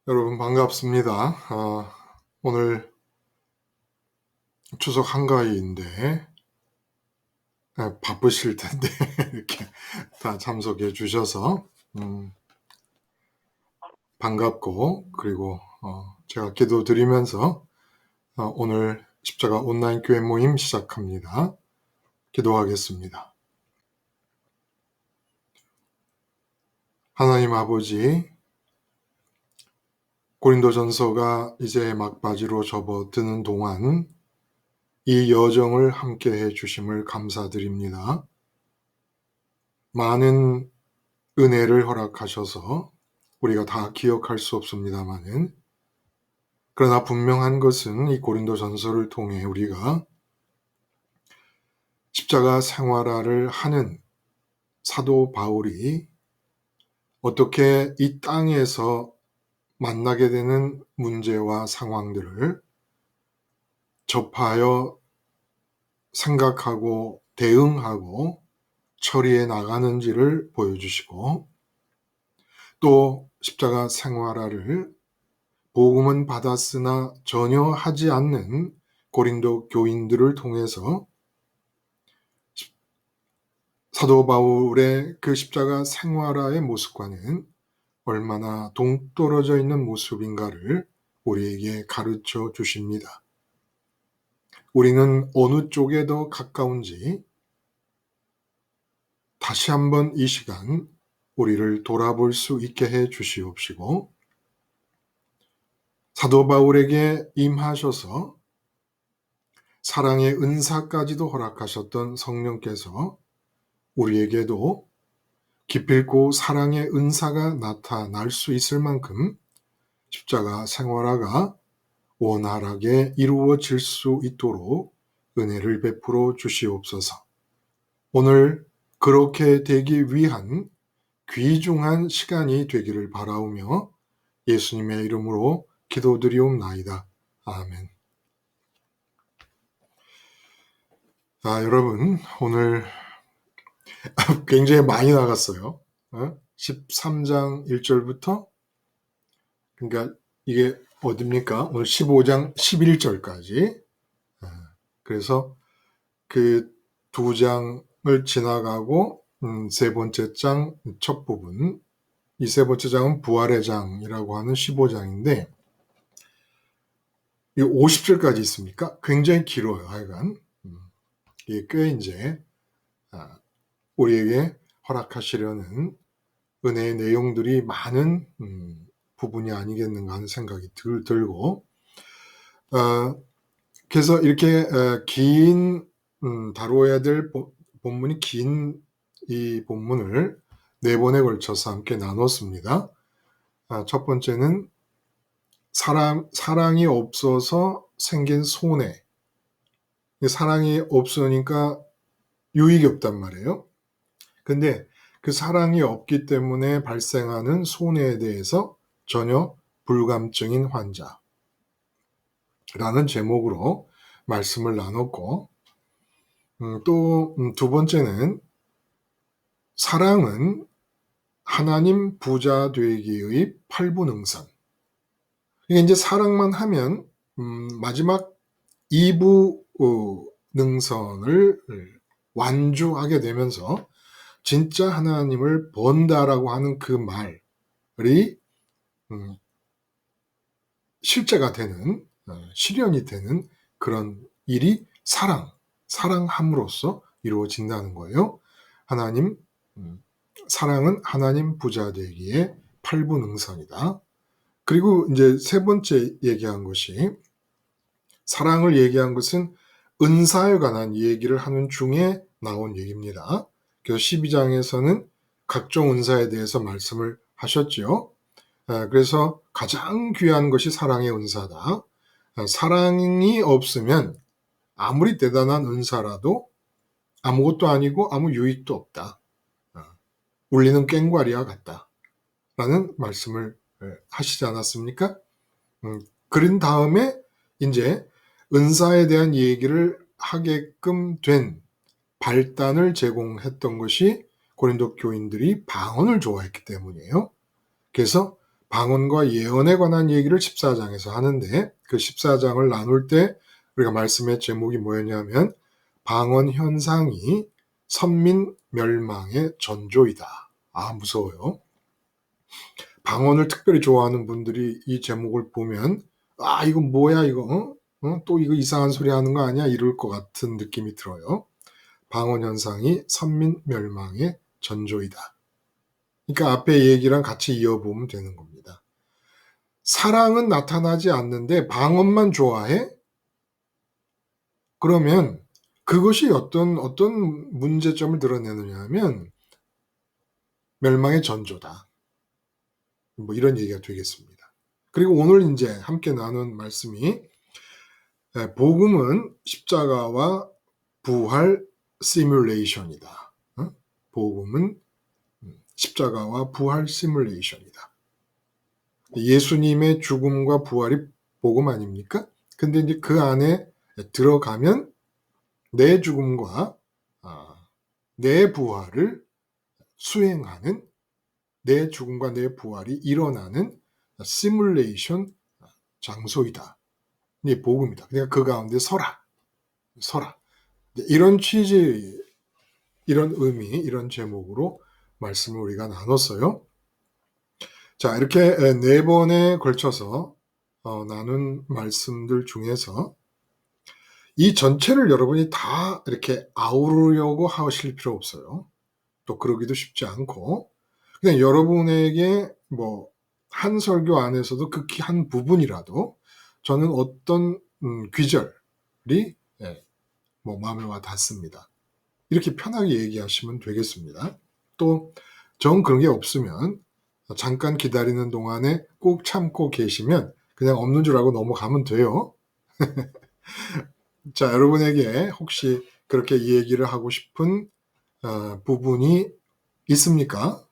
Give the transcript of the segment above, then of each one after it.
여러분 반갑습니다. 오늘 추석 한가위인데 바쁘실 텐데 이렇게 다 참석해 주셔서 반갑고, 그리고 제가 기도드리면서 오늘 십자가 온라인 교회 모임 시작합니다. 기도하겠습니다. 하나님 아버지, 고린도전서가 이제 막바지로 접어드는 동안 이 여정을 함께 해 주심을 감사드립니다. 많은 은혜를 허락하셔서 우리가 다 기억할 수 없습니다마는, 그러나 분명한 것은 이 고린도전서를 통해 우리가 십자가 생활화를 하는 사도 바울이 어떻게 이 땅에서 만나게 되는 문제와 상황들을 접하여 생각하고 대응하고 처리해 나가는지를 보여주시고, 또 십자가 생활화를 복음은 받았으나 전혀 하지 않는 고린도 교인들을 통해서 사도 바울의 그 십자가 생활화의 모습과는 얼마나 동떨어져 있는 모습인가를 우리에게 가르쳐 주십니다. 우리는 어느 쪽에 더 가까운지 다시 한번 이 시간 우리를 돌아볼 수 있게 해 주시옵시고, 사도 바울에게 임하셔서 사랑의 은사까지도 허락하셨던 성령께서 우리에게도 기필코 사랑의 은사가 나타날 수 있을 만큼 십자가 생활화가 원활하게 이루어질 수 있도록 은혜를 베풀어 주시옵소서. 오늘 그렇게 되기 위한 귀중한 시간이 되기를 바라오며 예수님의 이름으로 기도드리옵나이다. 아멘. 여러분, 오늘 굉장히 많이 나갔어요. 13장 1절부터, 그러니까 이게 어딥니까? 오늘 15장 11절까지. 그래서 그 두 장을 지나가고 세 번째 장 첫 부분, 이 세 번째 장은 부활의 장이라고 하는 15장인데 이 50절까지 있습니까? 굉장히 길어요. 하여간 이게 꽤 이제 우리에게 허락하시려는 은혜의 내용들이 많은 부분이 아니겠는가 하는 생각이 들고, 그래서 이렇게 긴 다루어야 될 본문이 긴 이 본문을 네 번에 걸쳐서 함께 나눴습니다. 첫 번째는 사랑이 없어서 생긴 손해. 사랑이 없으니까 유익이 없단 말이에요. 근데 그 사랑이 없기 때문에 발생하는 손해에 대해서 전혀 불감증인 환자라는 제목으로 말씀을 나눴고, 또 두 번째는 사랑은 하나님 부자 되기의 8부 능선. 이게 이제 사랑만 하면 마지막 2부 능선을 완주하게 되면서 진짜 하나님을 본다라고 하는 그 말이 실제가 되는, 실현이 되는 그런 일이 사랑함으로써 이루어진다는 거예요. 사랑은 하나님 부자 되기의 8부 능선이다. 그리고 이제 세 번째 얘기한 것이, 사랑을 얘기한 것은 은사에 관한 얘기를 하는 중에 나온 얘기입니다. 그래서 12장에서는 각종 은사에 대해서 말씀을 하셨죠. 그래서 가장 귀한 것이 사랑의 은사다. 사랑이 없으면 아무리 대단한 은사라도 아무것도 아니고 아무 유익도 없다. 울리는 꽹과리와 같다. 라는 말씀을 하시지 않았습니까? 그런 다음에 이제 은사에 대한 얘기를 하게끔 된 발단을 제공했던 것이 고린도 교인들이 방언을 좋아했기 때문이에요. 그래서 방언과 예언에 관한 얘기를 14장에서 하는데 그 14장을 나눌 때 우리가 말씀의 제목이 뭐였냐면 방언 현상이 선민 멸망의 전조이다. 아, 무서워요. 방언을 특별히 좋아하는 분들이 이 제목을 보면 아, 이거 뭐야 이거 또 이거 이상한 소리 하는 거 아니야? 이럴 것 같은 느낌이 들어요. 방언 현상이 선민 멸망의 전조이다. 그러니까 앞에 얘기랑 같이 이어보면 되는 겁니다. 사랑은 나타나지 않는데 방언만 좋아해? 그러면 그것이 어떤 문제점을 드러내느냐 하면 멸망의 전조다. 뭐 이런 얘기가 되겠습니다. 그리고 오늘 이제 함께 나눈 말씀이 복음은 십자가와 부활 시뮬레이션이다. 복음은 십자가와 부활 시뮬레이션이다. 예수님의 죽음과 부활이 복음 아닙니까? 근데 이제 그 안에 들어가면 내 죽음과 내 부활을 수행하는 내 죽음과 내 부활이 일어나는 시뮬레이션 장소이다. 이게 복음이다. 그러니까 그 가운데 서라. 이런 취지, 이런 의미, 이런 제목으로 말씀을 우리가 나눴어요. 자, 이렇게 네 번에 걸쳐서 나눈 말씀들 중에서 이 전체를 여러분이 다 이렇게 아우르려고 하실 필요 없어요. 또 그러기도 쉽지 않고 그냥 여러분에게 뭐 한 설교 안에서도 극히 한 부분이라도 저는 어떤 귀절이 뭐 마음에 와 닿습니다. 이렇게 편하게 얘기하시면 되겠습니다. 또 정 그런 게 없으면 잠깐 기다리는 동안에 꼭 참고 계시면 그냥 없는 줄 알고 넘어가면 돼요. 자, 여러분에게 혹시 그렇게 얘기를 하고 싶은 부분이 있습니까?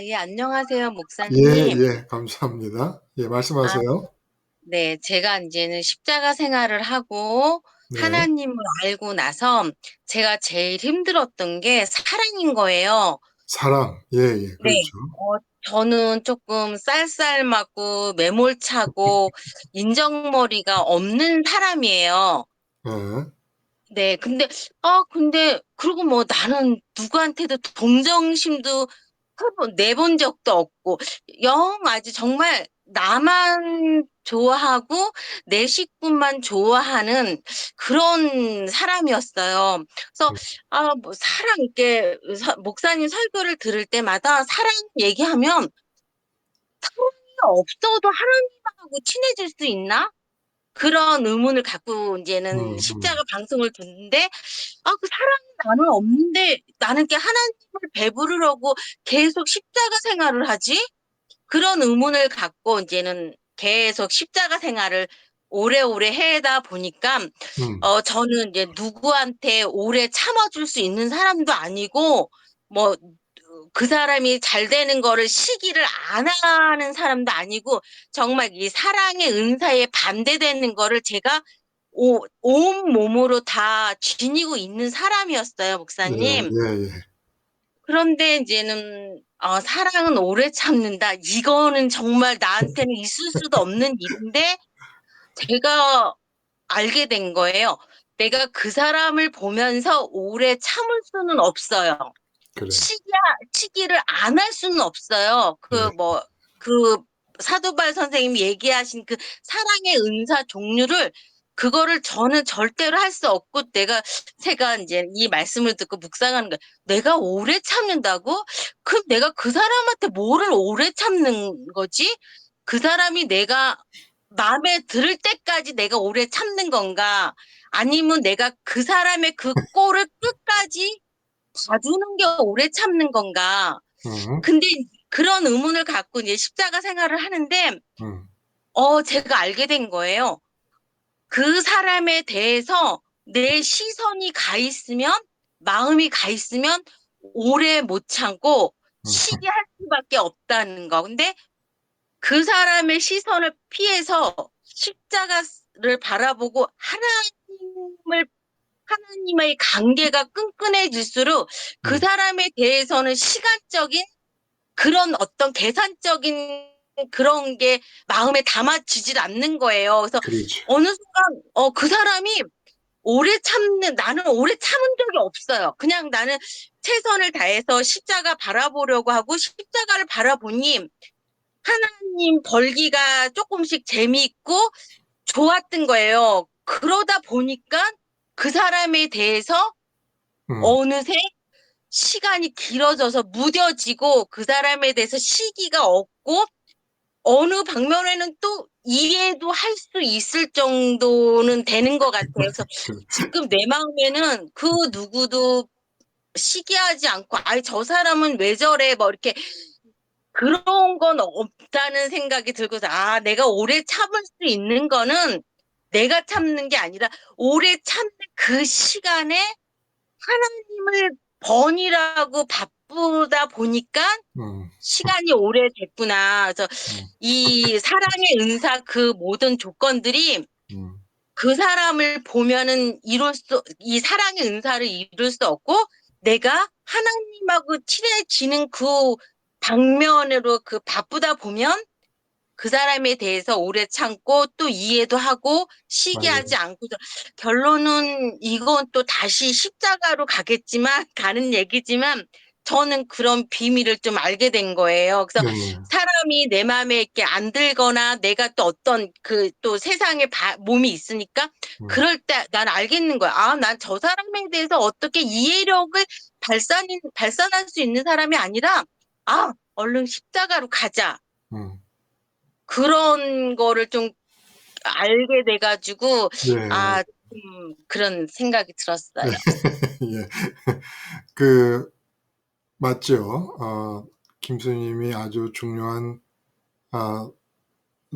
예, 안녕하세요, 예, 목사님. 예, 감사합니다. 예, 아, 말씀하세요. 네. 제가 이제는 십자가 생활을 하고 네, 하나님을 알고 나서 제가 제일 힘들었던 게 사랑인 거예요. 사랑. 예, 예, 네. 그렇죠. 저는 조금 쌀쌀맞고 매몰차고 인정머리가 없는 사람이에요. 예, 네. 근데, 그리고 뭐 나는 누구한테도 동정심도 내본 적도 없고, 영 아주 정말 나만 좋아하고 내 식구만 좋아하는 그런 사람이었어요. 그래서, 뭐 사랑, 이렇게, 목사님 설교를 들을 때마다 사랑 얘기하면 사랑이 없어도 하나님하고 친해질 수 있나? 그런 의문을 갖고 이제는 음, 십자가 음, 방송을 듣는데, 그 사랑이 나는 없는데 나는 이렇게 하나님을 배부르려고 계속 십자가 생활을 하지? 그런 의문을 갖고 이제는 계속 십자가 생활을 오래오래 해다 보니까, 저는 이제 누구한테 오래 참아줄 수 있는 사람도 아니고, 뭐, 그 사람이 잘 되는 거를 시기를 안 하는 사람도 아니고, 정말 이 사랑의 은사에 반대되는 거를 제가 온 몸으로 다 지니고 있는 사람이었어요, 예, 목사님. 예, 예. 그런데 이제는 사랑은 오래 참는다. 이거는 정말 나한테는 있을 수도 없는 일인데 제가 알게 된 거예요. 내가 그 사람을 보면서 오래 참을 수는 없어요. 그래. 시기를 안 할 수는 없어요. 예, 그 사도발 선생님이 얘기하신 그 사랑의 은사 종류를 그거를 저는 절대로 할 수 없고 제가 이제 이 말씀을 듣고 묵상하는 거예요. 내가 오래 참는다고? 그럼 내가 그 사람한테 뭐를 오래 참는 거지? 그 사람이 내가 마음에 들을 때까지 내가 오래 참는 건가? 아니면 내가 그 사람의 그 꼴을 끝까지 봐주는 게 오래 참는 건가? 음, 근데 그런 의문을 갖고 이제 십자가 생활을 하는데, 음, 제가 알게 된 거예요. 그 사람에 대해서 내 시선이 가 있으면, 마음이 가 있으면 오래 못 참고 음, 시기할 수밖에 없다는 거. 근데 그 사람의 시선을 피해서 십자가를 바라보고 하나님의 관계가 끈끈해질수록 그 사람에 대해서는 시간적인 그런 어떤 계산적인 그런 게 마음에 담아지질 않는 거예요. 그래서 그렇죠. 어느 순간 그 사람이 나는 오래 참은 적이 없어요. 그냥 나는 최선을 다해서 십자가 바라보려고 하고 십자가를 바라보니 하나님 벌기가 조금씩 재미있고 좋았던 거예요. 그러다 보니까 그 사람에 대해서 어느새 시간이 길어져서 무뎌지고 그 사람에 대해서 시기가 없고 어느 방면에는 또 이해도 할 수 있을 정도는 되는 것 같아요. 그래서 지금 내 마음에는 그 누구도 시기하지 않고 아이 저 사람은 왜 저래 뭐 이렇게 그런 건 없다는 생각이 들고서 내가 오래 참을 수 있는 거는 내가 참는 게 아니라 오래 참는 그 시간에 하나님을 번이라고 바쁘다 보니까 시간이 오래됐구나. 그래서 이 사랑의 은사 그 모든 조건들이 그 사람을 보면은 이 사랑의 은사를 이룰 수 없고 내가 하나님하고 친해지는 그 방면으로 그 바쁘다 보면 그 사람에 대해서 오래 참고 또 이해도 하고 시기하지 않고 결론은 이건 또 다시 십자가로 가는 얘기지만 저는 그런 비밀을 좀 알게 된 거예요. 그래서 사람이 내 마음에 이렇게 안 들거나 내가 또 어떤 그 또 세상에 몸이 있으니까 그럴 때 난 알겠는 거야. 난 저 사람에 대해서 어떻게 이해력을 발산할 수 있는 사람이 아니라 얼른 십자가로 가자. 그런 거를 좀 알게 돼가지고 네. 좀 그런 생각이 들었어요. 예. 맞죠. 김수님이 아주 중요한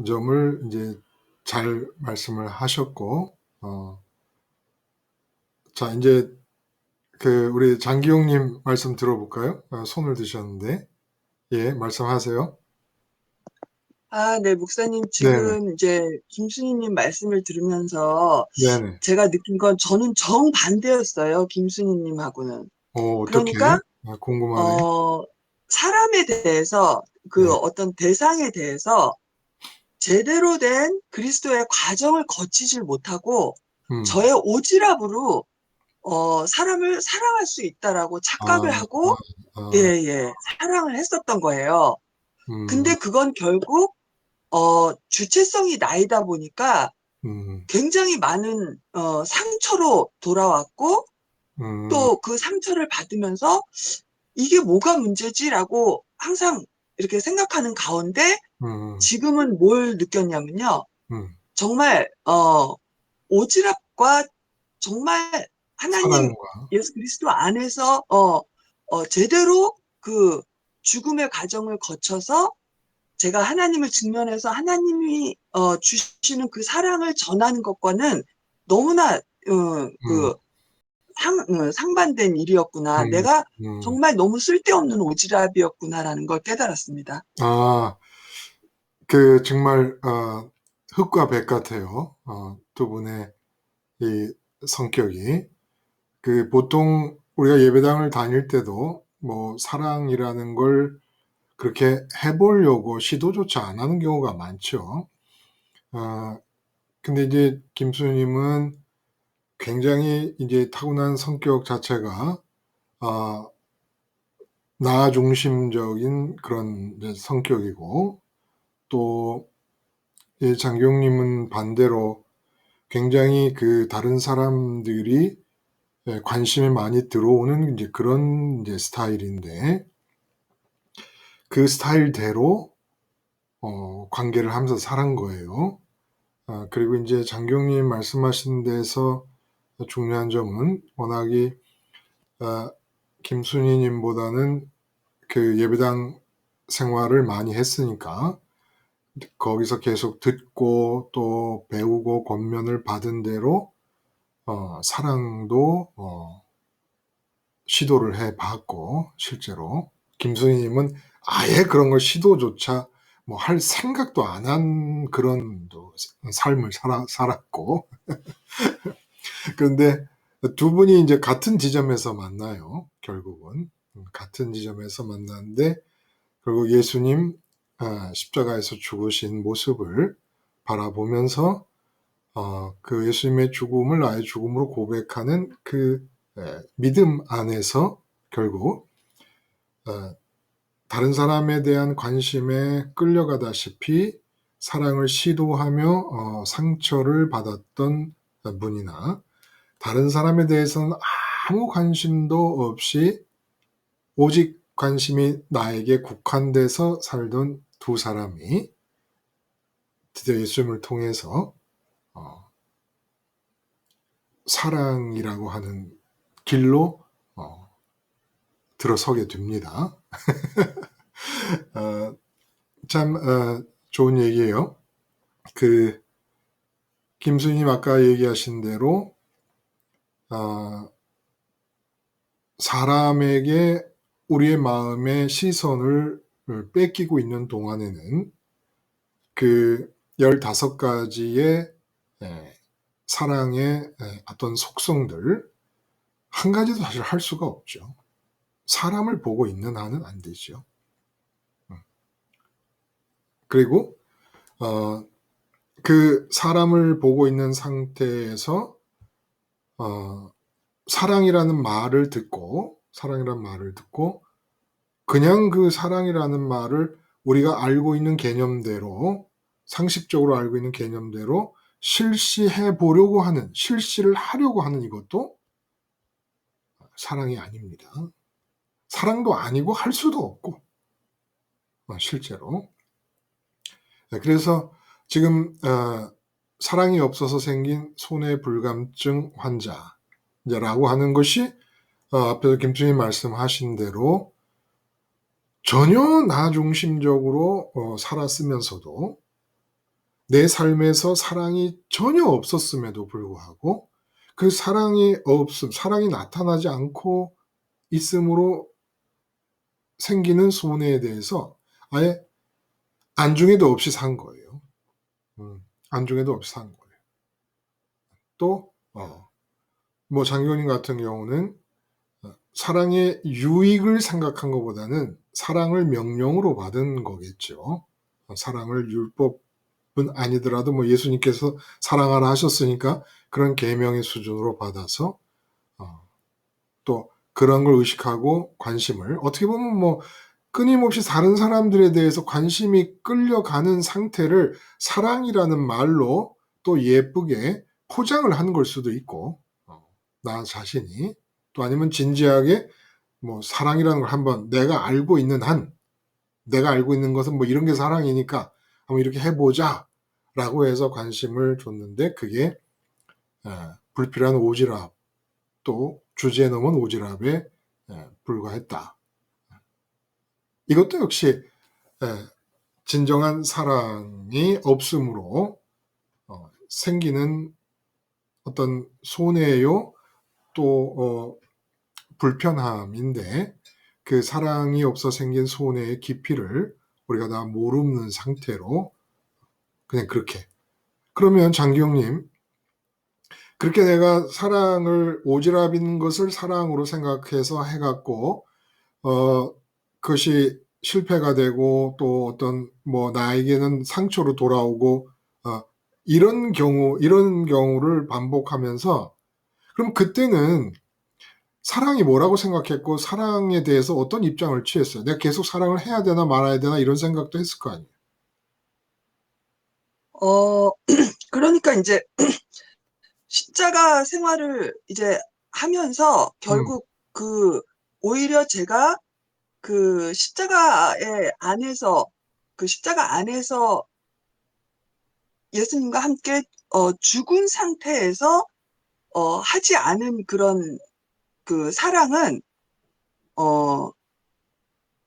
점을 이제 잘 말씀을 하셨고, 자, 이제 우리 장기용님 말씀 들어볼까요? 손을 드셨는데. 예, 말씀하세요. 네, 목사님, 네네. 지금 이제 김순희님 말씀을 들으면서 네네. 제가 느낀 건 저는 정반대였어요, 김순희님하고는. 어떻게? 그러니까, 궁금하네. 사람에 대해서, 네. 어떤 대상에 대해서 제대로 된 그리스도의 과정을 거치질 못하고 저의 오지랖으로, 사람을 사랑할 수 있다라고 착각을 아, 하고, 예, 예, 사랑을 했었던 거예요. 근데 그건 결국 주체성이 나이다 보니까 굉장히 많은 상처로 돌아왔고 음, 또 그 상처를 받으면서 '이게 뭐가 문제지?'라고 항상 이렇게 생각하는 가운데 음, 지금은 뭘 느꼈냐면요. 음. 정말 오지랖과 정말 하나님 사랑과, 예수 그리스도 안에서 제대로 그 죽음의 과정을 거쳐서 제가 하나님을 직면해서 하나님이 주시는 그 사랑을 전하는 것과는 너무나 음, 그 상반된 일이었구나. 음, '내가 음. 정말 너무 쓸데없는 오지랖이었구나.'라는 걸 깨달았습니다. 아, 정말, 흙과 백 같아요. 두 분의 이 성격이. 보통 우리가 예배당을 다닐 때도 뭐 사랑이라는 걸 그렇게 해보려고 시도조차 안 하는 경우가 많죠. 아, 근데 이제 김수님은 굉장히 이제 타고난 성격 자체가 아, 나 중심적인 그런 이제 성격이고, 또 이 장경님은 반대로 굉장히 다른 사람들이 관심이 많이 들어오는 이제 그런 이제 스타일인데, 그 스타일대로 관계를 하면서 살은 거예요. 그리고 이제 장경님 말씀하신 데서 중요한 점은 워낙이 김순희님보다는 예배당 생활을 많이 했으니까 거기서 계속 듣고 또 배우고 권면을 받은 대로 사랑도 시도를 해봤고, 실제로 김순희님은 아예 그런 걸 시도조차 뭐 할 생각도 안 한 그런 또 삶을 살았고 그런데 두 분이 이제 같은 지점에서 만나요. 결국은 같은 지점에서 만나는데 결국 예수님 십자가에서 죽으신 모습을 바라보면서 그 예수님의 죽음을 나의 죽음으로 고백하는 그 믿음 안에서 결국 다른 사람에 대한 관심에 끌려가다시피 사랑을 시도하며 상처를 받았던 분이나 다른 사람에 대해서는 아무 관심도 없이 오직 관심이 나에게 국한돼서 살던 두 사람이 드디어 예수님을 통해서 사랑이라고 하는 길로 들어서게 됩니다. 참 좋은 얘기예요. 그 김수님 아까 얘기하신 대로 사람에게 우리의 마음의 시선을 뺏기고 있는 동안에는 그 15가지의 사랑의 어떤 속성들 한 가지도 사실 할 수가 없죠. 사람을 보고 있는 한은 안 되죠. 그리고 그 사람을 보고 있는 상태에서 사랑이라는 말을 듣고 그냥 그 사랑이라는 말을 우리가 알고 있는 개념대로 상식적으로 알고 있는 개념대로 실시해 보려고 하는 실시를 하려고 하는 이것도 사랑이 아닙니다. 사랑도 아니고 할 수도 없고 실제로. 그래서 지금 사랑이 없어서 생긴 손해불감증 환자라고 하는 것이 앞에서 김수님 말씀하신 대로 전혀 나 중심적으로 살았으면서도 내 삶에서 사랑이 전혀 없었음에도 불구하고 그 사랑이 나타나지 않고 있음으로 생기는 손해에 대해서 아예 안중에도 없이 산 거예요. 안중에도 없이 산 거예요. 또 뭐 장교님 같은 경우는 사랑의 유익을 생각한 것보다는 사랑을 명령으로 받은 거겠죠. 사랑을 율법은 아니더라도 뭐 예수님께서 사랑하라 하셨으니까 그런 계명의 수준으로 받아서 또 그런 걸 의식하고 관심을 어떻게 보면 뭐 끊임없이 다른 사람들에 대해서 관심이 끌려가는 상태를 사랑이라는 말로 또 예쁘게 포장을 하는 걸 수도 있고 나 자신이 또 아니면 진지하게 뭐 사랑이라는 걸 한번 내가 알고 있는 것은 뭐 이런 게 사랑이니까 한번 이렇게 해보자 라고 해서 관심을 줬는데 그게 불필요한 오지랖 또 주제에 넘은 오지랖에 불과했다. 이것도 역시 진정한 사랑이 없음으로 생기는 어떤 손해요 또 불편함인데 그 사랑이 없어 생긴 손해의 깊이를 우리가 다 모르는 상태로 그냥 그렇게 그러면 장기영님 그렇게 내가 사랑을 오지랖인 것을 사랑으로 생각해서 해갖고 그것이 실패가 되고 또 어떤 뭐 나에게는 상처로 돌아오고 이런 경우를 반복하면서 그럼 그때는 사랑이 뭐라고 생각했고 사랑에 대해서 어떤 입장을 취했어요? 내가 계속 사랑을 해야 되나 말아야 되나 이런 생각도 했을 거 아니에요. 그러니까 이제 십자가 생활을 이제 하면서 결국 오히려 제가 그 십자가 안에서 예수님과 함께 죽은 상태에서 하지 않은 그런 그 사랑은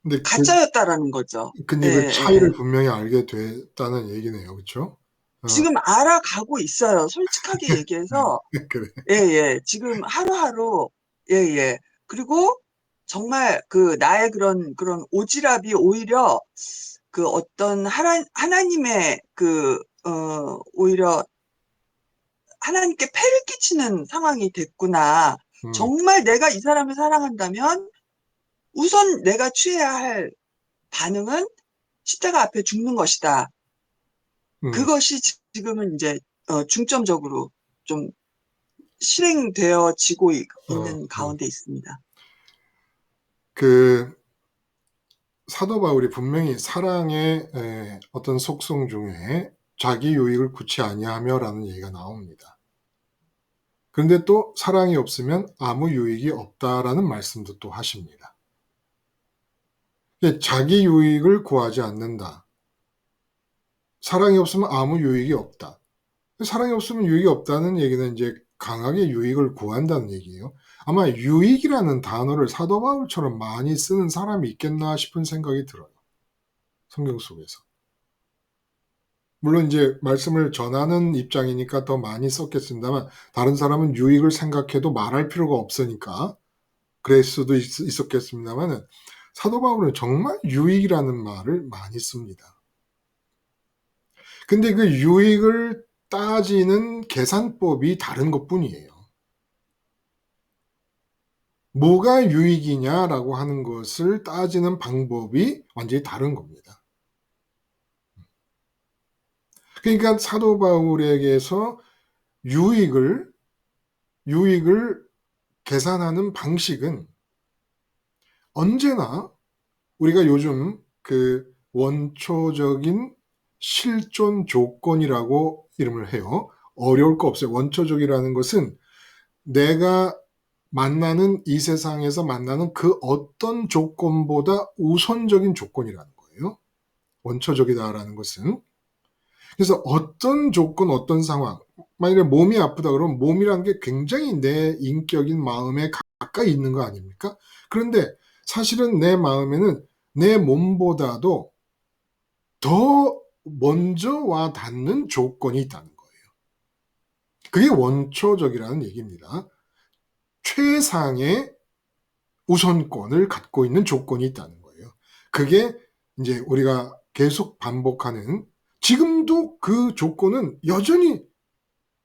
근데 가짜였다라는 거죠. 근데 그 예, 차이를 예. 분명히 알게 됐다는 얘기네요. 그렇죠? 지금 알아가고 있어요. 솔직하게 얘기해서 그래. 예. 지금 하루하루 예. 그리고 정말 그 나의 그런 오지랖이 오히려 그 어떤 하나님의 오히려 하나님께 폐를 끼치는 상황이 됐구나. 음, 정말 내가 이 사람을 사랑한다면 우선 내가 취해야 할 반응은 십자가 앞에 죽는 것이다. 음, 그것이 지금은 이제 중점적으로 좀 실행되어지고 어, 있는 가운데 있습니다. 그 사도 바울이 분명히 사랑의 어떤 속성 중에 자기 유익을 구치 아니하며라는 얘기가 나옵니다. 그런데 또 사랑이 없으면 아무 유익이 없다라는 말씀도 또 하십니다. 자기 유익을 구하지 않는다. 사랑이 없으면 아무 유익이 없다. 사랑이 없으면 유익이 없다는 얘기는 이제 강하게 유익을 구한다는 얘기예요. 아마 유익이라는 단어를 사도 바울처럼 많이 쓰는 사람이 있겠나 싶은 생각이 들어요. 성경 속에서. 물론 이제 말씀을 전하는 입장이니까 더 많이 썼겠습니다만 다른 사람은 유익을 생각해도 말할 필요가 없으니까 그럴 수도 있었겠습니다만 사도 바울은 정말 유익이라는 말을 많이 씁니다. 근데 그 유익을 따지는 계산법이 다른 것뿐이에요. 뭐가 유익이냐라고 하는 것을 따지는 방법이 완전히 다른 겁니다. 그러니까 사도 바울에게서 유익을 계산하는 방식은 언제나 우리가 요즘 그 원초적인 실존 조건이라고 이름을 해요. 어려울 거 없어요. 원초적이라는 것은 내가 만나는 이 세상에서 만나는 그 어떤 조건보다 우선적인 조건이라는 거예요. 원초적이다라는 것은. 그래서 어떤 조건, 어떤 상황, 만약에 몸이 아프다 그러면 몸이라는 게 굉장히 내 인격인 마음에 가까이 있는 거 아닙니까? 그런데 사실은 내 마음에는 내 몸보다도 더 먼저 와 닿는 조건이 있다는 거예요. 그게 원초적이라는 얘기입니다. 최상의 우선권을 갖고 있는 조건이 있다는 거예요. 그게 이제 우리가 계속 반복하는 지금도 그 조건은 여전히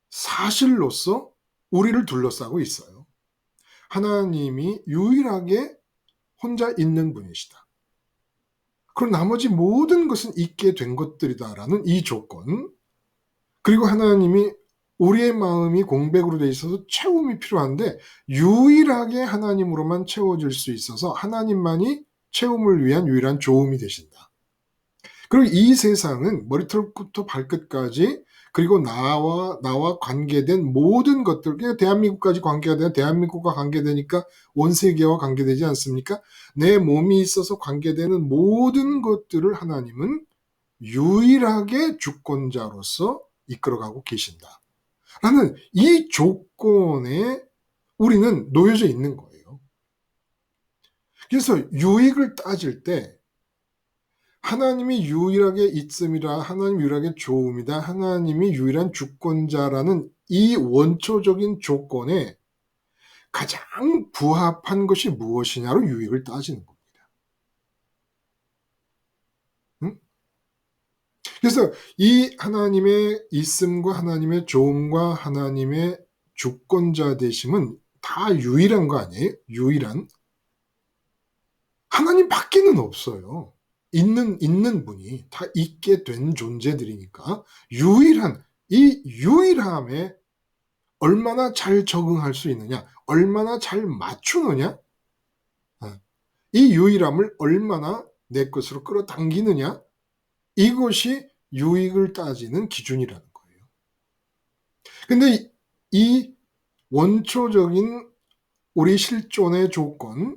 사실로서 우리를 둘러싸고 있어요. 하나님이 유일하게 혼자 있는 분이시다. 그리고 나머지 모든 것은 있게 된 것들이다라는 이 조건. 그리고 하나님이 우리의 마음이 공백으로 돼 있어서 채움이 필요한데 유일하게 하나님으로만 채워질 수 있어서 하나님만이 채움을 위한 유일한 조음이 되신다. 그리고 이 세상은 머리털부터 발끝까지 그리고 나와 관계된 모든 것들, 그러니까 대한민국까지 관계가 돼요. 대한민국과 관계되니까 온 세계와 관계되지 않습니까? 내 몸이 있어서 관계되는 모든 것들을 하나님은 유일하게 주권자로서 이끌어가고 계신다. 라는 이 조건에 우리는 놓여져 있는 거예요. 그래서 유익을 따질 때 하나님이 유일하게 있음이라, 하나님이 유일하게 좋음이다, 하나님이 유일한 주권자라는 이 원초적인 조건에 가장 부합한 것이 무엇이냐로 유익을 따지는 겁니다. 응? 그래서 이 하나님의 있음과 하나님의 좋음과 하나님의 주권자 되심은 다 유일한 거 아니에요? 유일한. 하나님 밖에는 없어요. 있는 분이 다 있게 된 존재들이니까 유일한 이 유일함에 얼마나 잘 적응할 수 있느냐, 얼마나 잘 맞추느냐, 이 유일함을 얼마나 내 것으로 끌어당기느냐, 이것이 유익을 따지는 기준이라는 거예요. 근데 이 원초적인 우리 실존의 조건에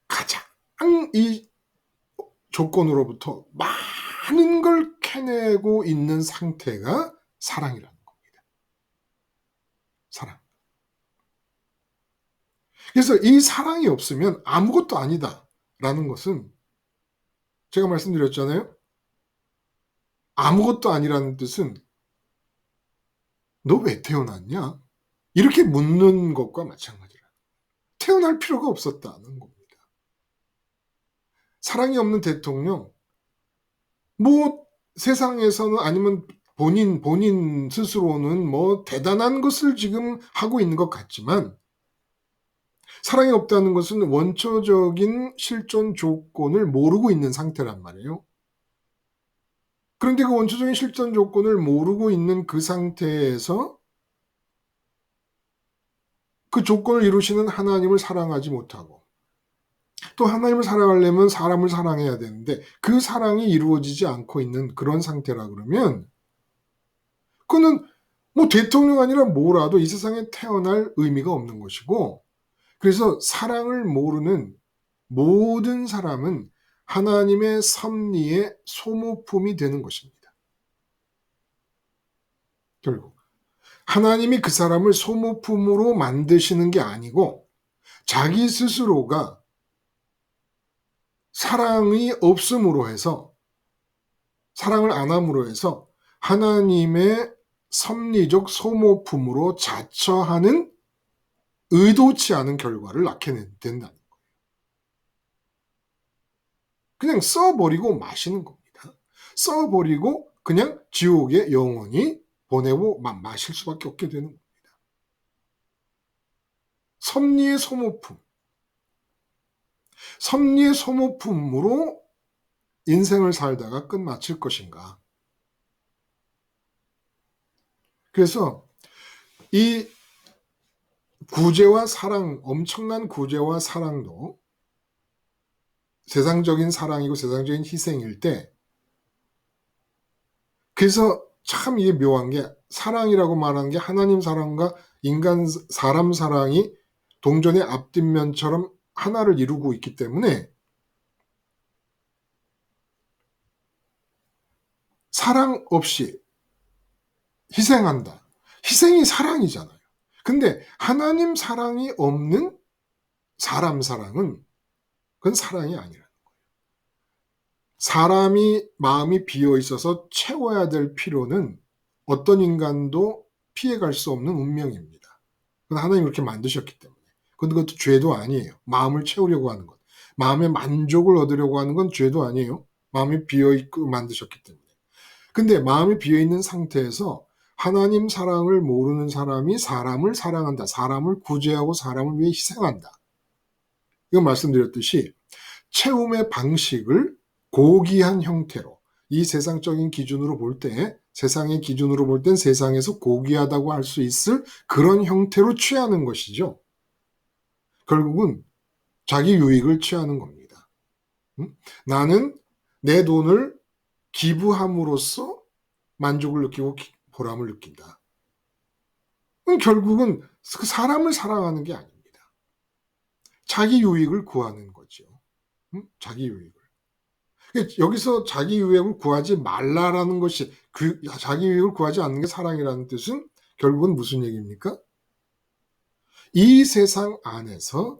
가장 이 조건으로부터 많은 걸 캐내고 있는 상태가 사랑이라는 겁니다. 사랑. 그래서 이 사랑이 없으면 아무것도 아니다라는 것은 제가 말씀드렸잖아요. 아무것도 아니라는 뜻은 너 왜 태어났냐? 이렇게 묻는 것과 마찬가지라. 태어날 필요가 없었다는 겁니다. 사랑이 없는 대통령, 뭐 세상에서는 아니면 본인 스스로는 뭐 대단한 것을 지금 하고 있는 것 같지만 사랑이 없다는 것은 원초적인 실존 조건을 모르고 있는 상태란 말이에요. 그런데 그 원초적인 실존 조건을 모르고 있는 그 상태에서 그 조건을 이루시는 하나님을 사랑하지 못하고 또 하나님을 사랑하려면 사람을 사랑해야 되는데 그 사랑이 이루어지지 않고 있는 그런 상태라 그러면 그거는 뭐 대통령 아니라 뭐라도 이 세상에 태어날 의미가 없는 것이고 그래서 사랑을 모르는 모든 사람은 하나님의 섭리의 소모품이 되는 것입니다. 결국 하나님이 그 사람을 소모품으로 만드시는 게 아니고 자기 스스로가 사랑이 없음으로 해서 사랑을 안 함으로 해서 하나님의 섭리적 소모품으로 자처하는 의도치 않은 결과를 낳게 된다는 거예요. 그냥 써버리고 마시는 겁니다. 써버리고 그냥 지옥에 영원히 보내고 마실 수밖에 없게 되는 겁니다. 섭리의 소모품. 섭리의 소모품으로 인생을 살다가 끝마칠 것인가. 그래서 이 구제와 사랑, 엄청난 구제와 사랑도 세상적인 사랑이고 세상적인 희생일 때 그래서 참 이게 묘한 게 사랑이라고 말하는 게 하나님 사랑과 사람 사랑이 동전의 앞뒷면처럼 하나를 이루고 있기 때문에 사랑 없이 희생한다. 희생이 사랑이잖아요. 근데 하나님 사랑이 없는 사람 사랑은 그건 사랑이 아니라는 거예요. 사람이 마음이 비어 있어서 채워야 될 필요는 어떤 인간도 피해갈 수 없는 운명입니다. 그건 하나님이 그렇게 만드셨기 때문에. 근데 그것도 죄도 아니에요. 마음을 채우려고 하는 것. 마음의 만족을 얻으려고 하는 건 죄도 아니에요. 마음이 비어 있고 만드셨기 때문에. 근데 마음이 비어 있는 상태에서 하나님 사랑을 모르는 사람이 사람을 사랑한다. 사람을 구제하고 사람을 위해 희생한다. 이건 말씀드렸듯이 채움의 방식을 고귀한 형태로 이 세상적인 기준으로 볼 때 세상의 기준으로 볼 땐 세상에서 고귀하다고 할 수 있을 그런 형태로 취하는 것이죠. 결국은 자기 유익을 취하는 겁니다. 나는 내 돈을 기부함으로써 만족을 느끼고 보람을 느낀다. 결국은 그 사람을 사랑하는 게 아닙니다. 자기 유익을 구하는 거죠. 자기 유익을. 여기서 자기 유익을 구하지 말라라는 것이 자기 유익을 구하지 않는 게 사랑이라는 뜻은 결국은 무슨 얘기입니까? 이 세상 안에서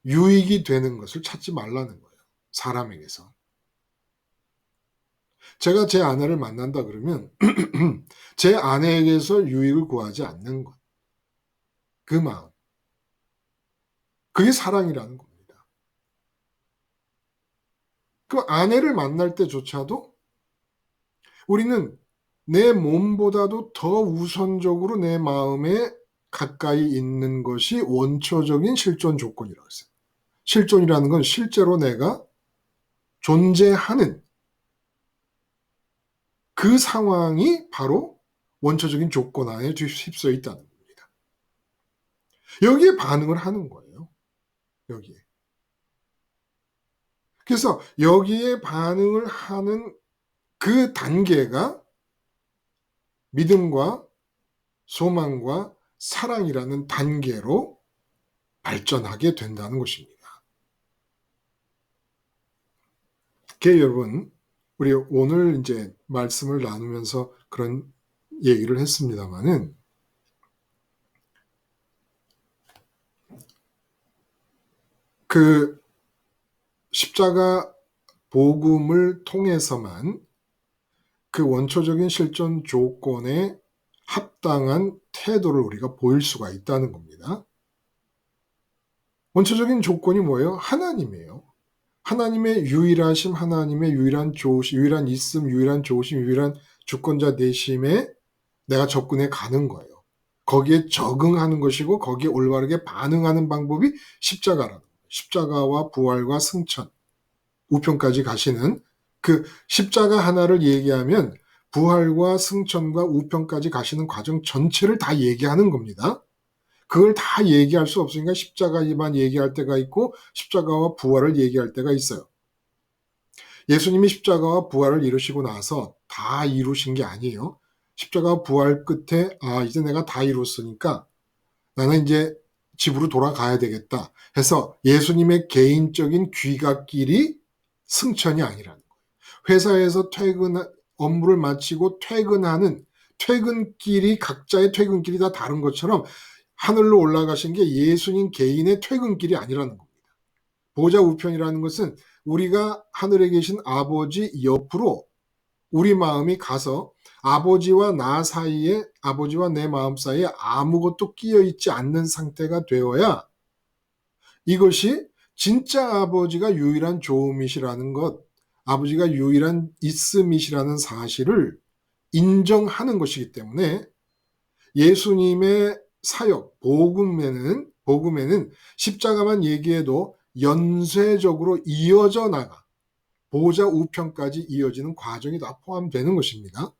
유익이 되는 것을 찾지 말라는 거예요. 사람에게서. 제가 제 아내를 만난다 그러면 제 아내에게서 유익을 구하지 않는 것. 그 마음. 그게 사랑이라는 겁니다. 그 아내를 만날 때조차도 우리는 내 몸보다도 더 우선적으로 내 마음에 가까이 있는 것이 원초적인 실존 조건이라고 했어요. 실존이라는 건 실제로 내가 존재하는 그 상황이 바로 원초적인 조건 안에 휩싸여 있다는 겁니다. 여기에 반응을 하는 거예요. 여기에. 그래서 여기에 반응을 하는 그 단계가 믿음과 소망과 사랑이라는 단계로 발전하게 된다는 것입니다. 여러분, 우리 오늘 이제 말씀을 나누면서 그런 얘기를 했습니다만은 그 십자가 복음을 통해서만 그 원초적인 실존 조건에 합당한 태도를 우리가 보일 수가 있다는 겁니다. 원초적인 조건이 뭐예요? 하나님이에요. 하나님의 유일하심, 하나님의 유일한 좋으심, 유일한 있음, 유일한 좋으심, 유일한 주권자 되심에 내가 접근해 가는 거예요. 거기에 적응하는 것이고 거기에 올바르게 반응하는 방법이 십자가라는 거예요. 십자가와 부활과 승천, 우편까지 가시는 그 십자가 하나를 얘기하면 부활과 승천과 우편까지 가시는 과정 전체를 다 얘기하는 겁니다. 그걸 다 얘기할 수 없으니까 십자가만 얘기할 때가 있고 십자가와 부활을 얘기할 때가 있어요. 예수님이 십자가와 부활을 이루시고 나서 다 이루신 게 아니에요. 십자가 부활 끝에 이제 내가 다 이뤘으니까 나는 이제 집으로 돌아가야 되겠다 해서 예수님의 개인적인 귀갓길이 승천이 아니라는 거예요. 회사에서 업무를 마치고 퇴근하는 퇴근길이 각자의 퇴근길이 다 다른 것처럼 하늘로 올라가신 게 예수님 개인의 퇴근길이 아니라는 겁니다. 보좌 우편이라는 것은 우리가 하늘에 계신 아버지 옆으로 우리 마음이 가서 아버지와 나 사이에, 아버지와 내 마음 사이에 아무것도 끼어 있지 않는 상태가 되어야 이것이 진짜 아버지가 유일한 좋음이시라는 것, 아버지가 유일한 있음이시라는 사실을 인정하는 것이기 때문에 예수님의 사역, 복음에는 십자가만 얘기해도 연쇄적으로 이어져 나가 보좌 우편까지 이어지는 과정이 다 포함되는 것입니다.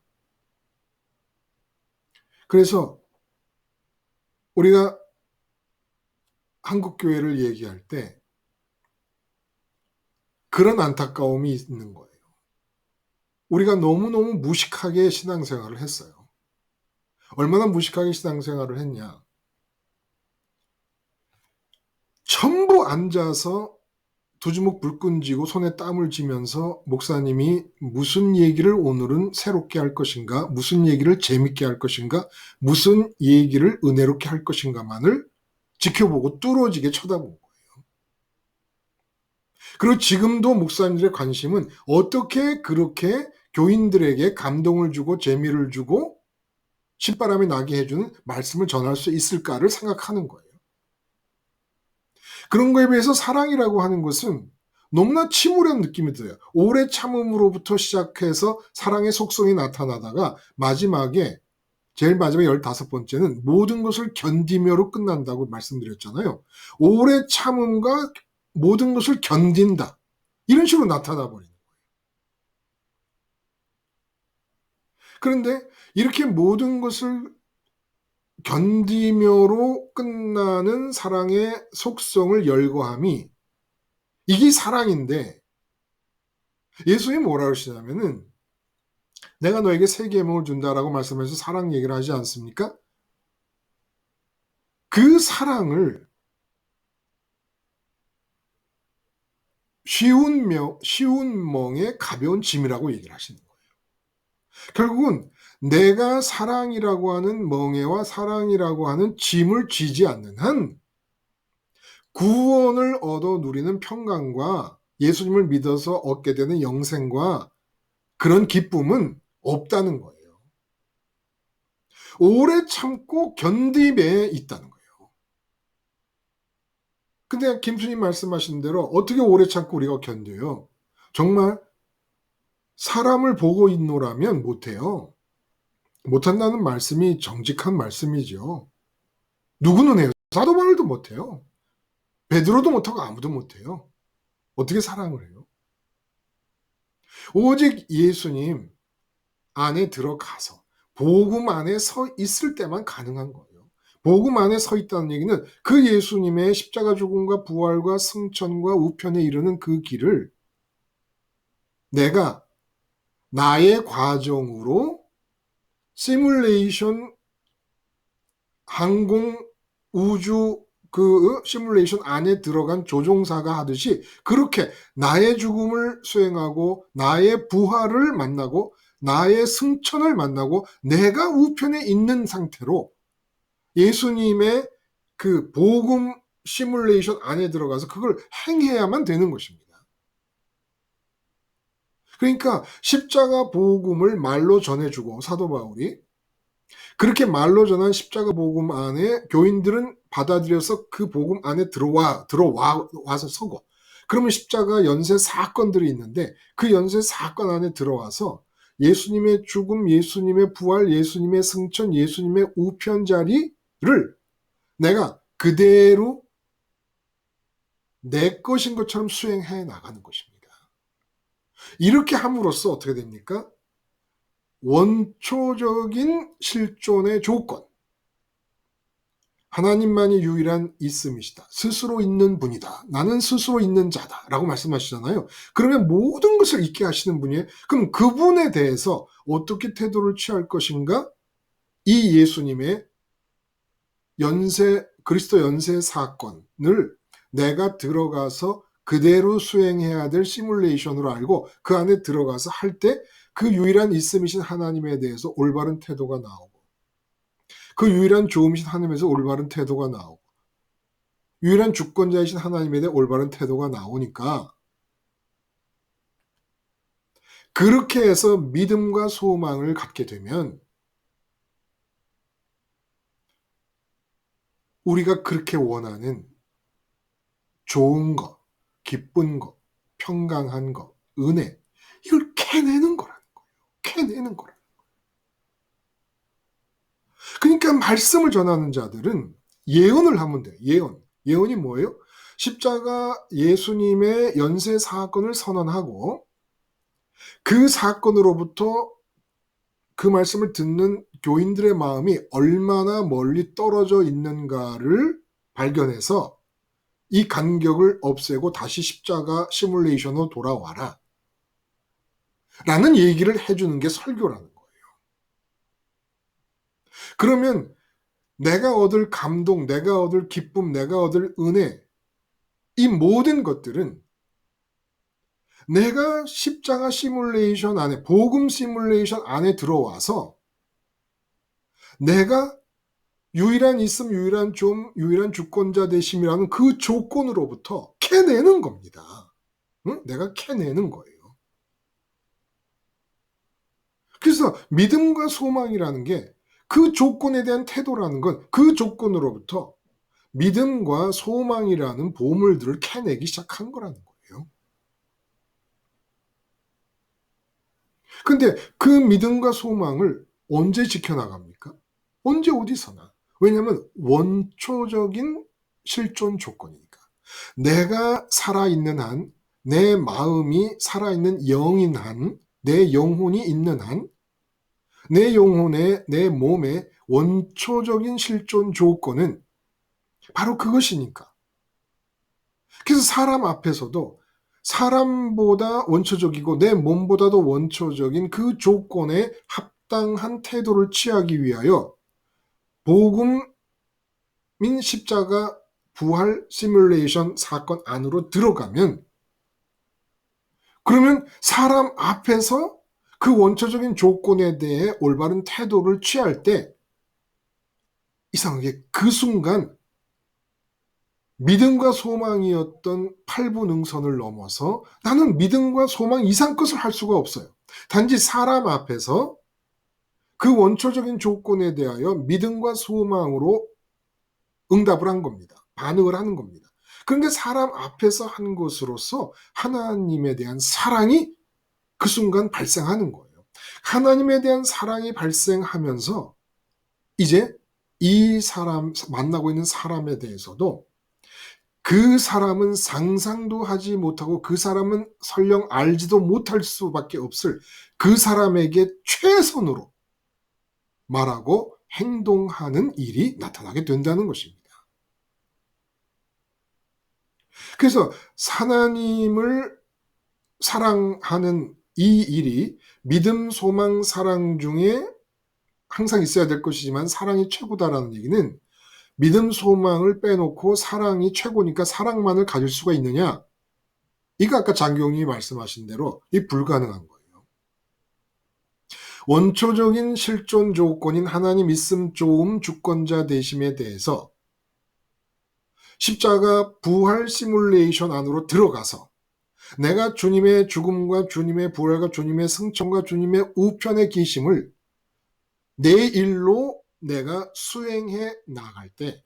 그래서 우리가 한국교회를 얘기할 때 그런 안타까움이 있는 거예요. 우리가 너무너무 무식하게 신앙생활을 했어요. 얼마나 무식하게 신앙생활을 했냐. 전부 앉아서 두 주먹 불끈 쥐고 손에 땀을 쥐면서 목사님이 무슨 얘기를 오늘은 새롭게 할 것인가, 무슨 얘기를 재밌게 할 것인가, 무슨 얘기를 은혜롭게 할 것인가만을 지켜보고 뚫어지게 쳐다본 거예요. 그리고 지금도 목사님들의 관심은 어떻게 그렇게 교인들에게 감동을 주고 재미를 주고 신바람이 나게 해주는 말씀을 전할 수 있을까를 생각하는 거예요. 그런 거에 비해서 사랑이라고 하는 것은 너무나 침울한 느낌이 들어요. 오래 참음으로부터 시작해서 사랑의 속성이 나타나다가 제일 마지막 15번째는 모든 것을 견디며로 끝난다고 말씀드렸잖아요. 오래 참음과 모든 것을 견딘다. 이런 식으로 나타나 버리는 거예요. 그런데 이렇게 모든 것을 견디며로 끝나는 사랑의 속성을 열거함이 이게 사랑인데 예수님이 뭐라 그러시냐면은 내가 너에게 새 계명을 준다라고 말씀해서 사랑 얘기를 하지 않습니까? 그 사랑을 쉬운 멍에 가벼운 짐이라고 얘기를 하시는 거예요. 결국은 내가 사랑이라고 하는 멍에와 사랑이라고 하는 짐을 쥐지 않는 한 구원을 얻어 누리는 평강과 예수님을 믿어서 얻게 되는 영생과 그런 기쁨은 없다는 거예요. 오래 참고 견딤에 있다는 거예요. 근데 김수님 말씀하신 대로 어떻게 오래 참고 우리가 견뎌요? 정말 사람을 보고 있노라면 못해요. 못한다는 말씀이 정직한 말씀이죠. 누구는 해요? 사도 바울도 못해요. 베드로도 못하고 아무도 못해요. 어떻게 사랑을 해요? 오직 예수님 안에 들어가서 복음 안에 서 있을 때만 가능한 거예요. 복음 안에 서 있다는 얘기는 그 예수님의 십자가 죽음과 부활과 승천과 우편에 이르는 그 길을 내가 나의 과정으로 시뮬레이션 항공 우주 그 시뮬레이션 안에 들어간 조종사가 하듯이 그렇게 나의 죽음을 수행하고 나의 부활을 만나고 나의 승천을 만나고 내가 우편에 있는 상태로 예수님의 그 복음 시뮬레이션 안에 들어가서 그걸 행해야만 되는 것입니다. 그러니까 십자가 복음을 말로 전해주고 사도 바울이 그렇게 말로 전한 십자가 복음 안에 교인들은 받아들여서 그 복음 안에 들어와서 서고 그러면 십자가 연쇄 사건들이 있는데 그 연쇄 사건 안에 들어와서 예수님의 죽음, 예수님의 부활, 예수님의 승천, 예수님의 우편 자리를 내가 그대로 내 것인 것처럼 수행해 나가는 것입니다. 이렇게 함으로써 어떻게 됩니까? 원초적인 실존의 조건, 하나님만이 유일한 있음이시다. 스스로 있는 분이다. 나는 스스로 있는 자다. 라고 말씀하시잖아요. 그러면 모든 것을 있게 하시는 분이에요. 그럼 그분에 대해서 어떻게 태도를 취할 것인가? 이 예수님의 그리스도 연쇄 사건을 내가 들어가서 그대로 수행해야 될 시뮬레이션으로 알고 그 안에 들어가서 할 때 그 유일한 있음이신 하나님에 대해서 올바른 태도가 나오고 그 유일한 좋음이신 하나님에서 올바른 태도가 나오고 유일한 주권자이신 하나님에 대해 올바른 태도가 나오니까 그렇게 해서 믿음과 소망을 갖게 되면 우리가 그렇게 원하는 좋은 것, 기쁜 것, 평강한 것, 은혜 이걸 캐내는 거라는 거예요. 캐내는 거라. 그러니까 말씀을 전하는 자들은 예언을 하면 돼요. 예언. 예언이 뭐예요? 십자가 예수님의 연쇄 사건을 선언하고 그 사건으로부터 그 말씀을 듣는 교인들의 마음이 얼마나 멀리 떨어져 있는가를 발견해서 이 간격을 없애고 다시 십자가 시뮬레이션으로 돌아와라. 라는 얘기를 해주는 게 설교라는 거예요. 그러면 내가 얻을 감동, 내가 얻을 기쁨, 내가 얻을 은혜, 이 모든 것들은 내가 십자가 시뮬레이션 안에, 복음 시뮬레이션 안에 들어와서 내가 유일한 있음, 유일한 좀, 유일한 주권자 되심이라는 그 조건으로부터 캐내는 겁니다. 응? 내가 캐내는 거예요. 그래서 믿음과 소망이라는 게 그 조건에 대한 태도라는 건 그 조건으로부터 믿음과 소망이라는 보물들을 캐내기 시작한 거라는 거예요. 근데 그 믿음과 소망을 언제 지켜나갑니까? 언제 어디서나. 왜냐하면 원초적인 실존 조건이니까. 내가 살아있는 한, 내 마음이 살아있는 영인 한, 내 영혼이 있는 한, 내 영혼에, 내 몸의 원초적인 실존 조건은 바로 그것이니까. 그래서 사람 앞에서도 사람보다 원초적이고 내 몸보다도 원초적인 그 조건에 합당한 태도를 취하기 위하여 복음인 십자가 부활 시뮬레이션 사건 안으로 들어가면 그러면 사람 앞에서 그 원초적인 조건에 대해 올바른 태도를 취할 때 이상하게 그 순간 믿음과 소망이었던 팔부능선을 넘어서 나는 믿음과 소망 이상 것을 할 수가 없어요. 단지 사람 앞에서 그 원초적인 조건에 대하여 믿음과 소망으로 응답을 한 겁니다. 반응을 하는 겁니다. 그런데 사람 앞에서 한 것으로서 하나님에 대한 사랑이 그 순간 발생하는 거예요. 하나님에 대한 사랑이 발생하면서 이제 이 사람, 만나고 있는 사람에 대해서도 그 사람은 상상도 하지 못하고 그 사람은 설령 알지도 못할 수밖에 없을 그 사람에게 최선으로 말하고 행동하는 일이 나타나게 된다는 것입니다. 그래서 하나님을 사랑하는 이 일이 믿음, 소망, 사랑 중에 항상 있어야 될 것이지만 사랑이 최고다라는 얘기는 믿음, 소망을 빼놓고 사랑이 최고니까 사랑만을 가질 수가 있느냐? 이거 아까 장경님이 말씀하신 대로 이 불가능한 거예요. 원초적인 실존 조건인 하나님 있음, 조음, 주권자 되심에 대해서 십자가 부활 시뮬레이션 안으로 들어가서 내가 주님의 죽음과 주님의 부활과 주님의 승천과 주님의 우편의 계심을 내 일로 내가 수행해 나갈 때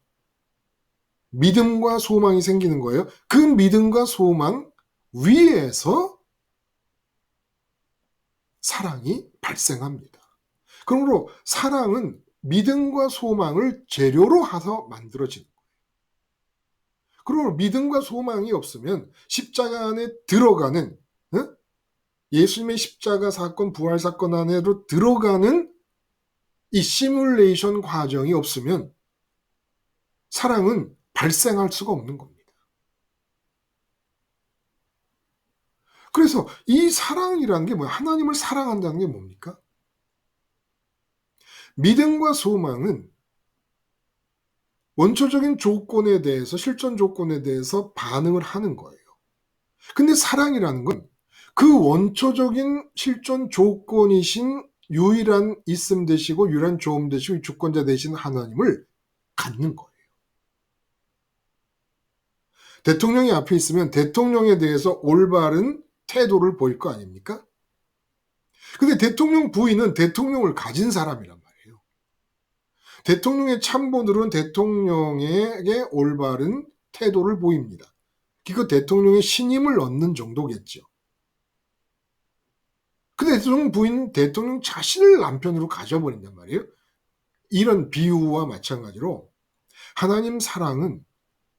믿음과 소망이 생기는 거예요. 그 믿음과 소망, 위에서 사랑이 발생합니다. 그러므로 사랑은 믿음과 소망을 재료로 해서 만들어지는 거예요. 그리고 믿음과 소망이 없으면 십자가 안에 들어가는, 예수님의 십자가 사건, 부활 사건 안으로 들어가는 이 시뮬레이션 과정이 없으면 사랑은 발생할 수가 없는 겁니다. 그래서 이 사랑이라는 게 뭐야? 하나님을 사랑한다는 게 뭡니까? 믿음과 소망은 원초적인 조건에 대해서, 실존 조건에 대해서 반응을 하는 거예요. 근데 사랑이라는 건 그 원초적인 실존 조건이신 유일한 있음 되시고 유일한 조음 되시고 주권자 되신 하나님을 갖는 거예요. 대통령이 앞에 있으면 대통령에 대해서 올바른 태도를 보일 거 아닙니까? 근데 대통령 부인은 대통령을 가진 사람이란 말이에요. 대통령의 참모들은 대통령에게 올바른 태도를 보입니다. 그 대통령의 신임을 얻는 정도겠죠. 근데 대통령 부인은 대통령 자신을 남편으로 가져버린단 말이에요. 이런 비유와 마찬가지로 하나님 사랑은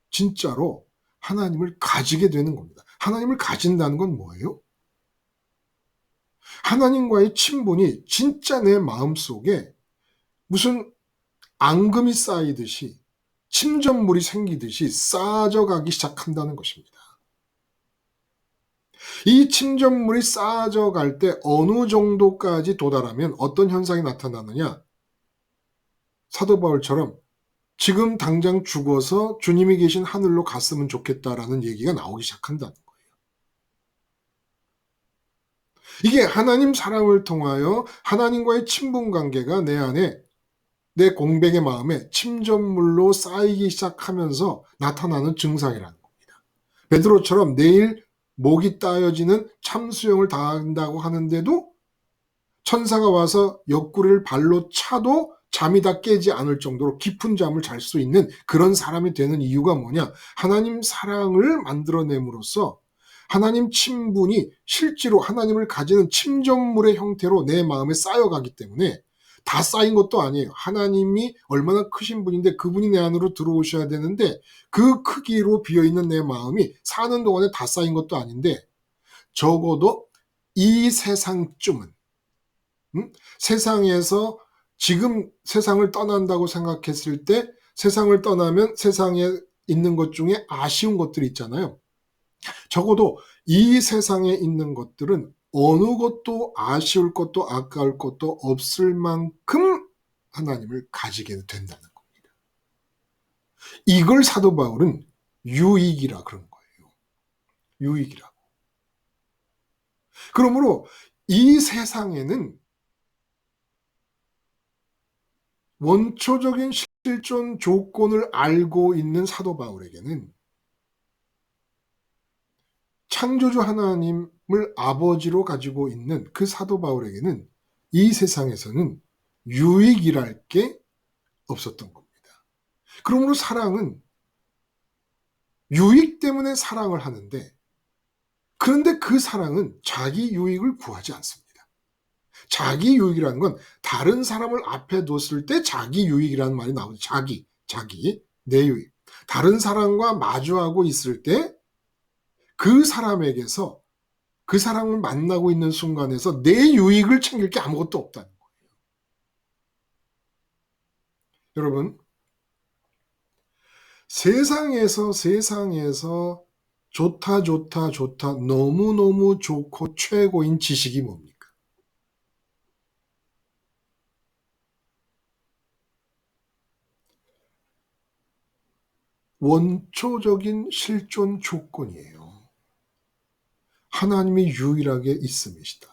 진짜로 하나님을 가지게 되는 겁니다. 하나님을 가진다는 건 뭐예요? 하나님과의 친분이 진짜 내 마음속에 무슨 앙금이 쌓이듯이 침전물이 생기듯이 쌓아져가기 시작한다는 것입니다. 이 침전물이 쌓아져 갈 때 어느 정도까지 도달하면 어떤 현상이 나타나느냐? 사도 바울처럼 지금 당장 죽어서 주님이 계신 하늘로 갔으면 좋겠다라는 얘기가 나오기 시작한다는 거예요. 이게 하나님 사랑을 통하여 하나님과의 친분 관계가 내 안에, 내 공백의 마음에 침전물로 쌓이기 시작하면서 나타나는 증상이라는 겁니다. 베드로처럼 내일 목이 따여지는 참수형을 당한다고 하는데도 천사가 와서 옆구리를 발로 차도 잠이 다 깨지 않을 정도로 깊은 잠을 잘 수 있는 그런 사람이 되는 이유가 뭐냐? 하나님 사랑을 만들어냄으로써 하나님 친분이 실제로 하나님을 가지는 침전물의 형태로 내 마음에 쌓여가기 때문에, 다 쌓인 것도 아니에요. 하나님이 얼마나 크신 분인데 그분이 내 안으로 들어오셔야 되는데 그 크기로 비어있는 내 마음이 사는 동안에 다 쌓인 것도 아닌데, 적어도 이 세상쯤은, 세상에서 지금 세상을 떠난다고 생각했을 때 세상을 떠나면 세상에 있는 것 중에 아쉬운 것들이 있잖아요. 적어도 이 세상에 있는 것들은 어느 것도 아쉬울 것도 아까울 것도 없을 만큼 하나님을 가지게 된다는 겁니다. 이걸 사도 바울은 유익이라 그런 거예요. 유익이라고. 그러므로 이 세상에는 원초적인 실존 조건을 알고 있는 사도 바울에게는, 창조주 하나님을 아버지로 가지고 있는 그 사도 바울에게는 이 세상에서는 유익이랄 게 없었던 겁니다. 그러므로 사랑은 유익 때문에 사랑을 하는데, 그런데 그 사랑은 자기 유익을 구하지 않습니다. 자기 유익이라는 건 다른 사람을 앞에 뒀을 때 자기 유익이라는 말이 나오죠. 자기, 내 유익. 다른 사람과 마주하고 있을 때 그 사람에게서, 그 사람을 만나고 있는 순간에서 내 유익을 챙길 게 아무것도 없다는 거예요. 여러분, 세상에서 좋다, 너무너무 좋고 최고인 지식이 뭡니까? 원초적인 실존 조건이에요. 하나님이 유일하게 있음이시다.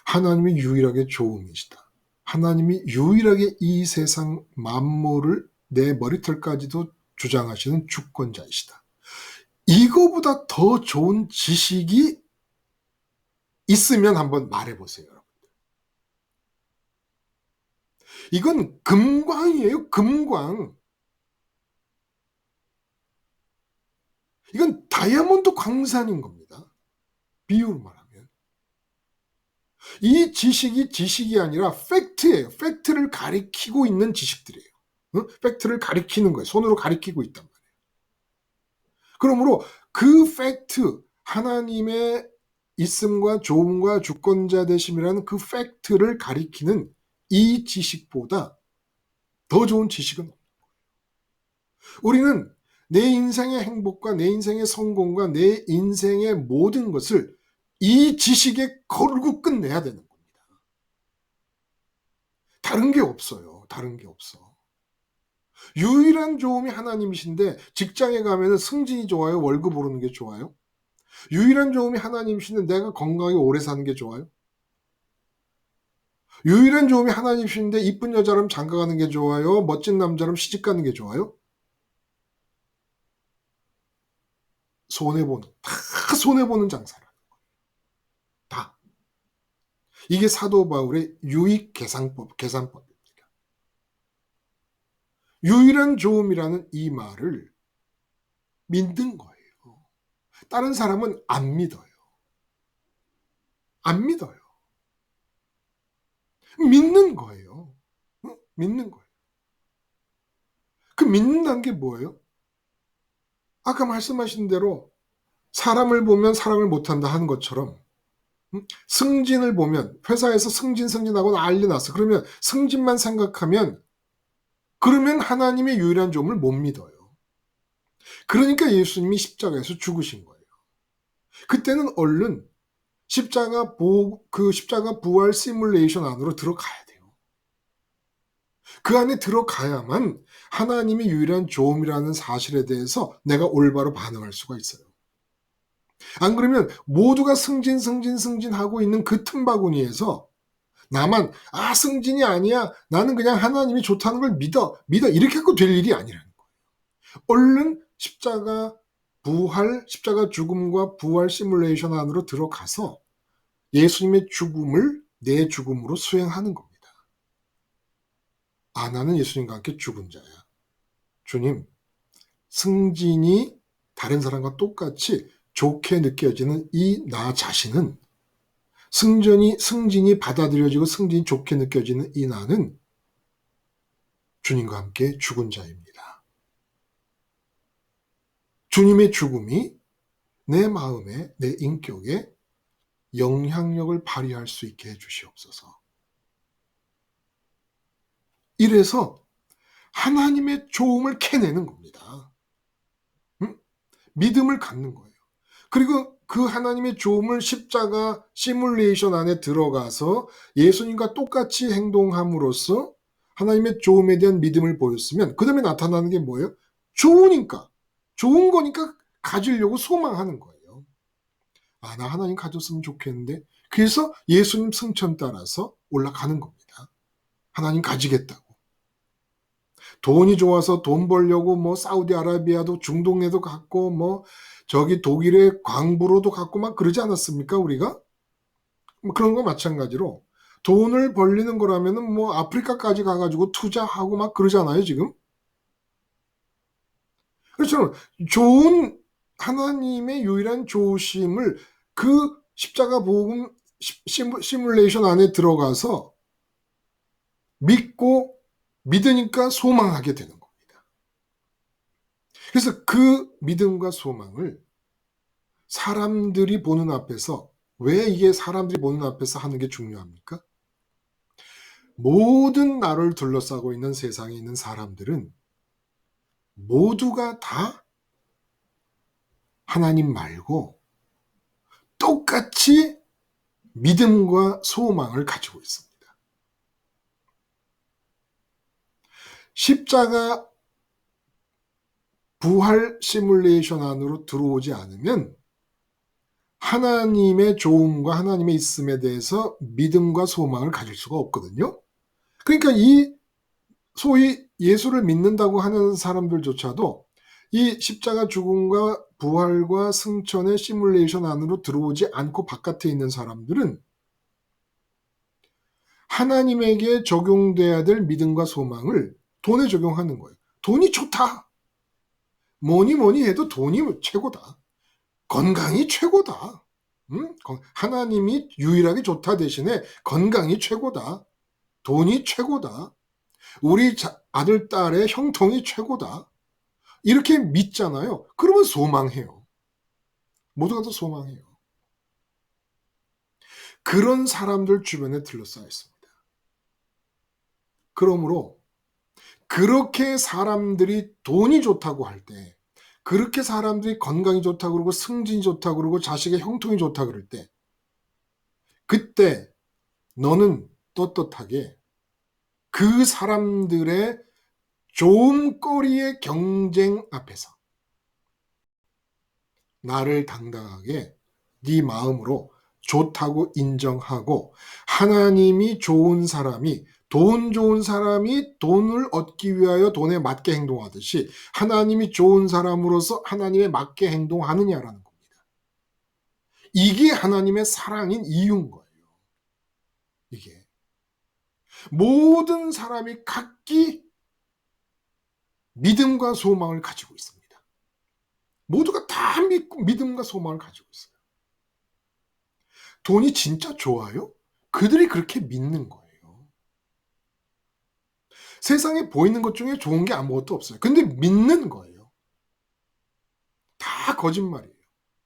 하나님이 유일하게 좋음이시다. 하나님이 유일하게 이 세상 만물을 내 머리털까지도 주장하시는 주권자이시다. 이거보다 더 좋은 지식이 있으면 한번 말해보세요. 이건 금광이에요. 금광. 이건 다이아몬드 광산인 겁니다. 비유로 말하면. 이 지식이 지식이 아니라 팩트예요. 팩트를 가리키고 있는 지식들이에요. 팩트를 가리키는 거예요. 손으로 가리키고 있단 말이에요. 그러므로 그 팩트, 하나님의 있음과 조음과 주권자 되심이라는 그 팩트를 가리키는 이 지식보다 더 좋은 지식은 없는 거예요. 우리는 내 인생의 행복과 내 인생의 성공과 내 인생의 모든 것을 이 지식에 걸고 끝내야 되는 겁니다. 다른 게 없어요. 다른 게 없어. 유일한 조음이 하나님이신데 직장에 가면 승진이 좋아요? 월급 오르는 게 좋아요? 유일한 조음이 하나님이신데 내가 건강하게 오래 사는 게 좋아요? 유일한 조음이 하나님이신데 이쁜 여자라면 장가 가는 게 좋아요? 멋진 남자라면 시집 가는 게 좋아요? 다 손해보는 장사라는 거예요. 다. 이게 사도 바울의 유익 계산법입니다. 유일한 조음이라는 이 말을 믿는 거예요. 다른 사람은 안 믿어요. 안 믿어요. 믿는 거예요. 믿는 거예요. 그 믿는다는 게 뭐예요? 아까 말씀하신 대로 사람을 보면 사랑을 못한다 하는 것처럼 승진을 보면 회사에서 승진하고 난리 났어. 그러면 승진만 생각하면 그러면 하나님의 유일한 조음을 못 믿어요. 그러니까 예수님이 십자가에서 죽으신 거예요. 그때는 얼른 십자가 부활 시뮬레이션 안으로 들어가야 돼요. 그 안에 들어가야만 하나님의 유일한 조음이라는 사실에 대해서 내가 올바로 반응할 수가 있어요. 안 그러면 모두가 승진하고 있는 그 틈바구니에서 나만 승진이 아니야. 나는 그냥 하나님이 좋다는 걸 믿어. 이렇게 하고 될 일이 아니라는 거예요. 얼른 십자가 죽음과 부활 시뮬레이션 안으로 들어가서 예수님의 죽음을 내 죽음으로 수행하는 겁니다. 나는 예수님과 함께 죽은 자야. 주님, 승진이 다른 사람과 똑같이 좋게 느껴지는 이 나 자신은 승진이 받아들여지고 승진이 좋게 느껴지는 이 나는 주님과 함께 죽은 자입니다. 주님의 죽음이 내 마음에, 내 인격에 영향력을 발휘할 수 있게 해주시옵소서. 이래서 하나님의 조음을 캐내는 겁니다. 믿음을 갖는 거예요. 그리고 그 하나님의 조음을 십자가 시뮬레이션 안에 들어가서 예수님과 똑같이 행동함으로써 하나님의 조음에 대한 믿음을 보였으면 그 다음에 나타나는 게 뭐예요? 좋은 거니까 가지려고 소망하는 거예요. 나 하나님 가졌으면 좋겠는데 그래서 예수님 승천 따라서 올라가는 겁니다. 하나님 가지겠다고. 돈이 좋아서 돈 벌려고 뭐 사우디아라비아도 중동에도 갔고 뭐 저기 독일의 광부로도 갔고 막 그러지 않았습니까 우리가? 뭐 그런 거 마찬가지로 돈을 벌리는 거라면은 뭐 아프리카까지 가가지고 투자하고 막 그러잖아요 지금. 그렇죠. 좋은 하나님의 유일한 조심을 그 십자가 복음 시뮬레이션 안에 들어가서 믿으니까 소망하게 되는 겁니다. 그래서 그 믿음과 소망을 사람들이 보는 앞에서 왜 이게 사람들이 보는 앞에서 하는 게 중요합니까? 모든 나를 둘러싸고 있는 세상에 있는 사람들은 모두가 다 하나님 말고 똑같이 믿음과 소망을 가지고 있습니다. 십자가 부활 시뮬레이션 안으로 들어오지 않으면 하나님의 조음과 하나님의 있음에 대해서 믿음과 소망을 가질 수가 없거든요. 그러니까 이 소위 예수를 믿는다고 하는 사람들조차도 이 십자가 죽음과 부활과 승천의 시뮬레이션 안으로 들어오지 않고 바깥에 있는 사람들은 하나님에게 적용돼야 될 믿음과 소망을 돈에 적용하는 거예요. 돈이 좋다. 뭐니 뭐니 해도 돈이 최고다. 건강이 최고다. 응? 하나님이 유일하게 좋다 대신에 건강이 최고다. 돈이 최고다. 우리 아들, 딸의 형통이 최고다. 이렇게 믿잖아요. 그러면 소망해요. 모두가 다 소망해요. 그런 사람들 주변에 둘러싸여 있습니다. 그러므로 그렇게 사람들이 돈이 좋다고 할 때, 그렇게 사람들이 건강이 좋다고 그러고 승진이 좋다고 그러고 자식의 형통이 좋다고 그럴 때, 그때 너는 떳떳하게 그 사람들의 조음거리의 경쟁 앞에서 나를 당당하게 네 마음으로 좋다고 인정하고, 하나님이 좋은 사람이, 돈 좋은 사람이 돈을 얻기 위하여 돈에 맞게 행동하듯이 하나님이 좋은 사람으로서 하나님에 맞게 행동하느냐라는 겁니다. 이게 하나님의 사랑인 이유인 거예요. 이게 모든 사람이 각기 믿음과 소망을 가지고 있습니다. 모두가 다 믿고 믿음과 소망을 가지고 있어요. 돈이 진짜 좋아요? 그들이 그렇게 믿는 거예요. 세상에 보이는 것 중에 좋은 게 아무것도 없어요. 근데 믿는 거예요. 다 거짓말이에요.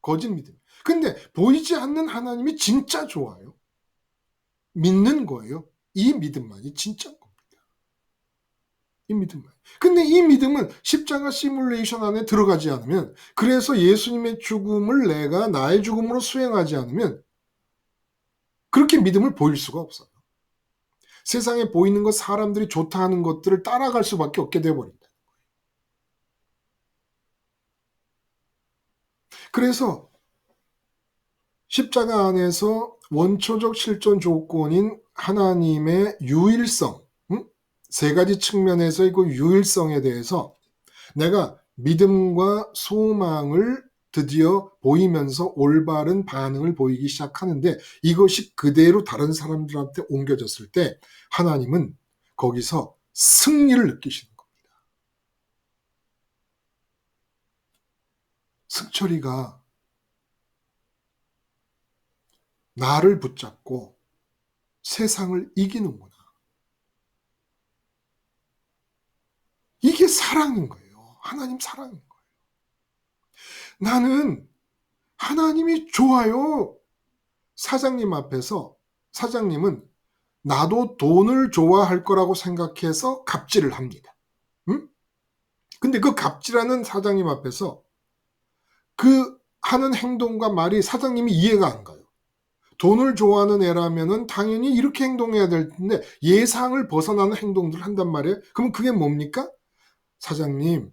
거짓 믿음. 근데 보이지 않는 하나님이 진짜 좋아요. 믿는 거예요. 이 믿음만이 진짜인 겁니다. 이 믿음만. 근데 이 믿음은 십자가 시뮬레이션 안에 들어가지 않으면, 그래서 예수님의 죽음을 내가 나의 죽음으로 수행하지 않으면 그렇게 믿음을 보일 수가 없어요. 세상에 보이는 것, 사람들이 좋다 하는 것들을 따라갈 수밖에 없게 되어버린다. 그래서 십자가 안에서 원초적 실존 조건인 하나님의 유일성, 세 가지 측면에서의 그 유일성에 대해서 내가 믿음과 소망을 드디어 보이면서 올바른 반응을 보이기 시작하는데, 이것이 그대로 다른 사람들한테 옮겨졌을 때 하나님은 거기서 승리를 느끼시는 겁니다. 승철이가 나를 붙잡고 세상을 이기는구나. 이게 사랑인 거예요. 하나님 사랑인 거예요. 나는 하나님이 좋아요. 사장님 앞에서 사장님은 나도 돈을 좋아할 거라고 생각해서 갑질을 합니다. 응? 근데 그 갑질하는 사장님 앞에서 그 하는 행동과 말이 사장님이 이해가 안 가요. 돈을 좋아하는 애라면은 당연히 이렇게 행동해야 될 텐데 예상을 벗어나는 행동들을 한단 말이에요. 그럼 그게 뭡니까? 사장님,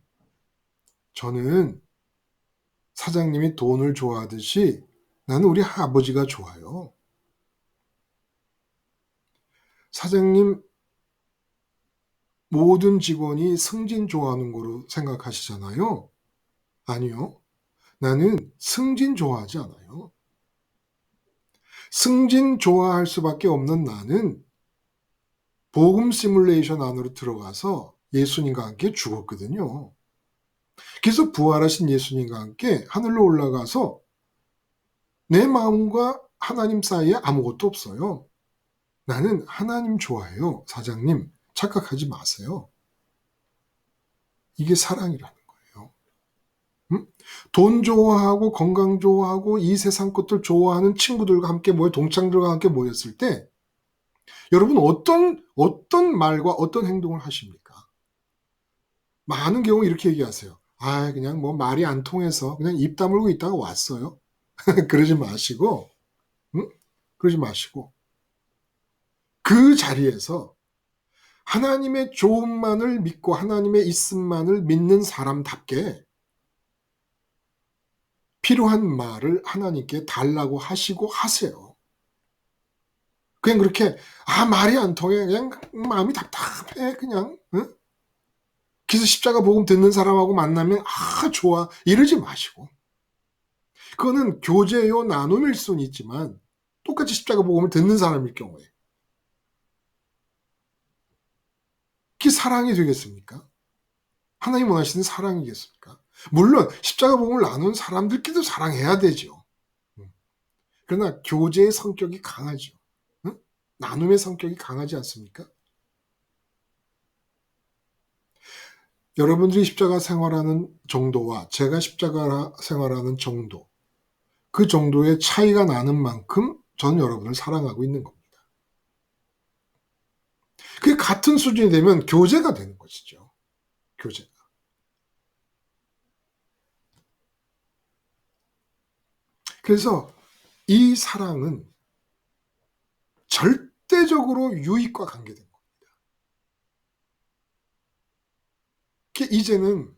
저는 사장님이 돈을 좋아하듯이 나는 우리 아버지가 좋아요. 사장님, 모든 직원이 승진 좋아하는 거로 생각하시잖아요. 아니요. 나는 승진 좋아하지 않아요. 승진 좋아할 수밖에 없는 나는 복음 시뮬레이션 안으로 들어가서 예수님과 함께 죽었거든요. 그래서 부활하신 예수님과 함께 하늘로 올라가서 내 마음과 하나님 사이에 아무것도 없어요. 나는 하나님 좋아해요. 사장님, 착각하지 마세요. 이게 사랑이라는 거예요. 응? 돈 좋아하고 건강 좋아하고 이 세상 것들 좋아하는 친구들과 함께 동창들과 함께 모였을 때 여러분 어떤 말과 어떤 행동을 하십니까? 많은 경우 이렇게 얘기하세요. 그냥 뭐 말이 안 통해서 그냥 입 다물고 있다가 왔어요. 그러지 마시고, 응? 그러지 마시고 그 자리에서 하나님의 좋음만을 믿고 하나님의 있음만을 믿는 사람답게 필요한 말을 하나님께 달라고 하시고 하세요. 그냥 그렇게 말이 안 통해, 그냥 마음이 답답해, 그냥. 응? 그래서 십자가 복음 듣는 사람하고 만나면 좋아 이러지 마시고, 그거는 교제요 나눔일 수는 있지만 똑같이 십자가 복음을 듣는 사람일 경우에 그게 사랑이 되겠습니까? 하나님 원하시는 사랑이겠습니까? 물론 십자가 복음을 나눈 사람들끼리도 사랑해야 되죠. 그러나 교제의 성격이 강하죠. 응? 나눔의 성격이 강하지 않습니까? 여러분들이 십자가 생활하는 정도와 제가 십자가 생활하는 정도, 그 정도의 차이가 나는 만큼 저는 여러분을 사랑하고 있는 겁니다. 그게 같은 수준이 되면 교제가 되는 것이죠. 교제가. 그래서 이 사랑은 절대적으로 유익과 관계된 겁니다. 이제는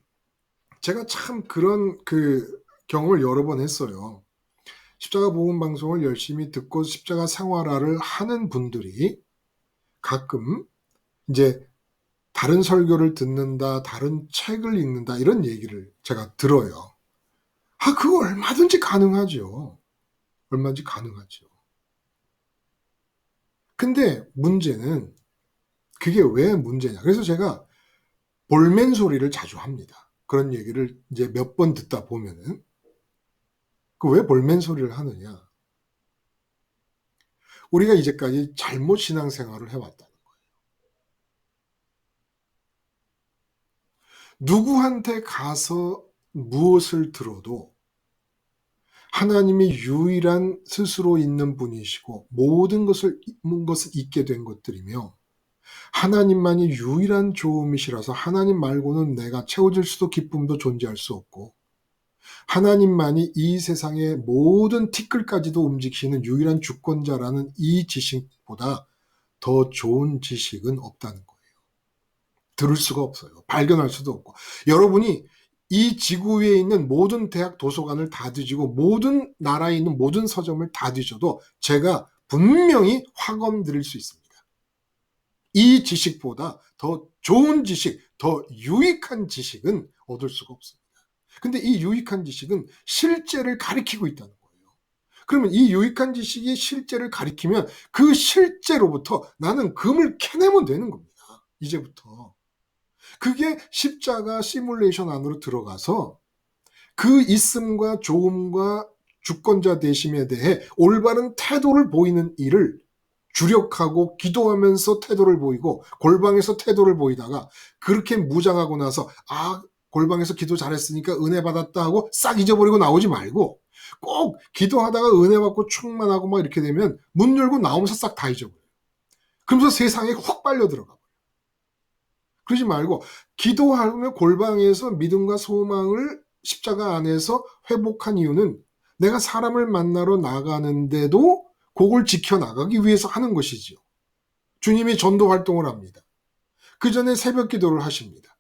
제가 참 그런 경험을 여러 번 했어요. 십자가 복음 방송을 열심히 듣고 십자가 생활화를 하는 분들이 가끔 이제 다른 설교를 듣는다, 다른 책을 읽는다 이런 얘기를 제가 들어요. 그거 얼마든지 가능하죠. 얼마든지 가능하죠. 근데 문제는 그게 왜 문제냐. 그래서 제가 볼멘 소리를 자주 합니다. 그런 얘기를 이제 몇 번 듣다 보면은 왜 볼멘 소리를 하느냐. 우리가 이제까지 잘못 신앙생활을 해왔다는 거예요. 누구한테 가서 무엇을 들어도 하나님이 유일한 스스로 있는 분이시고 모든 것을 잊게 된 것들이며 하나님만이 유일한 좋음이시라서 하나님 말고는 내가 채워질 수도 기쁨도 존재할 수 없고 하나님만이 이 세상의 모든 티끌까지도 움직이시는 유일한 주권자라는 이 지식보다 더 좋은 지식은 없다는 거예요. 들을 수가 없어요. 발견할 수도 없고. 여러분이 이 지구 위에 있는 모든 대학 도서관을 다 뒤지고 모든 나라에 있는 모든 서점을 다 뒤져도 제가 분명히 확언 드릴 수 있습니다. 이 지식보다 더 좋은 지식, 더 유익한 지식은 얻을 수가 없습니다. 근데 이 유익한 지식은 실제를 가리키고 있다는 거예요. 그러면 이 유익한 지식이 실제를 가리키면 그 실제로부터 나는 금을 캐내면 되는 겁니다. 이제부터. 그게 십자가 시뮬레이션 안으로 들어가서 그 있음과 좋음과 주권자 되심에 대해 올바른 태도를 보이는 일을 주력하고 기도하면서 태도를 보이고 골방에서 태도를 보이다가 그렇게 무장하고 나서 골방에서 기도 잘했으니까 은혜 받았다 하고 싹 잊어버리고 나오지 말고 꼭 기도하다가 은혜 받고 충만하고 막 이렇게 되면 문 열고 나오면서 싹 다 잊어버려요. 그러면서 세상에 훅 빨려 들어가 버려요. 그러지 말고 기도하며 골방에서 믿음과 소망을 십자가 안에서 회복한 이유는 내가 사람을 만나러 나가는데도 그걸 지켜나가기 위해서 하는 것이지요. 주님이 전도 활동을 합니다. 그 전에 새벽 기도를 하십니다.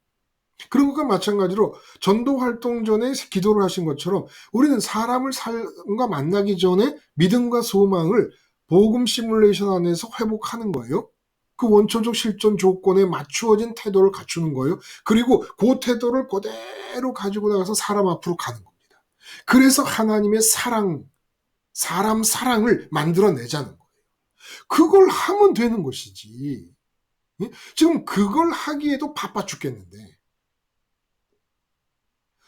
그런 것과 마찬가지로 전도 활동 전에 기도를 하신 것처럼 우리는 사람과 만나기 전에 믿음과 소망을 복음 시뮬레이션 안에서 회복하는 거예요. 그 원초적 실존 조건에 맞추어진 태도를 갖추는 거예요. 그리고 그 태도를 그대로 가지고 나가서 사람 앞으로 가는 겁니다. 그래서 하나님의 사랑, 사람 사랑을 만들어내자는 거예요. 그걸 하면 되는 것이지. 지금 그걸 하기에도 바빠 죽겠는데.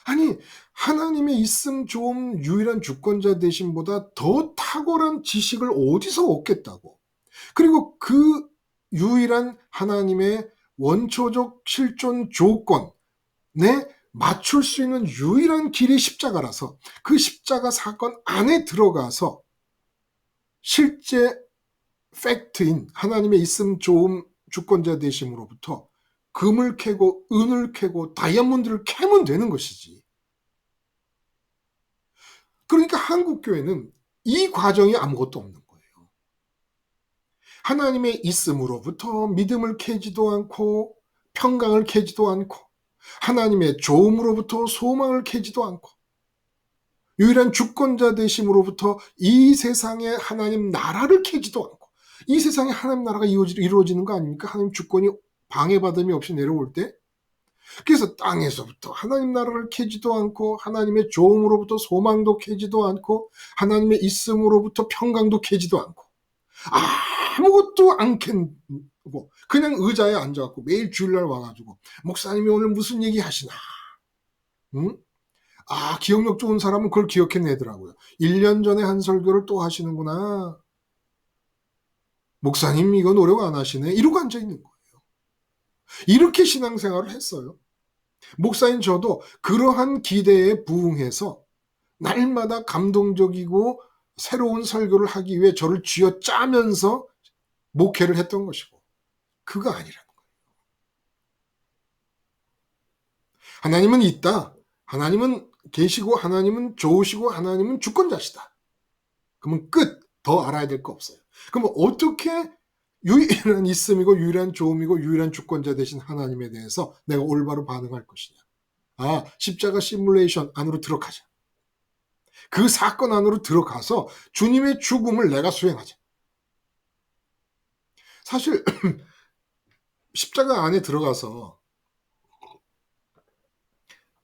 아니, 하나님의 있음 좋음 유일한 주권자 되심보다 더 탁월한 지식을 어디서 얻겠다고. 그리고 그 유일한 하나님의 원초적 실존 조건에 맞출 수 있는 유일한 길이 십자가라서 그 십자가 사건 안에 들어가서 실제 팩트인 하나님의 있음 좋음 주권자 되심으로부터 금을 캐고 은을 캐고 다이아몬드를 캐면 되는 것이지. 그러니까 한국교회는 이 과정이 아무것도 없는 거예요. 하나님의 있음으로부터 믿음을 캐지도 않고 평강을 캐지도 않고 하나님의 좋음으로부터 소망을 캐지도 않고 유일한 주권자 되심으로부터 이 세상에 하나님 나라를 캐지도 않고 이 세상에 하나님 나라가 이루어지는 거 아닙니까? 하나님 주권이 방해받음이 없이 내려올 때. 그래서 땅에서부터 하나님 나라를 캐지도 않고 하나님의 좋음으로부터 소망도 캐지도 않고 하나님의 있음으로부터 평강도 캐지도 않고 아무것도 안 캔고 그냥 의자에 앉아갖고 매일 주일날 와가지고 목사님이 오늘 무슨 얘기 하시나? 응? 아, 기억력 좋은 사람은 그걸 기억해내더라고요. 1년 전에 한 설교를 또 하시는구나. 목사님 이거 노력 안 하시네. 이러고 앉아있는 거예요. 이렇게 신앙생활을 했어요. 목사인 저도 그러한 기대에 부응해서 날마다 감동적이고 새로운 설교를 하기 위해 저를 쥐어짜면서 목회를 했던 것이고, 그거 아니라는 거예요. 하나님은 있다. 하나님은 계시고 하나님은 좋으시고 하나님은 주권자시다. 그러면 끝. 더 알아야 될 거 없어요. 그럼 어떻게 유일한 있음이고 유일한 좋음이고 유일한 주권자 되신 하나님에 대해서 내가 올바로 반응할 것이냐. 아, 십자가 시뮬레이션 안으로 들어가자. 그 사건 안으로 들어가서 주님의 죽음을 내가 수행하자. 사실 십자가 안에 들어가서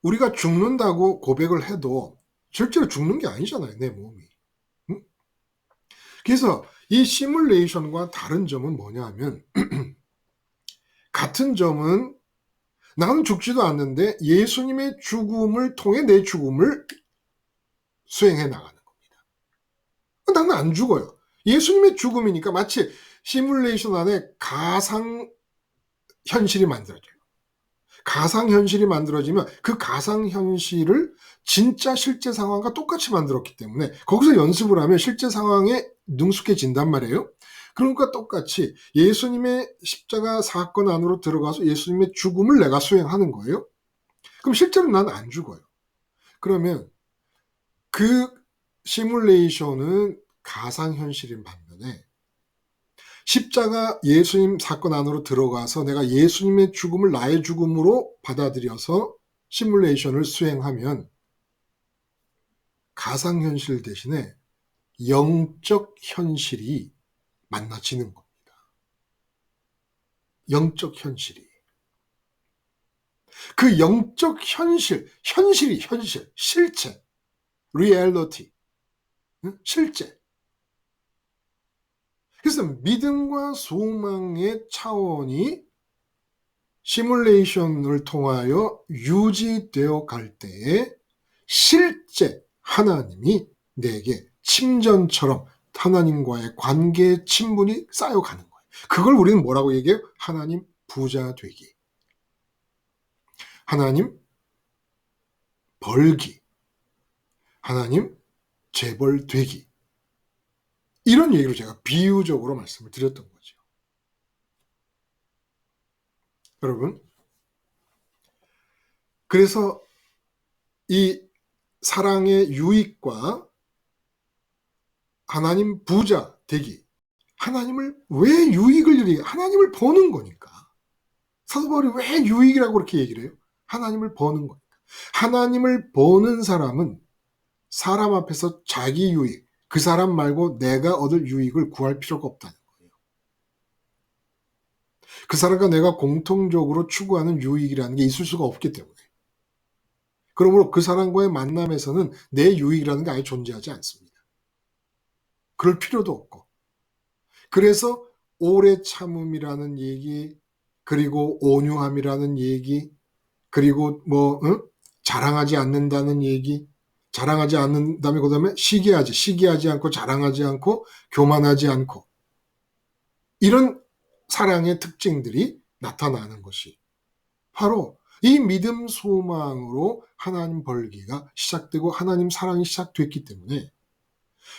우리가 죽는다고 고백을 해도 실제로 죽는 게 아니잖아요, 내 몸이. 응? 그래서 이 시뮬레이션과 다른 점은 뭐냐 하면 같은 점은 나는 죽지도 않는데 예수님의 죽음을 통해 내 죽음을 수행해 나가는 겁니다. 나는 안 죽어요. 예수님의 죽음이니까 마치 시뮬레이션 안에 가상 현실이 만들어져요. 가상 현실이 만들어지면 그 가상 현실을 진짜 실제 상황과 똑같이 만들었기 때문에 거기서 연습을 하면 실제 상황에 능숙해진단 말이에요. 그러니까 똑같이 예수님의 십자가 사건 안으로 들어가서 예수님의 죽음을 내가 수행하는 거예요. 그럼 실제로 나는 안 죽어요. 그러면 그 시뮬레이션은 가상현실인 반면에 십자가 예수님 사건 안으로 들어가서 내가 예수님의 죽음을 나의 죽음으로 받아들여서 시뮬레이션을 수행하면 가상현실 대신에 영적 현실이 만나지는 겁니다. 영적 현실이. 그 영적 현실이 현실, 실체, reality, 실제. 그래서 믿음과 소망의 차원이 시뮬레이션을 통하여 유지되어 갈 때에 실제 하나님이 내게 침전처럼 하나님과의 관계 친분이 쌓여가는 거예요. 그걸 우리는 뭐라고 얘기해요? 하나님 부자 되기. 하나님 벌기. 하나님 재벌 되기. 이런 얘기로 제가 비유적으로 말씀을 드렸던 거죠. 여러분, 그래서 이 사랑의 유익과 하나님 부자 되기, 하나님을 왜 유익을 얘기해요? 하나님을 버는 거니까. 사도 바울이 왜 유익이라고 그렇게 얘기를 해요? 하나님을 버는 거니까. 하나님을 버는 사람은 사람 앞에서 자기 유익, 그 사람 말고 내가 얻을 유익을 구할 필요가 없다는 거예요. 그 사람과 내가 공통적으로 추구하는 유익이라는 게 있을 수가 없기 때문에. 그러므로 그 사람과의 만남에서는 내 유익이라는 게 아예 존재하지 않습니다. 그럴 필요도 없고. 그래서 오래 참음이라는 얘기, 그리고 온유함이라는 얘기, 그리고 자랑하지 않는다는 얘기, 자랑하지 않는다면 그다음에 시기하지 않고 자랑하지 않고 교만하지 않고 이런 사랑의 특징들이 나타나는 것이 바로 이 믿음 소망으로 하나님 벌기가 시작되고 하나님 사랑이 시작됐기 때문에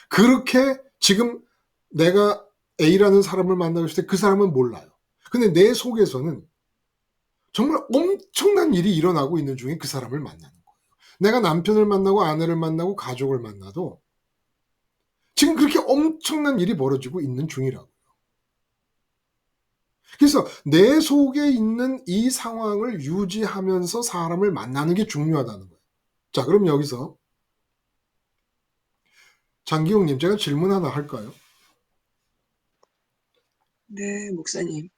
그렇게 지금 내가 A라는 사람을 만나고 있을 때 그 사람은 몰라요. 근데 내 속에서는 정말 엄청난 일이 일어나고 있는 중에 그 사람을 만나는 거예요. 내가 남편을 만나고 아내를 만나고 가족을 만나도 지금 그렇게 엄청난 일이 벌어지고 있는 중이라고요. 그래서 내 속에 있는 이 상황을 유지하면서 사람을 만나는 게 중요하다는 거예요. 자, 그럼 여기서 장기용님, 제가 질문 하나 할까요? 네, 목사님.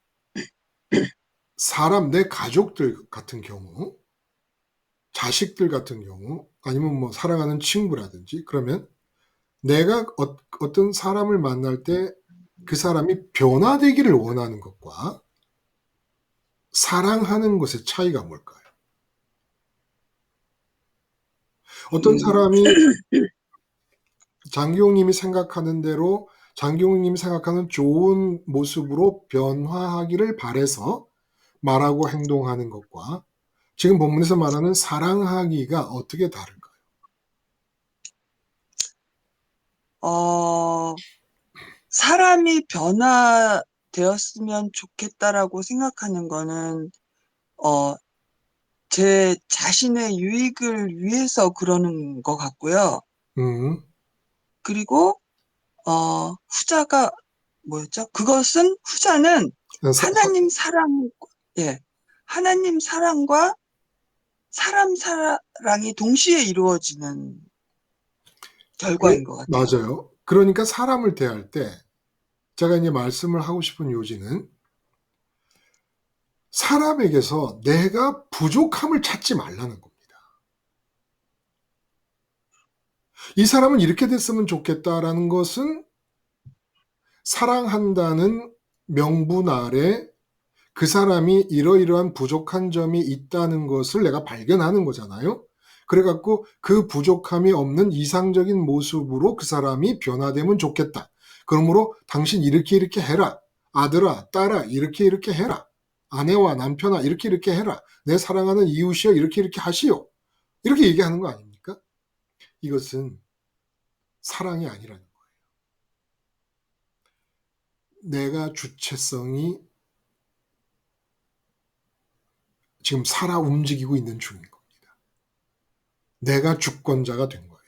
사람, 내 가족들 같은 경우, 자식들 같은 경우, 아니면 뭐 사랑하는 친구라든지, 그러면 내가 어떤 사람을 만날 때 그 사람이 변화되기를 원하는 것과 사랑하는 것의 차이가 뭘까요? 어떤 사람이 장기용님이 생각하는 대로 장기용님이 생각하는 좋은 모습으로 변화하기를 바래서 말하고 행동하는 것과 지금 본문에서 말하는 사랑하기가 어떻게 다른가요? 사람이 변화되었으면 좋겠다라고 생각하는 거는, 제 자신의 유익을 위해서 그러는 것 같고요. 음, 그리고, 후자가 뭐였죠? 후자는 하나님 사랑, 예. 하나님 사랑과 사람 사랑이 동시에 이루어지는 결과인 것 같아요. 맞아요. 그러니까 사람을 대할 때 제가 이제 말씀을 하고 싶은 요지는 사람에게서 내가 부족함을 찾지 말라는 겁니다. 이 사람은 이렇게 됐으면 좋겠다라는 것은 사랑한다는 명분 아래 그 사람이 이러이러한 부족한 점이 있다는 것을 내가 발견하는 거잖아요. 그래갖고 그 부족함이 없는 이상적인 모습으로 그 사람이 변화되면 좋겠다. 그러므로 당신 이렇게 해라. 아들아, 딸아, 이렇게 해라. 아내와 남편아, 이렇게 해라. 내 사랑하는 이웃이여, 이렇게 하시오. 이렇게 얘기하는 거 아닙니까? 이것은 사랑이 아니라는 거예요. 내가 주체성이 지금 살아 움직이고 있는 중인 겁니다. 내가 주권자가 된 거예요.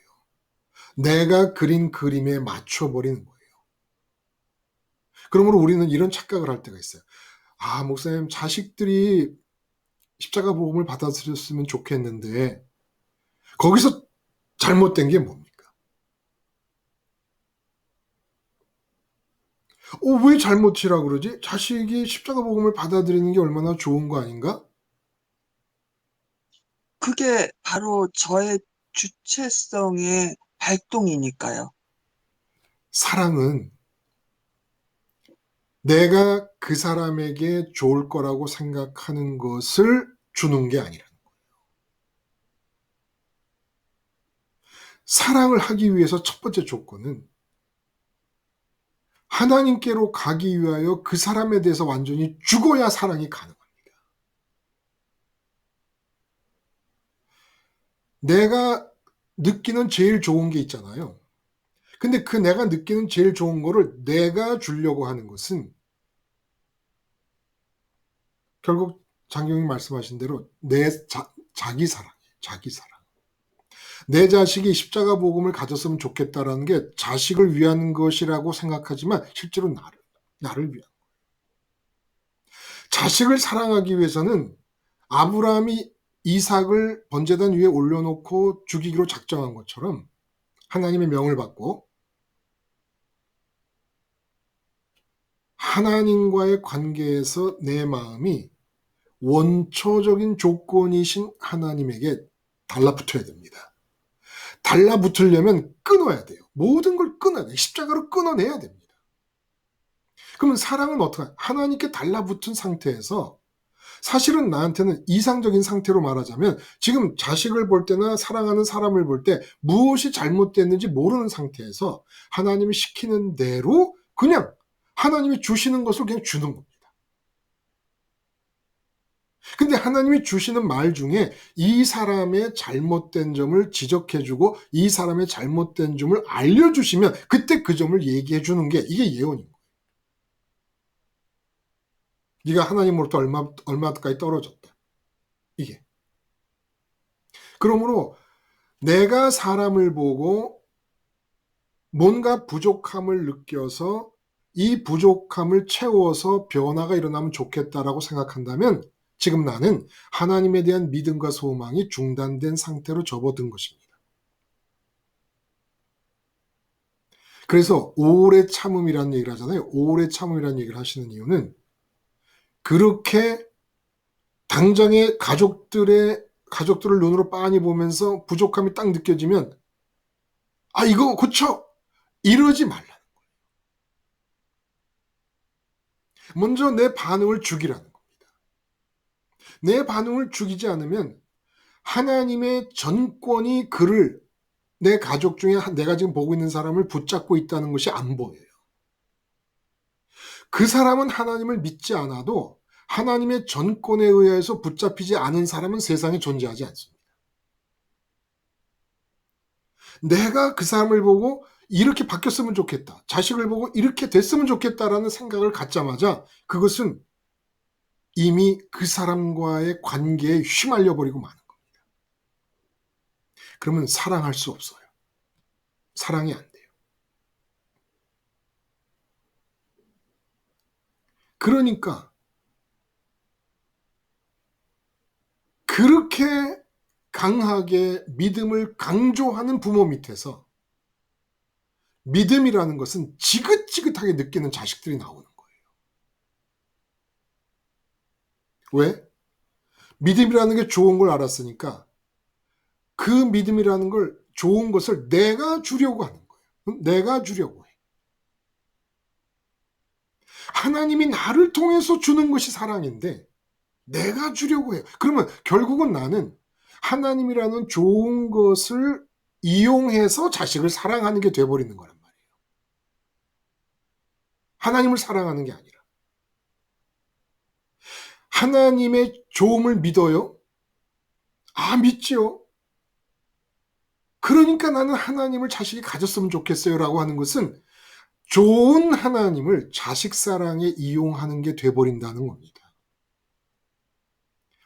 내가 그린 그림에 맞춰버리는 거예요. 그러므로 우리는 이런 착각을 할 때가 있어요. 아, 목사님, 자식들이 십자가 복음을 받아들였으면 좋겠는데 거기서 잘못된 게 뭡니까? 왜 잘못이라 그러지? 자식이 십자가 복음을 받아들이는 게 얼마나 좋은 거 아닌가? 그게 바로 저의 주체성의 발동이니까요. 사랑은 내가 그 사람에게 좋을 거라고 생각하는 것을 주는 게 아니라 사랑을 하기 위해서 첫 번째 조건은 하나님께로 가기 위하여 그 사람에 대해서 완전히 죽어야 사랑이 가능합니다. 내가 느끼는 제일 좋은 게 있잖아요. 근데 그 내가 느끼는 제일 좋은 거를 내가 주려고 하는 것은 결국 장경이 말씀하신 대로 자기 사랑이에요. 자기 사랑. 내 자식이 십자가 복음을 가졌으면 좋겠다라는 게 자식을 위한 것이라고 생각하지만 실제로 나를 위한. 자식을 사랑하기 위해서는 아브라함이 이삭을 번제단 위에 올려놓고 죽이기로 작정한 것처럼 하나님의 명을 받고 하나님과의 관계에서 내 마음이 원초적인 조건이신 하나님에게 달라붙어야 됩니다. 달라붙으려면 끊어야 돼요. 모든 걸 끊어야 돼요. 십자가로 끊어내야 됩니다. 그러면 사랑은 어떻게 하나님께 달라붙은 상태에서 사실은 나한테는 이상적인 상태로 말하자면 지금 자식을 볼 때나 사랑하는 사람을 볼 때 무엇이 잘못됐는지 모르는 상태에서 하나님이 시키는 대로 그냥 하나님이 주시는 것을 그냥 주는 겁니다. 근데 하나님이 주시는 말 중에 이 사람의 잘못된 점을 지적해주고 이 사람의 잘못된 점을 알려주시면 그때 그 점을 얘기해주는 게 이게 예언인 거예요. 네가 하나님으로부터 얼마까지 떨어졌다. 이게. 그러므로 내가 사람을 보고 뭔가 부족함을 느껴서 이 부족함을 채워서 변화가 일어나면 좋겠다라고 생각한다면 지금 나는 하나님에 대한 믿음과 소망이 중단된 상태로 접어든 것입니다. 그래서 오래 참음이라는 얘기를 하잖아요. 오래 참음이라는 얘기를 하시는 이유는 그렇게 당장에 가족들을 눈으로 빤히 보면서 부족함이 딱 느껴지면 이거 고쳐! 이러지 말라. 먼저 내 반응을 죽이라는 겁니다. 내 반응을 죽이지 않으면 하나님의 전권이 그를 내 가족 중에 내가 지금 보고 있는 사람을 붙잡고 있다는 것이 안 보여요. 그 사람은 하나님을 믿지 않아도 하나님의 전권에 의해서 붙잡히지 않은 사람은 세상에 존재하지 않습니다. 내가 그 사람을 보고 이렇게 바뀌었으면 좋겠다. 자식을 보고 이렇게 됐으면 좋겠다라는 생각을 갖자마자 그것은 이미 그 사람과의 관계에 휘말려 버리고 마는 겁니다. 그러면 사랑할 수 없어요. 사랑이 안 돼요. 그러니까 그렇게 강하게 믿음을 강조하는 부모 밑에서 믿음이라는 것은 지긋지긋하게 느끼는 자식들이 나오는 거예요. 왜? 믿음이라는 게 좋은 걸 알았으니까 그 믿음이라는 걸 좋은 것을 내가 주려고 하는 거예요. 내가 주려고 해. 하나님이 나를 통해서 주는 것이 사랑인데 내가 주려고 해요. 그러면 결국은 나는 하나님이라는 좋은 것을 이용해서 자식을 사랑하는 게 돼버리는 거란 말이에요. 하나님을 사랑하는 게 아니라. 하나님의 좋음을 믿어요? 아, 믿지요. 그러니까 나는 하나님을 자식이 가졌으면 좋겠어요 라고 하는 것은 좋은 하나님을 자식 사랑에 이용하는 게 돼버린다는 겁니다.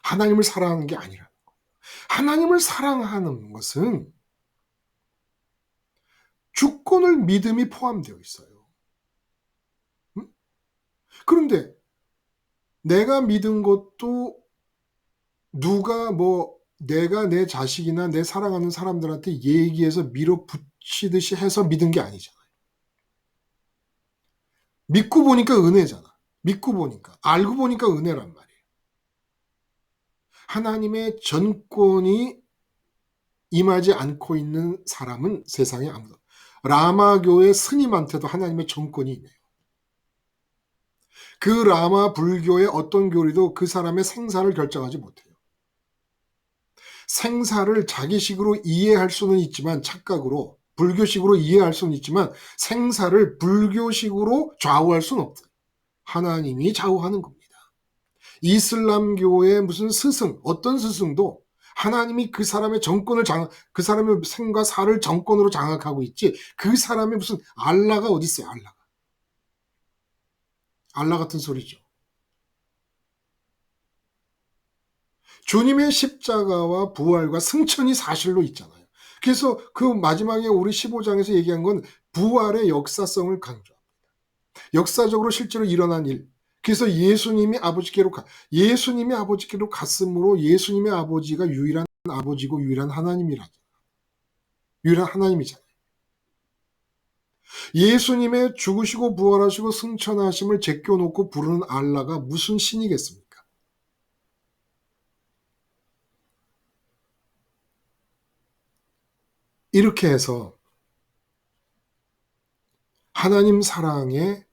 하나님을 사랑하는 게 아니라는 거예요. 하나님을 사랑하는 것은 주권을 믿음이 포함되어 있어요. 응? 그런데 내가 믿은 것도 누가 내가 내 자식이나 내 사랑하는 사람들한테 얘기해서 밀어붙이듯이 해서 믿은 게 아니잖아요. 믿고 보니까 은혜잖아. 믿고 보니까, 알고 보니까 은혜란 말이에요. 하나님의 전권이 임하지 않고 있는 사람은 세상에 아무도. 라마교의 스님한테도 하나님의 전권이 있네요. 그 라마 불교의 어떤 교리도 그 사람의 생사를 결정하지 못해요. 생사를 자기식으로 이해할 수는 있지만 착각으로 불교식으로 이해할 수는 있지만 생사를 불교식으로 좌우할 수는 없어요. 하나님이 좌우하는 겁니다. 이슬람교의 무슨 스승, 어떤 스승도 하나님이 그 사람의 정권을 그 사람의 생과 사를 정권으로 장악하고 있지 그 사람의 무슨 알라가 어디 있어요. 알라 같은 소리죠. 주님의 십자가와 부활과 승천이 사실로 있잖아요. 그래서 그 마지막에 우리 15장에서 얘기한 건 부활의 역사성을 강조합니다. 역사적으로 실제로 일어난 일. 그래서 예수님이 아버지께로 갔으므로 예수님의 아버지가 유일한 아버지고 유일한 하나님이잖아요. 예수님의 죽으시고 부활하시고 승천하심을 제껴놓고 부르는 알라가 무슨 신이겠습니까? 이렇게 해서 하나님 사랑의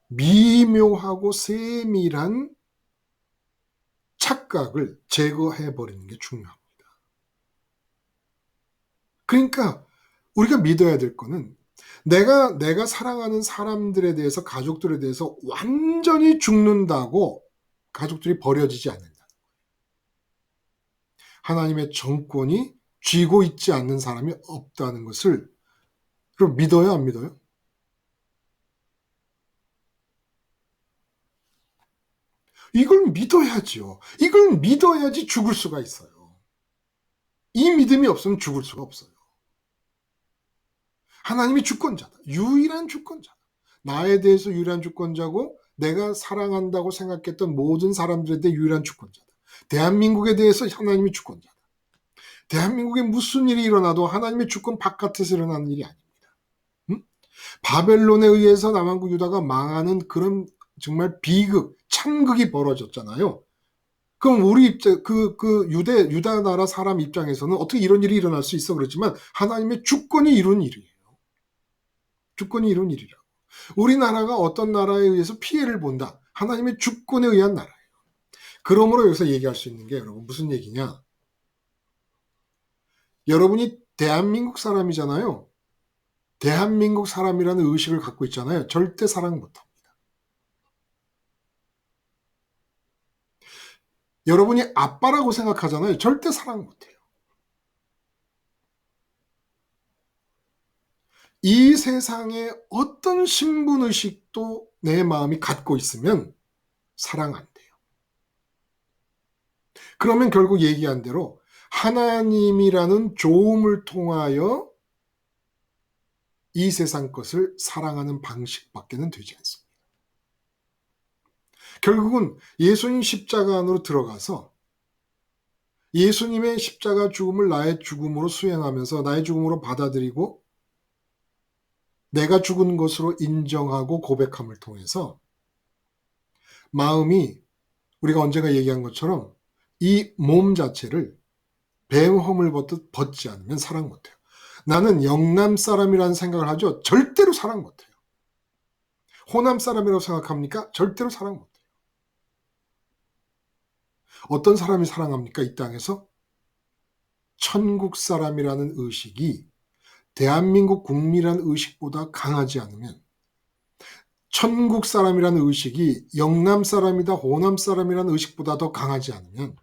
미묘하고 세밀한 착각을 제거해버리는 게 중요합니다. 그러니까 우리가 믿어야 될 거는 내가 사랑하는 사람들에 대해서 가족들에 대해서 완전히 죽는다고 가족들이 버려지지 않는다. 하나님의 정권이 쥐고 있지 않는 사람이 없다는 것을 그럼 믿어요, 안 믿어요? 이걸 믿어야지요. 이걸 믿어야지 죽을 수가 있어요. 이 믿음이 없으면 죽을 수가 없어요. 하나님이 주권자다. 유일한 주권자다. 나에 대해서 유일한 주권자고 내가 사랑한다고 생각했던 모든 사람들에 대해 유일한 주권자다. 대한민국에 대해서 하나님이 주권자다. 대한민국에 무슨 일이 일어나도 하나님의 주권 바깥에서 일어나는 일이 아닙니다. 응? 바벨론에 의해서 남한국 유다가 망하는 그런 정말 비극, 참극이 벌어졌잖아요. 그럼 우리 입장, 유다 나라 사람 입장에서는 어떻게 이런 일이 일어날 수 있어 그렇지만 하나님의 주권이 이룬 일이에요. 주권이 이룬 일이라고. 우리나라가 어떤 나라에 의해서 피해를 본다. 하나님의 주권에 의한 나라예요. 그러므로 여기서 얘기할 수 있는 게 여러분 무슨 얘기냐? 여러분이 대한민국 사람이잖아요. 대한민국 사람이라는 의식을 갖고 있잖아요. 절대 사랑 못합니다. 여러분이 아빠라고 생각하잖아요. 절대 사랑 못해요. 이 세상에 어떤 신분의식도 내 마음이 갖고 있으면 사랑 안 돼요. 그러면 결국 얘기한 대로 하나님이라는 조음을 통하여 이 세상 것을 사랑하는 방식밖에는 되지 않습니다. 결국은 예수님 십자가 안으로 들어가서 예수님의 십자가 죽음을 나의 죽음으로 수행하면서 나의 죽음으로 받아들이고 내가 죽은 것으로 인정하고 고백함을 통해서 마음이 우리가 언젠가 얘기한 것처럼 이 몸 자체를 뱀 허물 벗듯 벗지 않으면 사랑 못해요. 나는 영남 사람이라는 생각을 하죠. 절대로 사랑 못해요. 호남 사람이라고 생각합니까? 절대로 사랑 못해요. 어떤 사람이 사랑합니까? 이 땅에서? 천국 사람이라는 의식이 대한민국 국민이라는 의식보다 강하지 않으면, 천국 사람이라는 의식이 영남 사람이다 호남 사람이라는 의식보다 더 강하지 않으면,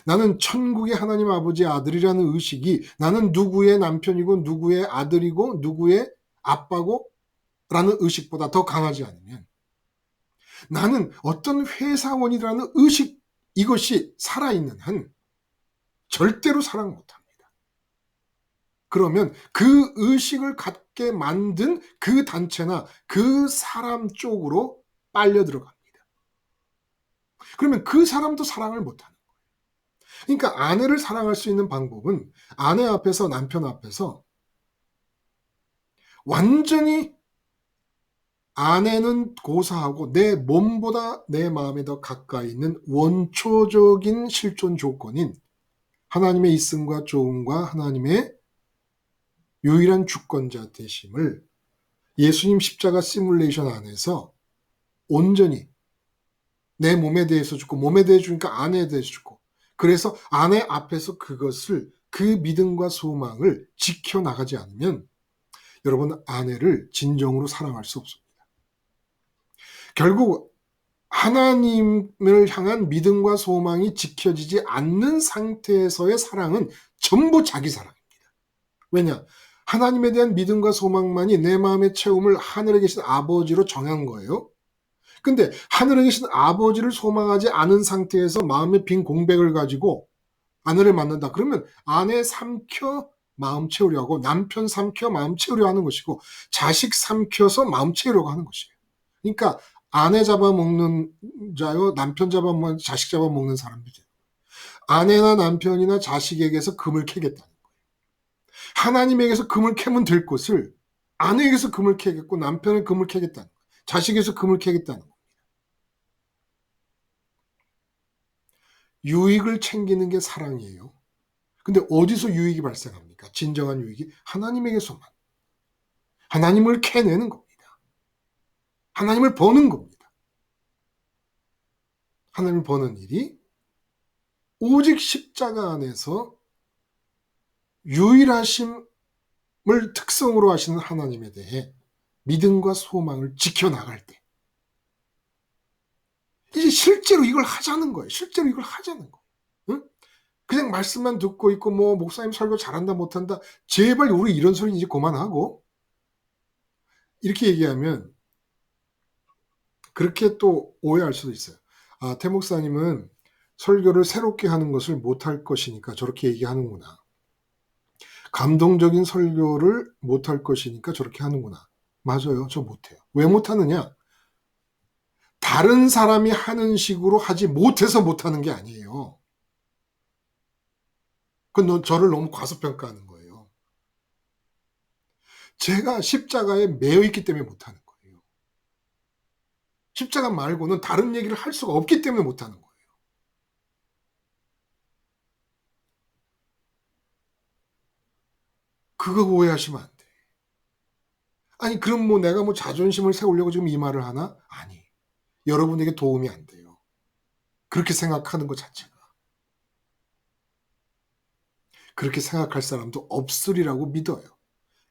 나는 천국의 하나님 아버지의 아들이라는 의식이 나는 누구의 남편이고 누구의 아들이고 누구의 아빠고 라는 의식보다 더 강하지 않으면, 나는 어떤 회사원이라는 의식, 이것이 살아있는 한 절대로 사랑 못합니다. 그러면 그 의식을 갖게 만든 그 단체나 그 사람 쪽으로 빨려 들어갑니다. 그러면 그 사람도 사랑을 못하는 거예요. 그러니까 아내를 사랑할 수 있는 방법은 아내 앞에서, 남편 앞에서 완전히 아내는 고사하고 내 몸보다 내 마음에 더 가까이 있는 원초적인 실존 조건인 하나님의 있음과 조음과 하나님의 유일한 주권자 되심을 예수님 십자가 시뮬레이션 안에서 온전히 내 몸에 대해서 죽고, 몸에 대해 주니까 아내에 대해서 죽고, 그래서 아내 앞에서 그것을, 그 믿음과 소망을 지켜나가지 않으면 여러분 아내를 진정으로 사랑할 수 없습니다. 결국 하나님을 향한 믿음과 소망이 지켜지지 않는 상태에서의 사랑은 전부 자기 사랑입니다. 왜냐? 하나님에 대한 믿음과 소망만이 내 마음의 채움을 하늘에 계신 아버지로 정한 거예요. 근데 하늘에 계신 아버지를 소망하지 않은 상태에서 마음의 빈 공백을 가지고 아내를 만난다. 그러면 아내 삼켜 마음 채우려 하고, 남편 삼켜 마음 채우려 하는 것이고, 자식 삼켜서 마음 채우려고 하는 것이에요. 그러니까 아내 잡아먹는 자요, 남편 잡아먹는, 자식 잡아먹는 사람들이죠. 아내나 남편이나 자식에게서 금을 캐겠다는 거예요. 하나님에게서 금을 캐면 될 것을 아내에게서 금을 캐겠고, 남편은 금을 캐겠다는 거예요. 자식에서 금을 캐겠다는 거예요. 유익을 챙기는 게 사랑이에요. 근데 어디서 유익이 발생합니까? 진정한 유익이 하나님에게서만. 하나님을 캐내는 겁니다. 하나님을 버는 겁니다. 하나님을 버는 일이 오직 십자가 안에서 유일하심을 특성으로 하시는 하나님에 대해 믿음과 소망을 지켜나갈 때, 이제 실제로 이걸 하자는 거예요. 실제로 이걸 하자는 거예요. 응? 그냥 말씀만 듣고 있고, 뭐 목사님 설교 잘한다 못한다, 제발 우리 이런 소리 이제 그만하고, 이렇게 얘기하면 그렇게 또 오해할 수도 있어요. 아, 태 목사님은 설교를 새롭게 하는 것을 못할 것이니까 저렇게 얘기하는구나. 감동적인 설교를 못할 것이니까 저렇게 하는구나. 맞아요. 저 못해요. 왜 못하느냐? 다른 사람이 하는 식으로 하지 못해서 못하는 게 아니에요. 그건 저를 너무 과소평가하는 거예요. 제가 십자가에 매여 있기 때문에 못하는 거예요. 십자가 말고는 다른 얘기를 할 수가 없기 때문에 못하는 거예요. 그거 오해하시면 안 돼. 아니 그럼 뭐 내가 뭐 자존심을 세우려고 지금 이 말을 하나? 아니. 여러분에게 도움이 안 돼요. 그렇게 생각하는 것 자체가. 그렇게 생각할 사람도 없으리라고 믿어요.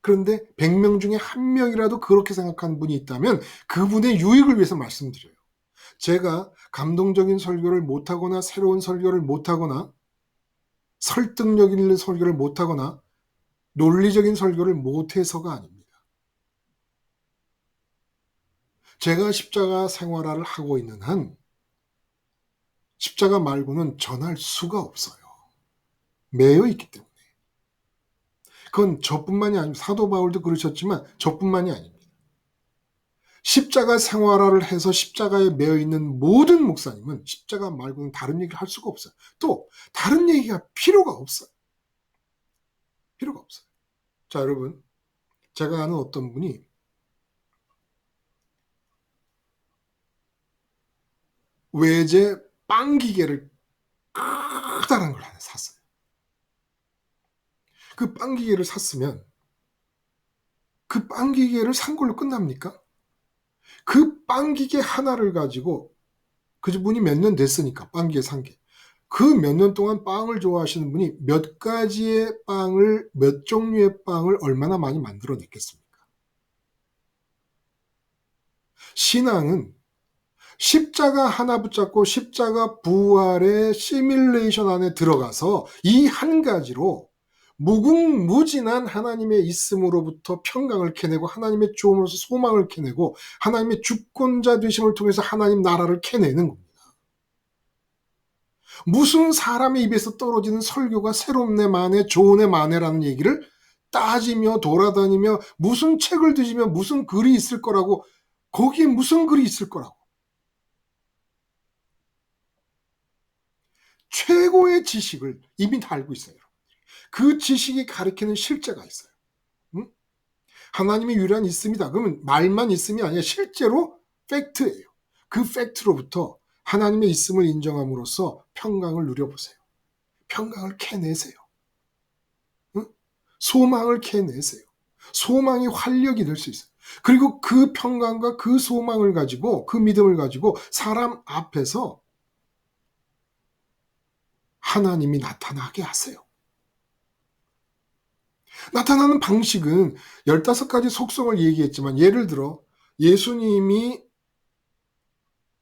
그런데 100명 중에 1명이라도 그렇게 생각하는 분이 있다면 그분의 유익을 위해서 말씀드려요. 제가 감동적인 설교를 못하거나 새로운 설교를 못하거나 설득력 있는 설교를 못하거나 논리적인 설교를 못해서가 아닙니다. 제가 십자가 생활화를 하고 있는 한 십자가 말고는 전할 수가 없어요. 매여 있기 때문에. 그건 저뿐만이 아니고 사도 바울도 그러셨지만 저뿐만이 아닙니다. 십자가 생활화를 해서 십자가에 매여 있는 모든 목사님은 십자가 말고는 다른 얘기를 할 수가 없어요. 또 다른 얘기가 필요가 없어요. 필요가 없어요. 자, 여러분, 제가 아는 어떤 분이 외제 빵 기계를 크다란 걸 하나 샀어요. 그 빵 기계를 샀으면 그 빵 기계를 산 걸로 끝납니까? 그 빵 기계 하나를 가지고 그분이 몇 년 됐으니까 빵 기계 산 게. 그 몇 년 동안 빵을 좋아하시는 분이 몇 가지의 빵을, 몇 종류의 빵을 얼마나 많이 만들어냈겠습니까? 신앙은 십자가 하나 붙잡고 십자가 부활의 시뮬레이션 안에 들어가서 이 한 가지로 무궁무진한 하나님의 있음으로부터 평강을 캐내고 하나님의 주음으로서 소망을 캐내고 하나님의 주권자 되심을 통해서 하나님 나라를 캐내는 겁니다. 무슨 사람의 입에서 떨어지는 설교가 새롭네 마네 좋으네 마네라는 얘기를 따지며 돌아다니며 무슨 책을 뒤지며 무슨 글이 있을 거라고 거기에 무슨 글이 있을 거라고 최고의 지식을 이미 다 알고 있어요. 그 지식이 가리키는 실제가 있어요. 응? 하나님의 유일한 있음이다. 그러면 말만 있음이 아니라 실제로 팩트예요. 그 팩트로부터 하나님의 있음을 인정함으로써 평강을 누려보세요. 평강을 캐내세요. 응? 소망을 캐내세요. 소망이 활력이 될 수 있어요. 그리고 그 평강과 그 소망을 가지고 그 믿음을 가지고 사람 앞에서 하나님이 나타나게 하세요. 나타나는 방식은 15가지 속성을 얘기했지만 예를 들어 예수님이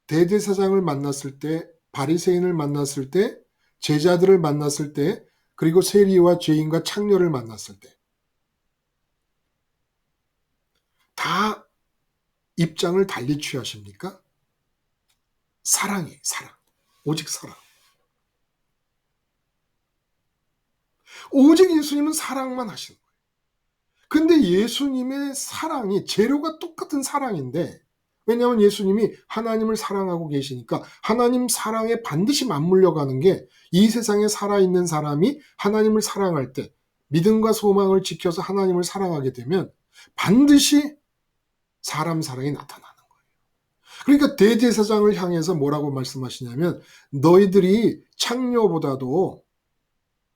대제사장을 만났을 때 바리새인을 만났을 때 제자들을 만났을 때 그리고 세리와 죄인과 창녀를 만났을 때 다 입장을 달리 취하십니까? 사랑이에요. 사랑. 오직 사랑. 오직 예수님은 사랑만 하시는 거예요. 근데 예수님의 사랑이 재료가 똑같은 사랑인데 왜냐하면 예수님이 하나님을 사랑하고 계시니까 하나님 사랑에 반드시 맞물려 가는 게 이 세상에 살아있는 사람이 하나님을 사랑할 때 믿음과 소망을 지켜서 하나님을 사랑하게 되면 반드시 사람 사랑이 나타나는 거예요. 그러니까 대제사장을 향해서 뭐라고 말씀하시냐면 너희들이 창녀보다도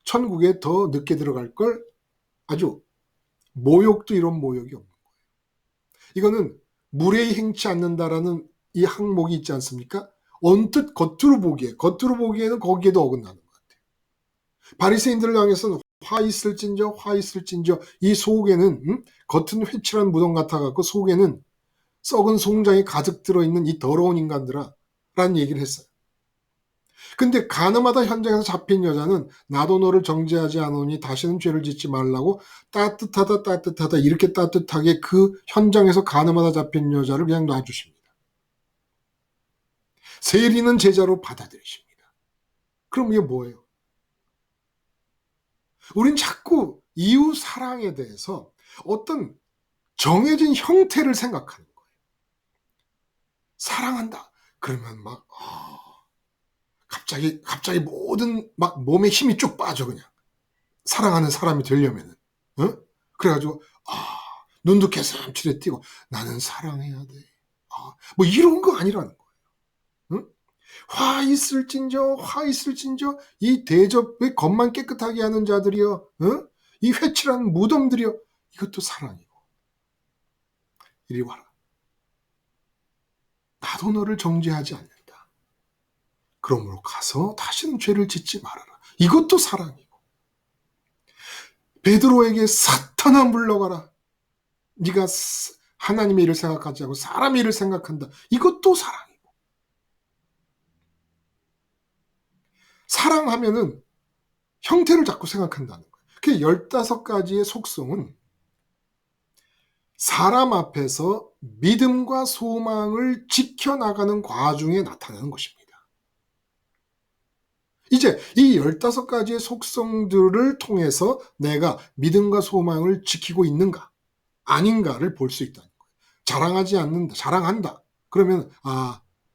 천국에 더 늦게 들어갈 걸 아주 모욕도 이런 모욕이 없는 거예요. 이거는 무례히 행치 않는다라는 이 항목이 있지 않습니까? 언뜻 겉으로 보기에는 거기에도 어긋나는 것 같아요. 바리새인들을 향해서는 화 있을진저 이 속에는 겉은 회칠한 무덤 같아갖고 속에는 썩은 송장이 가득 들어있는 이 더러운 인간들아 라는 얘기를 했어요. 근데 가늠하다 현장에서 잡힌 여자는 나도 너를 정죄하지 않으니 다시는 죄를 짓지 말라고 따뜻하다 이렇게 따뜻하게 그 현장에서 가늠하다 잡힌 여자를 그냥 놔주십니다. 세리는 제자로 받아들이십니다. 그럼 이게 뭐예요? 우린 자꾸 이웃 사랑에 대해서 어떤 정해진 형태를 생각하는 거예요. 사랑한다. 그러면 막 갑자기 모든 막 몸에 힘이 쭉 빠져 그냥 사랑하는 사람이 되려면은 그래가지고 눈도 개슴츠레 띄고 나는 사랑해야 돼. 뭐 이런 거 아니라는 거예요. 화 있을진저 이 대접의 겉만 깨끗하게 하는 자들이여 이 회칠한 무덤들이여 이것도 사랑이고 이리 와라. 나도 너를 정죄하지 않는다. 그러므로 가서 다시는 죄를 짓지 말아라. 이것도 사랑이고. 베드로에게 사탄아 물러가라. 네가 하나님의 일을 생각하지 않고 사람의 일을 생각한다. 이것도 사랑이고. 사랑하면은 형태를 자꾸 생각한다는 거예요. 그 15가지의 속성은 사람 앞에서 믿음과 소망을 지켜나가는 과정에 나타나는 것입니다. 이제 이 15가지의 속성들을 통해서 내가 믿음과 소망을 지키고 있는가 아닌가를 볼 수 있다는 거예요. 자랑하지 않는다, 자랑한다. 그러면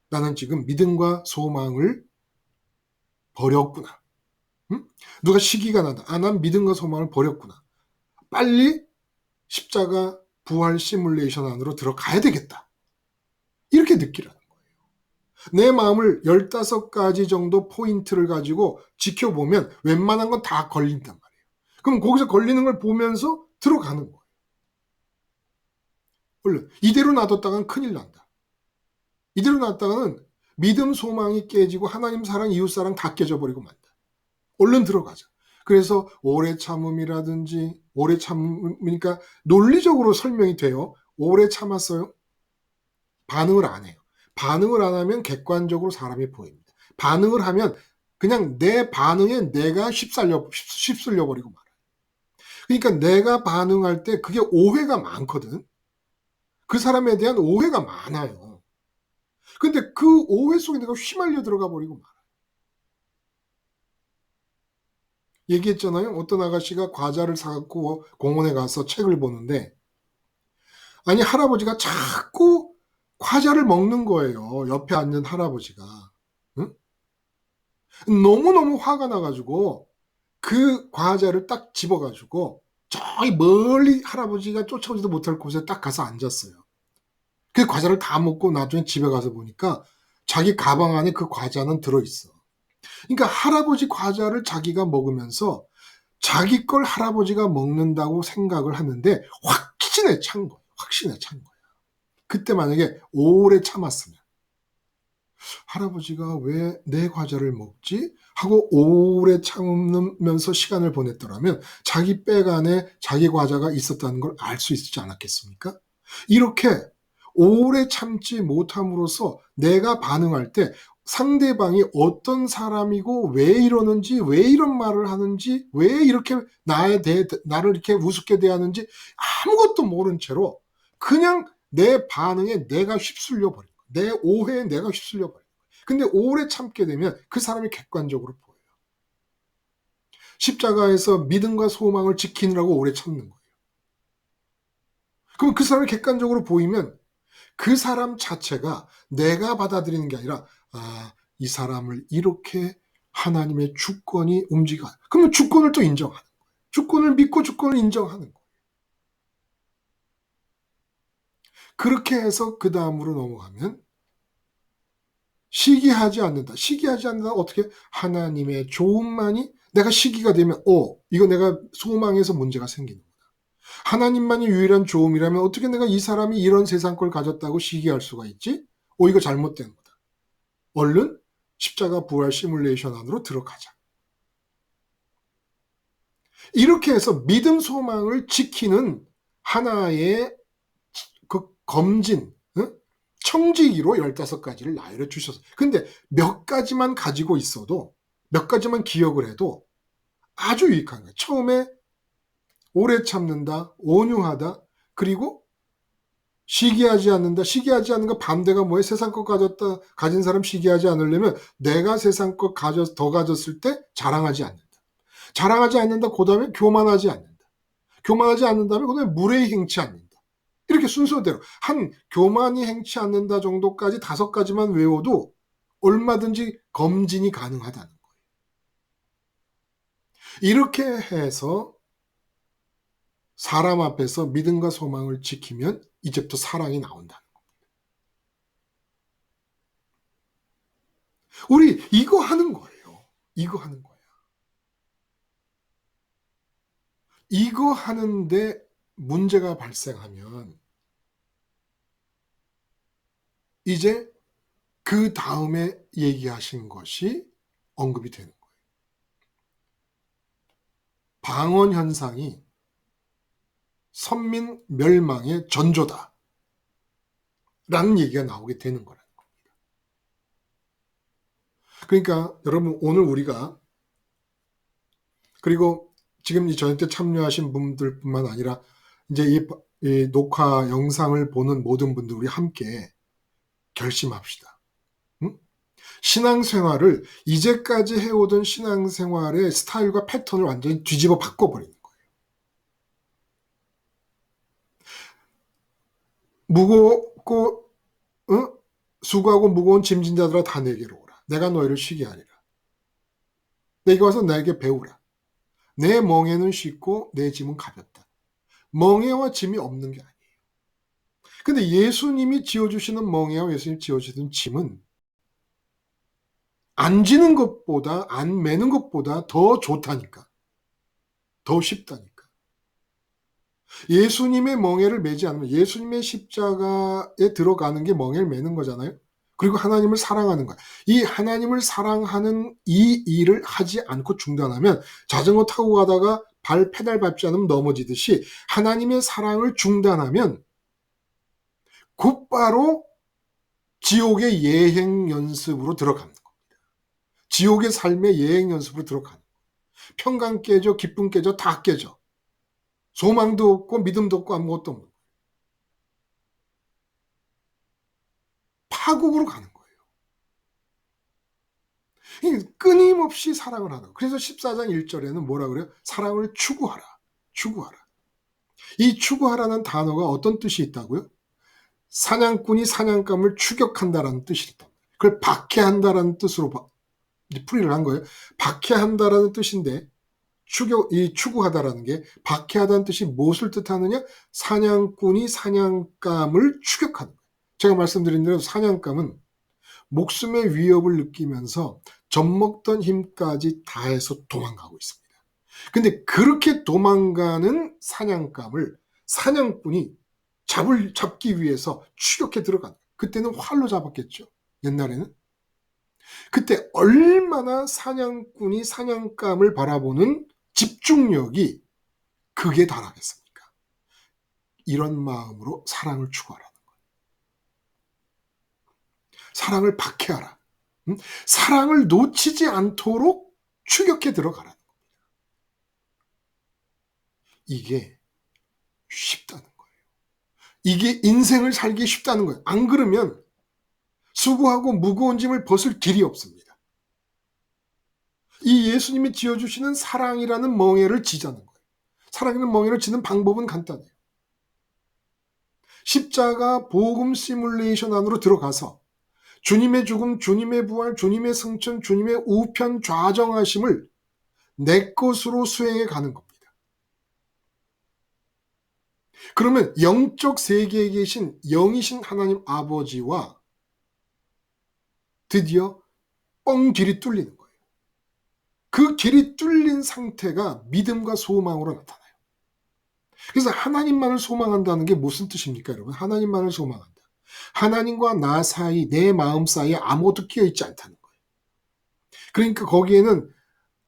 나는 지금 믿음과 소망을 버렸구나. 응? 누가 시기가 나다. 난 믿음과 소망을 버렸구나. 빨리 십자가 부활 시뮬레이션 안으로 들어가야 되겠다. 이렇게 느끼라는 거예요. 내 마음을 15가지 정도 포인트를 가지고 지켜보면 웬만한 건 다 걸린단 말이에요. 그럼 거기서 걸리는 걸 보면서 들어가는 거예요. 얼른 이대로 놔뒀다간 큰일 난다. 이대로 놔뒀다가는 믿음, 소망이 깨지고 하나님 사랑, 이웃 사랑 다 깨져버리고 만다. 얼른 들어가자. 그래서 오래 참음이라든지 오래 참으니까 논리적으로 설명이 돼요. 오래 참았어요. 반응을 안 해요. 반응을 안 하면 객관적으로 사람이 보입니다. 반응을 하면 그냥 내 반응에 내가 휩쓸려 버리고 말아요. 그러니까 내가 반응할 때 그게 오해가 많거든. 그 사람에 대한 오해가 많아요. 근데 그 오해 속에 내가 휘말려 들어가 버리고 말아요. 얘기했잖아요. 어떤 아가씨가 과자를 사갖고 공원에 가서 책을 보는데 아니 할아버지가 자꾸 과자를 먹는 거예요. 옆에 앉는 할아버지가. 응? 너무너무 화가 나가지고 그 과자를 딱 집어가지고 저기 멀리 할아버지가 쫓아오지도 못할 곳에 딱 가서 앉았어요. 그 과자를 다 먹고 나중에 집에 가서 보니까 자기 가방 안에 그 과자는 들어있어. 그러니까 할아버지 과자를 자기가 먹으면서 자기 걸 할아버지가 먹는다고 생각을 하는데 확신에 찬 거예요. 확신에 찬 거예요. 그때 만약에 오래 참았으면 할아버지가 왜 내 과자를 먹지? 하고 오래 참으면서 시간을 보냈더라면 자기 백 안에 자기 과자가 있었다는 걸 알 수 있지 않았겠습니까? 이렇게 오래 참지 못함으로써 내가 반응할 때 상대방이 어떤 사람이고 왜 이러는지, 왜 이런 말을 하는지, 왜 이렇게 나를 이렇게 우습게 대하는지 아무것도 모른 채로 그냥 내 반응에 내가 휩쓸려 버린 거예요. 내 오해에 내가 휩쓸려 버린 거예요. 근데 오래 참게 되면 그 사람이 객관적으로 보여요. 십자가에서 믿음과 소망을 지키느라고 오래 참는 거예요. 그럼 그 사람이 객관적으로 보이면 그 사람 자체가 내가 받아들이는 게 아니라 이 사람을 이렇게 하나님의 주권이 움직여. 그러면 주권을 또 인정하는 거예요. 주권을 믿고 주권을 인정하는 거예요. 그렇게 해서 그 다음으로 넘어가면 시기하지 않는다. 시기하지 않는다. 어떻게? 하나님의 조음만이 내가 시기가 되면 이거 내가 소망에서 문제가 생기는구나. 하나님만이 유일한 조음이라면 어떻게 내가 이 사람이 이런 세상 걸 가졌다고 시기할 수가 있지? 이거 잘못된 거다. 얼른 십자가 부활 시뮬레이션 안으로 들어가자. 이렇게 해서 믿음 소망을 지키는 하나의 그 검진, 청지기로 15가지를 나열해 주셔서. 근데 몇 가지만 가지고 있어도, 몇 가지만 기억을 해도 아주 유익한 거예요. 처음에 오래 참는다, 온유하다, 그리고 시기하지 않는다. 시기하지 않는 거 반대가 뭐예요? 세상 것 가진 사람 시기하지 않으려면 내가 세상 것 더 가졌을 때 자랑하지 않는다. 자랑하지 않는다. 그 다음에 교만하지 않는다. 교만하지 않는다면 그 다음에 무례히 행치 않는다. 이렇게 순서대로 교만이 행치 않는다 정도까지 5가지만 외워도 얼마든지 검진이 가능하다는 거예요. 이렇게 해서 사람 앞에서 믿음과 소망을 지키면 이제부터 사랑이 나온다는 겁니다. 우리 이거 하는 거예요. 이거 하는 거야. 이거 하는데 문제가 발생하면 이제 그 다음에 얘기하신 것이 언급이 되는 거예요. 방언 현상이 선민 멸망의 전조다 라는 얘기가 나오게 되는 거라는 겁니다. 그러니까 여러분, 오늘 우리가, 그리고 지금 이 저녁 때 참여하신 분들뿐만 아니라 이제 이 녹화 영상을 보는 모든 분들, 우리 함께 결심합시다. 응? 신앙생활을, 이제까지 해오던 신앙생활의 스타일과 패턴을 완전히 뒤집어 바꿔버리는 거예요. 무겁고 수고하고 무거운 짐진 자들아 다 내게로 오라. 내가 너희를 쉬게 하리라. 내게 와서 나에게 배우라. 내 멍에는 쉽고 내 짐은 가볍다. 멍에와 짐이 없는 게 아니에요. 근데 예수님이 지어주시는 멍에와 예수님이 지어주시는 짐은 안 지는 것보다, 안 매는 것보다 더 좋다니까. 더 쉽다니까. 예수님의 멍에를 매지 않으면, 예수님의 십자가에 들어가는 게 멍에를 매는 거잖아요. 그리고 하나님을 사랑하는 거야. 이 하나님을 사랑하는 이 일을 하지 않고 중단하면, 자전거 타고 가다가 발 페달 밟지 않으면 넘어지듯이 하나님의 사랑을 중단하면 곧바로 지옥의 예행 연습으로 들어가는 겁니다. 지옥의 삶의 예행 연습으로 들어가는 거예요. 평강 깨져, 기쁨 깨져, 다 깨져. 소망도 없고 믿음도 없고 아무것도 없는 거예요. 파국으로 가는 거예요. 끊임없이 사랑을 하는 거예요. 그래서 14장 1절에는 뭐라 그래요? 사랑을 추구하라. 추구하라. 이 추구하라는 단어가 어떤 뜻이 있다고요? 사냥꾼이 사냥감을 추격한다라는 뜻이 있다. 그걸 박해한다라는 뜻으로 풀이를 한 거예요. 박해한다라는 뜻인데, 이 추구하다라는 게, 박해하다는 뜻이 무엇을 뜻하느냐? 사냥꾼이 사냥감을 추격하는 거예요. 제가 말씀드린 대로 사냥감은 목숨의 위협을 느끼면서 젖먹던 힘까지 다해서 도망가고 있습니다. 근데 그렇게 도망가는 사냥감을 사냥꾼이 잡기 위해서 추격해 들어간, 그때는 활로 잡았겠죠. 옛날에는. 그때 얼마나 사냥꾼이 사냥감을 바라보는 집중력이 극에 달하겠습니까? 이런 마음으로 사랑을 추구하라는 거예요. 사랑을 박해하라. 사랑을 놓치지 않도록 추격해 들어가라는 겁니다. 이게 쉽다는 거예요. 이게 인생을 살기 쉽다는 거예요. 안 그러면 수고하고 무거운 짐을 벗을 길이 없습니다. 이 예수님이 지어주시는 사랑이라는 멍에를 지자는 거예요. 사랑이라는 멍에를 지는 방법은 간단해요. 십자가 복음 시뮬레이션 안으로 들어가서 주님의 죽음, 주님의 부활, 주님의 승천, 주님의 우편 좌정하심을 내 것으로 수행해 가는 겁니다. 그러면 영적 세계에 계신 영이신 하나님 아버지와 드디어 뻥 길이 뚫리는 거예요. 그 길이 뚫린 상태가 믿음과 소망으로 나타나요. 그래서 하나님만을 소망한다는 게 무슨 뜻입니까, 여러분? 하나님만을 소망한다. 하나님과 나 사이, 내 마음 사이에 아무것도 끼어있지 않다는 거예요. 그러니까 거기에는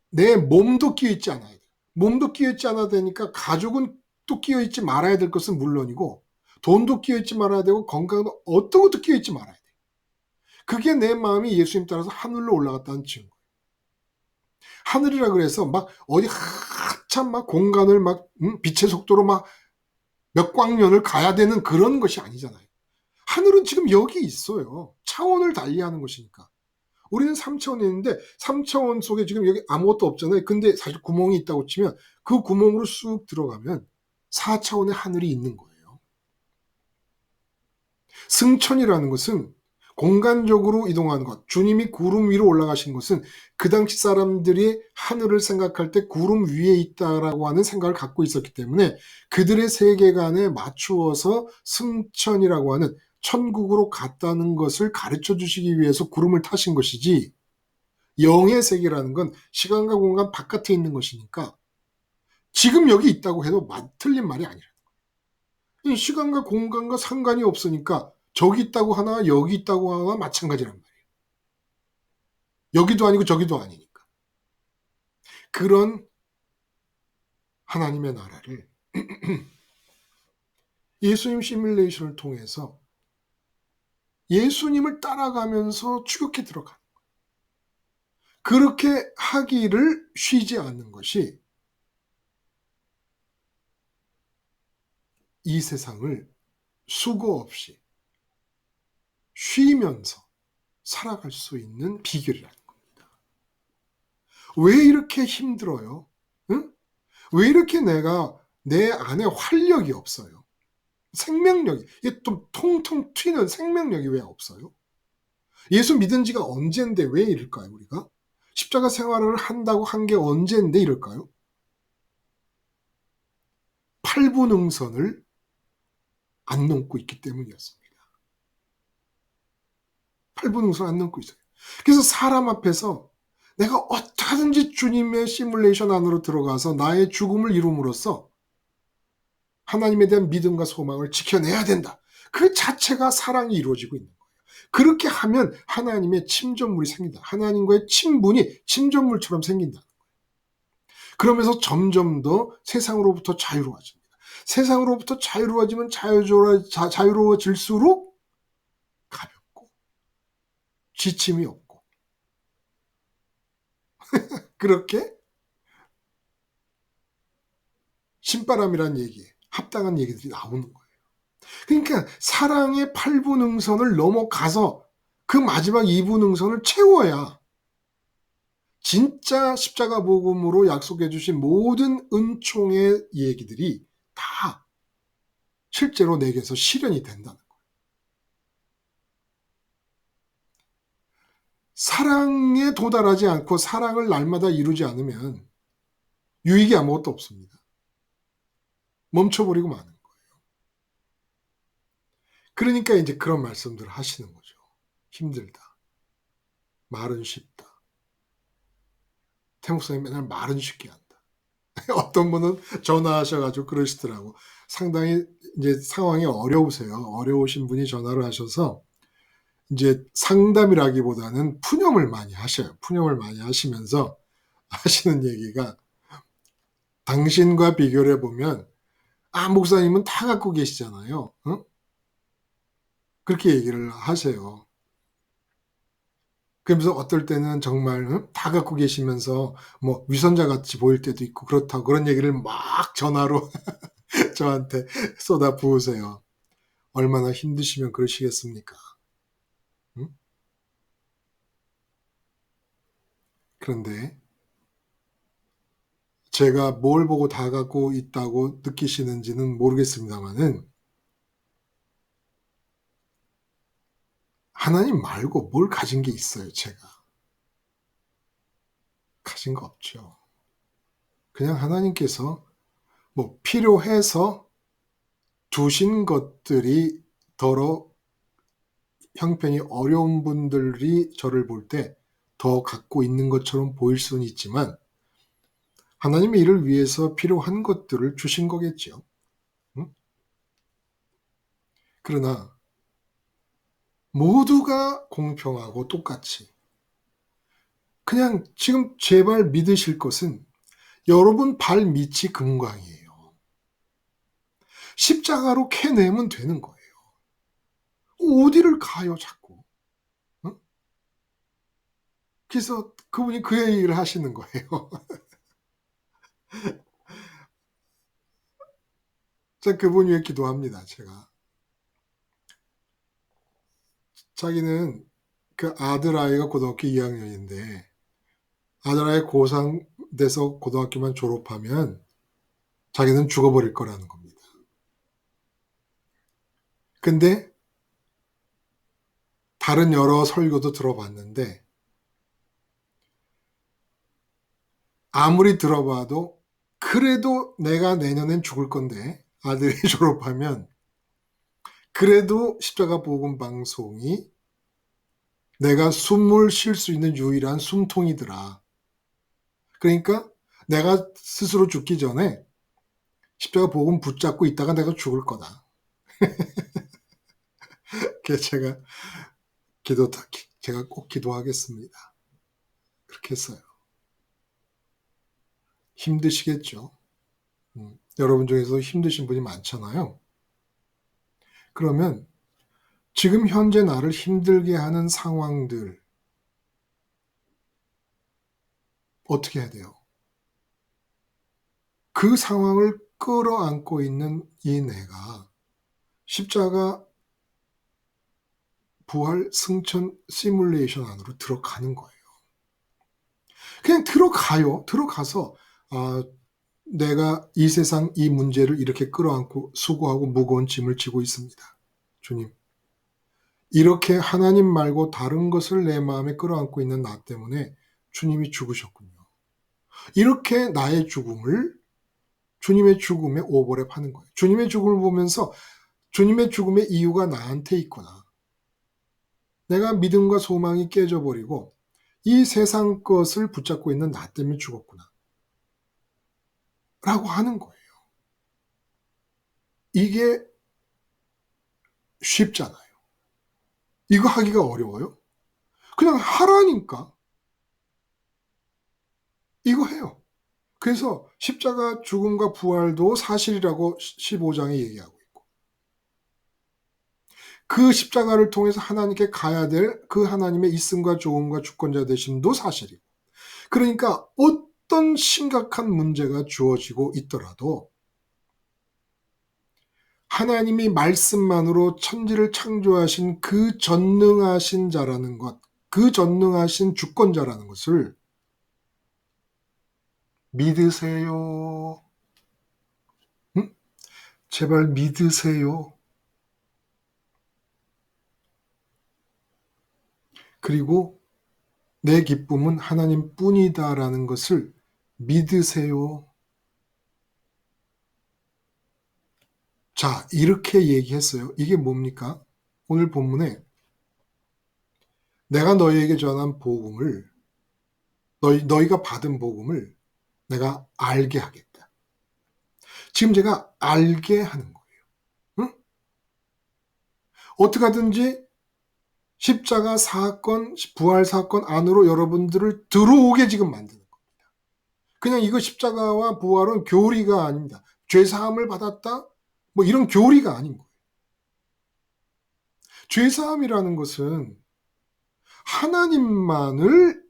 내 몸도 끼어있지 않아야 돼요. 몸도 끼어있지 않아야 되니까 가족은 또 끼어있지 말아야 될 것은 물론이고, 돈도 끼어있지 말아야 되고, 건강도 어떤 것도 끼어있지 말아야 돼요. 그게 내 마음이 예수님 따라서 하늘로 올라갔다는 증거. 하늘이라 그래서 막 어디 한참 막 공간을 막 빛의 속도로 막 몇 광년을 가야 되는 그런 것이 아니잖아요. 하늘은 지금 여기 있어요. 차원을 달리하는 것이니까. 우리는 3차원에 있는데 3차원 속에 지금 여기 아무것도 없잖아요. 근데 사실 구멍이 있다고 치면 그 구멍으로 쑥 들어가면 4차원의 하늘이 있는 거예요. 승천이라는 것은 공간적으로 이동하는 것. 주님이 구름 위로 올라가신 것은 그 당시 사람들이 하늘을 생각할 때 구름 위에 있다라고 하는 생각을 갖고 있었기 때문에 그들의 세계관에 맞추어서 승천이라고 하는 천국으로 갔다는 것을 가르쳐 주시기 위해서 구름을 타신 것이지, 영의 세계라는 건 시간과 공간 바깥에 있는 것이니까 지금 여기 있다고 해도 틀린 말이 아니라는 거예요. 시간과 공간과 상관이 없으니까 저기 있다고 하나 여기 있다고 하나 마찬가지란 말이에요. 여기도 아니고 저기도 아니니까. 그런 하나님의 나라를 예수님 시뮬레이션을 통해서 예수님을 따라가면서 추격해 들어가는 거예요. 그렇게 하기를 쉬지 않는 것이 이 세상을 수고 없이 쉬면서 살아갈 수 있는 비결이라는 겁니다. 왜 이렇게 힘들어요? 응? 왜 이렇게 내가 내 안에 활력이 없어요? 생명력이, 이게 좀 통통 튀는 생명력이 왜 없어요? 예수 믿은 지가 언젠데 왜 이럴까요, 우리가? 십자가 생활을 한다고 한 게 언젠데 이럴까요? 팔분응선을 안 넘고 있기 때문이었습니다. 팔분응선을 안 넘고 있어요. 그래서 사람 앞에서 내가 어떻게든지 주님의 시뮬레이션 안으로 들어가서 나의 죽음을 이룸으로써 하나님에 대한 믿음과 소망을 지켜내야 된다. 그 자체가 사랑이 이루어지고 있는 거예요. 그렇게 하면 하나님의 침전물이 생긴다. 하나님과의 친분이 침전물처럼 생긴다. 그러면서 점점 더 세상으로부터 자유로워집니다. 세상으로부터 자유로워지면 자유로워질수록 가볍고 지침이 없고 그렇게 신바람이란 얘기에 합당한 얘기들이 나오는 거예요. 그러니까 사랑의 8분응선을 넘어가서 그 마지막 2분응선을 채워야 진짜 십자가 복음으로 약속해 주신 모든 은총의 얘기들이 다 실제로 내게서 실현이 된다는 거예요. 사랑에 도달하지 않고 사랑을 날마다 이루지 않으면 유익이 아무것도 없습니다. 멈춰버리고 마는 거예요. 그러니까 이제 그런 말씀들을 하시는 거죠. 힘들다. 말은 쉽다. 태목사님 맨날 말은 쉽게 한다. 어떤 분은 전화하셔가지고 그러시더라고. 상당히 이제 상황이 어려우세요. 어려우신 분이 전화를 하셔서 이제 상담이라기보다는 푸념을 많이 하셔요. 푸념을 많이 하시면서 하시는 얘기가 당신과 비교를 해보면 목사님은 다 갖고 계시잖아요. 응? 그렇게 얘기를 하세요. 그러면서 어떨 때는 정말 다 갖고 계시면서 뭐 위선자 같이 보일 때도 있고 그렇다고 그런 얘기를 막 전화로 저한테 쏟아 부으세요. 얼마나 힘드시면 그러시겠습니까? 응? 그런데 제가 뭘 보고 다 갖고 있다고 느끼시는지는 모르겠습니다만은 하나님 말고 뭘 가진 게 있어요, 제가. 가진 거 없죠. 그냥 하나님께서 뭐 필요해서 두신 것들이 더러 형편이 어려운 분들이 저를 볼 때 더 갖고 있는 것처럼 보일 수는 있지만 하나님의 일을 위해서 필요한 것들을 주신 거겠죠. 응? 그러나 모두가 공평하고 똑같이 그냥 지금 제발 믿으실 것은 여러분 발 밑이 금광이에요. 십자가로 캐내면 되는 거예요. 어디를 가요 자꾸. 응? 그래서 그분이 그 얘기를 하시는 거예요. 제가 그분 위해 기도합니다. 제가. 자기는 그 아들아이가 고등학교 2학년인데 아들아이 고3 돼서 고등학교만 졸업하면 자기는 죽어버릴 거라는 겁니다. 근데 다른 여러 설교도 들어봤는데 아무리 들어봐도 그래도 내가 내년엔 죽을 건데 아들이 졸업하면 그래도 십자가 복음 방송이 내가 숨을 쉴 수 있는 유일한 숨통이더라. 그러니까 내가 스스로 죽기 전에 십자가 복음 붙잡고 있다가 내가 죽을 거다. 제가 제가 꼭 기도하겠습니다. 그렇게 했어요. 힘드시겠죠? 여러분 중에서 힘드신 분이 많잖아요. 그러면 지금 현재 나를 힘들게 하는 상황들 어떻게 해야 돼요? 그 상황을 끌어안고 있는 이 내가 십자가 부활 승천 시뮬레이션 안으로 들어가는 거예요. 그냥 들어가요. 들어가서 내가 이 세상 이 문제를 이렇게 끌어안고 수고하고 무거운 짐을 지고 있습니다. 주님, 이렇게 하나님 말고 다른 것을 내 마음에 끌어안고 있는 나 때문에 주님이 죽으셨군요. 이렇게 나의 죽음을 주님의 죽음에 오버랩하는 거예요. 주님의 죽음을 보면서 주님의 죽음의 이유가 나한테 있구나. 내가 믿음과 소망이 깨져버리고 이 세상 것을 붙잡고 있는 나 때문에 죽었구나. 라고 하는 거예요. 이게 쉽잖아요. 이거 하기가 어려워요? 그냥 하라니까. 이거 해요. 그래서 십자가 죽음과 부활도 사실이라고 15장에 얘기하고 있고, 그 십자가를 통해서 하나님께 가야 될 그 하나님의 있음과 조음과 주권자 되심도 사실이고, 그러니까 어떤 심각한 문제가 주어지고 있더라도 하나님이 말씀만으로 천지를 창조하신 그 전능하신 자라는 것, 그 전능하신 주권자라는 것을 믿으세요. 응? 제발 믿으세요. 그리고 내 기쁨은 하나님 뿐이다라는 것을 믿으세요. 자, 이렇게 얘기했어요. 이게 뭡니까? 오늘 본문에 내가 너희에게 전한 복음을, 너희가 받은 복음을 내가 알게 하겠다. 지금 제가 알게 하는 거예요. 응? 어떻게 하든지 십자가 사건, 부활 사건 안으로 여러분들을 들어오게 지금 만드는 겁니다. 그냥 이거 십자가와 부활은 교리가 아닙니다. 죄사함을 받았다? 뭐 이런 교리가 아닌 거예요. 죄사함이라는 것은 하나님만을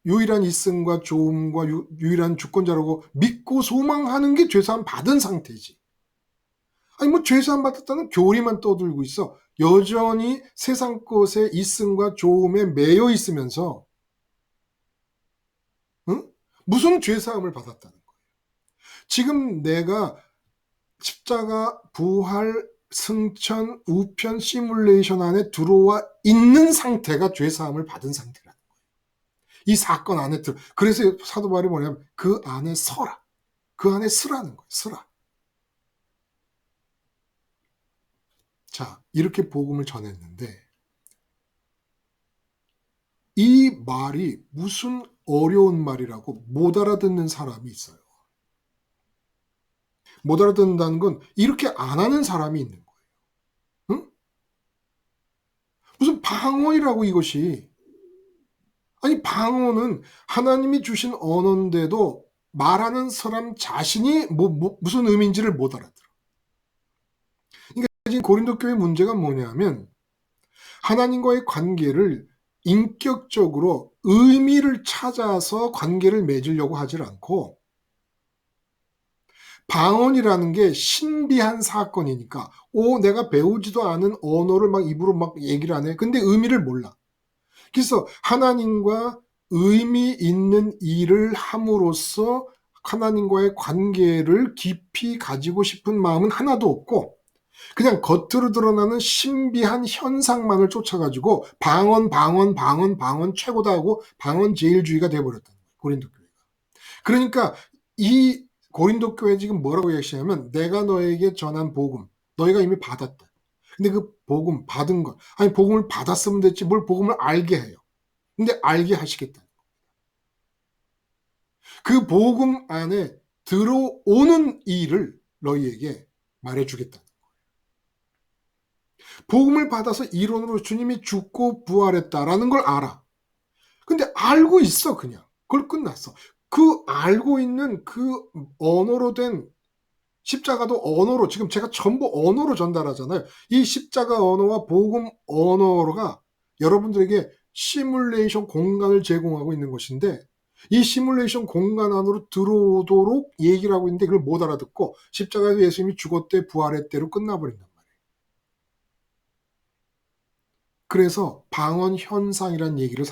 유일한 있음과 조음과 유일한 주권자라고 믿고 소망하는 게 죄사함 받은 상태지. 아니 뭐 죄사함 받았다는 교리만 떠들고 있어. 여전히 세상 것의 있음과 조음에 매여 있으면서 응? 무슨 죄사함을 받았다는 거예요. 지금 내가 십자가 부활 승천 우편 시뮬레이션 안에 들어와 있는 상태가 죄사함을 받은 상태라는 거예요. 이 사건 안에 그래서 사도 바울이 뭐냐면 그 안에 서라. 그 안에 서라는 거예요. 서라. 자, 이렇게 복음을 전했는데 이 말이 무슨 어려운 말이라고 못 알아듣는 사람이 있어요. 못 알아듣는다는 건 이렇게 안 하는 사람이 있는 거예요. 응? 무슨 방언이라고 이것이. 아니 방언은 하나님이 주신 언어인데도 말하는 사람 자신이 무슨 의미인지를 못 알아들어. 그러니까 지금 고린도 교회 문제가 뭐냐면 하나님과의 관계를 인격적으로 의미를 찾아서 관계를 맺으려고 하질 않고 방언이라는 게 신비한 사건이니까 내가 배우지도 않은 언어를 막 입으로 막 얘기를 안 해. 근데 의미를 몰라. 그래서 하나님과 의미 있는 일을 함으로써 하나님과의 관계를 깊이 가지고 싶은 마음은 하나도 없고 그냥 겉으로 드러나는 신비한 현상만을 쫓아가지고 방언 최고다 하고 방언제일주의가 돼버렸다는 거예요. 고린도 교회가. 그러니까 이 고린도 교회 지금 뭐라고 얘기하냐면 내가 너에게 전한 복음 너희가 이미 받았다. 근데 그 복음 받은 것 아니 복음을 받았으면 됐지 뭘 복음을 알게 해요. 근데 알게 하시겠다. 그 복음 안에 들어오는 일을 너희에게 말해주겠다. 복음을 받아서 이론으로 주님이 죽고 부활했다라는 걸 알아. 근데 알고 있어, 그냥. 그걸 끝났어. 그 알고 있는 그 언어로 된 십자가도 언어로, 지금 제가 전부 언어로 전달하잖아요. 이 십자가 언어와 복음 언어가 여러분들에게 시뮬레이션 공간을 제공하고 있는 것인데, 이 시뮬레이션 공간 안으로 들어오도록 얘기를 하고 있는데 그걸 못 알아듣고 십자가에서 예수님이 죽었대 부활했대로 끝나버린단 말이에요. 그래서 방언 현상이라는 얘기를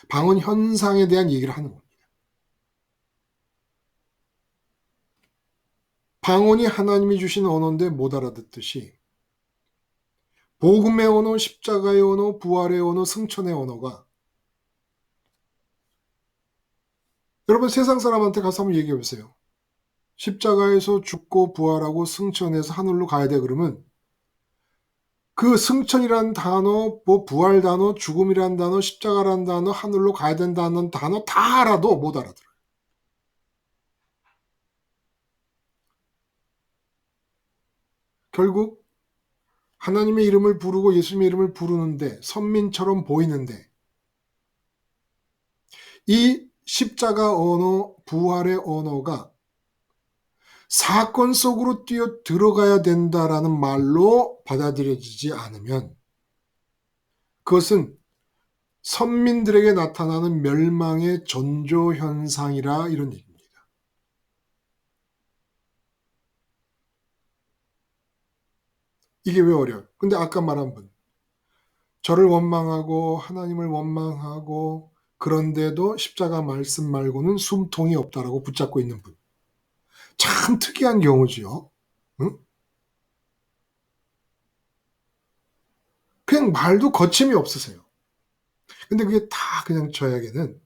방언 현상에 대한 얘기를 하는 겁니다. 방언이 하나님이 주신 언어인데 못 알아듣듯이 복음의 언어, 십자가의 언어, 부활의 언어, 승천의 언어가, 여러분 세상 사람한테 가서 한번 얘기해 보세요. 십자가에서 죽고 부활하고 승천해서 하늘로 가야 돼 그러면 그 승천이라는 단어, 뭐 부활 단어, 죽음이라는 단어, 십자가라는 단어, 하늘로 가야 된다는 단어 다 알아도 못 알아들어요. 결국 하나님의 이름을 부르고 예수님의 이름을 부르는데 선민처럼 보이는데 이 십자가 언어, 부활의 언어가 사건 속으로 뛰어 들어가야 된다라는 말로 받아들여지지 않으면 그것은 선민들에게 나타나는 멸망의 전조 현상이라 이런 얘기입니다. 이게 왜 어려워요? 근데 아까 말한 분, 저를 원망하고 하나님을 원망하고 그런데도 십자가 말씀 말고는 숨통이 없다라고 붙잡고 있는 분. 참 특이한 경우지요. 응? 그냥 말도 거침이 없으세요. 근데 그게 다 그냥 저에게는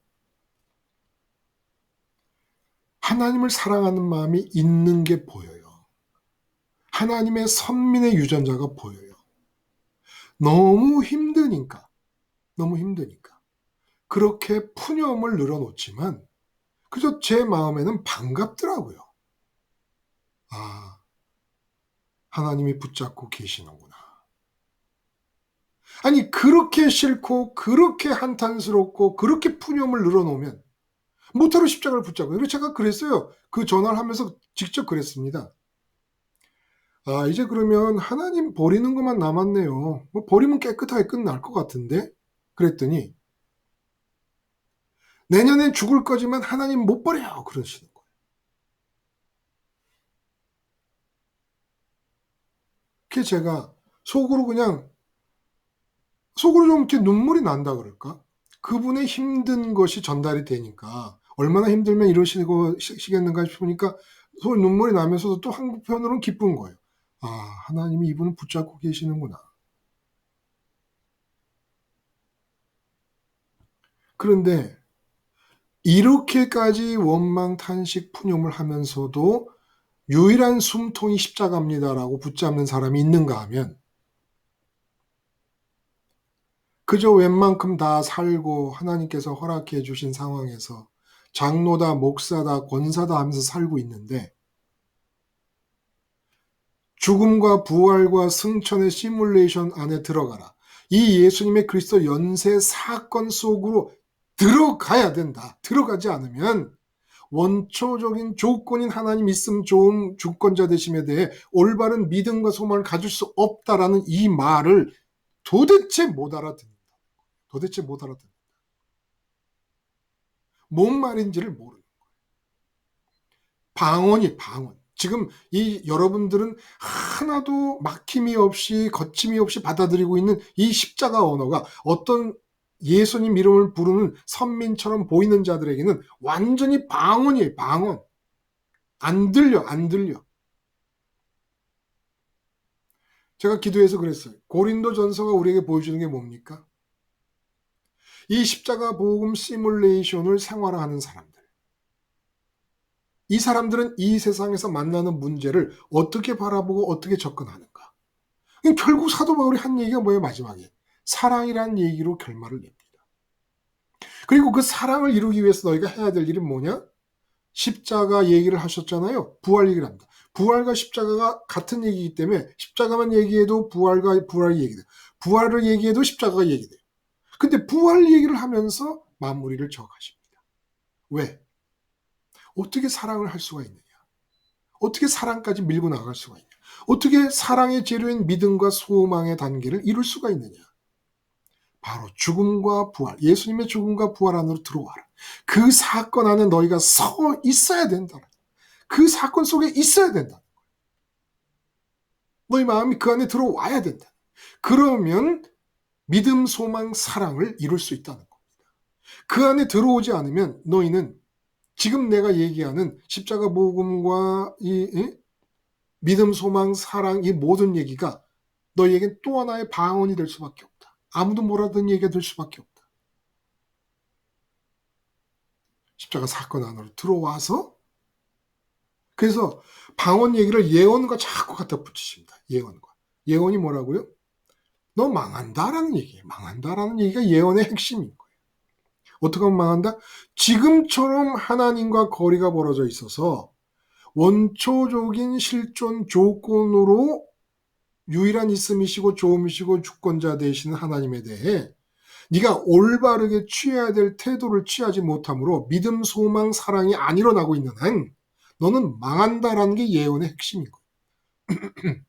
하나님을 사랑하는 마음이 있는 게 보여요. 하나님의 선민의 유전자가 보여요. 너무 힘드니까. 그렇게 푸념을 늘어놓지만 그저 제 마음에는 반갑더라고요. 아, 하나님이 붙잡고 계시는구나. 아니, 그렇게 싫고, 그렇게 한탄스럽고, 그렇게 푸념을 늘어놓으면 못하러 십자가를 붙잡고요. 그래서 제가 그랬어요. 그 전화를 하면서 직접 그랬습니다. 아, 이제 그러면 하나님 버리는 것만 남았네요. 뭐 버리면 깨끗하게 끝날 것 같은데? 그랬더니 내년엔 죽을 거지만 하나님 못 버려 그러시는 거예요. 그게 제가 속으로 좀 이렇게 눈물이 난다 그럴까? 그분의 힘든 것이 전달이 되니까 얼마나 힘들면 이러시겠는가 싶으니까 서로 눈물이 나면서도 또 한편으로는 기쁜 거예요. 아, 하나님이 이분을 붙잡고 계시는구나. 그런데 이렇게까지 원망, 탄식, 푸념을 하면서도 유일한 숨통이 십자가입니다라고 붙잡는 사람이 있는가 하면 그저 웬만큼 다 살고 하나님께서 허락해 주신 상황에서 장로다, 목사다, 권사다 하면서 살고 있는데 죽음과 부활과 승천의 시뮬레이션 안에 들어가라. 이 예수님의 그리스도 연쇄 사건 속으로 들어가야 된다. 들어가지 않으면 원초적인 조건인 하나님 있음 좋은 주권자 되심에 대해 올바른 믿음과 소망을 가질 수 없다라는 이 말을 도대체 못 알아듣는다. 뭔 말인지를 모르는 거예요. 방언. 지금 이 여러분들은 하나도 막힘이 없이 거침이 없이 받아들이고 있는 이 십자가 언어가 어떤 예수님 이름을 부르는 선민처럼 보이는 자들에게는 완전히 방언이에요. 방언. 안 들려. 제가 기도해서 그랬어요. 고린도전서가 우리에게 보여주는 게 뭡니까? 이 십자가 복음 시뮬레이션을 생활화하는 사람들. 이 사람들은 이 세상에서 만나는 문제를 어떻게 바라보고 어떻게 접근하는가. 결국 사도 바울이 한 얘기가 뭐예요? 마지막에. 사랑이라는 얘기로 결말을 냅니다. 그리고 그 사랑을 이루기 위해서 너희가 해야 될 일은 뭐냐? 십자가 얘기를 하셨잖아요. 부활 얘기를 합니다. 부활과 십자가가 같은 얘기이기 때문에 십자가만 얘기해도 부활이 얘기돼요. 부활을 얘기해도 십자가가 얘기돼요. 근데 부활 얘기를 하면서 마무리를 져가십니다. 왜? 어떻게 사랑을 할 수가 있느냐? 어떻게 사랑까지 밀고 나갈 수가 있냐? 어떻게 사랑의 재료인 믿음과 소망의 단계를 이룰 수가 있느냐? 바로 죽음과 부활, 예수님의 죽음과 부활 안으로 들어와라. 그 사건 안에 너희가 서 있어야 된다. 그 사건 속에 있어야 된다. 너희 마음이 그 안에 들어와야 된다. 그러면 믿음, 소망, 사랑을 이룰 수 있다는 겁니다. 그 안에 들어오지 않으면 너희는 지금 내가 얘기하는 십자가 복음과 이 믿음, 소망, 사랑 이 모든 얘기가 너희에겐 또 하나의 방언이 될 수밖에 없다. 아무도 몰라듣는 얘기가 될 수밖에 없다. 십자가 사건 안으로 들어와서 그래서 방언 얘기를 예언과 자꾸 갖다 붙이십니다. 예언과. 예언이 뭐라고요? 너 망한다라는 얘기예요. 망한다라는 얘기가 예언의 핵심인 거예요. 어떻게 하면 망한다? 지금처럼 하나님과 거리가 벌어져 있어서 원초적인 실존 조건으로 유일한 있음이시고 좋음이시고 주권자 되시는 하나님에 대해 네가 올바르게 취해야 될 태도를 취하지 못함으로 믿음, 소망, 사랑이 안 일어나고 있는 한 너는 망한다라는 게 예언의 핵심인 거예요.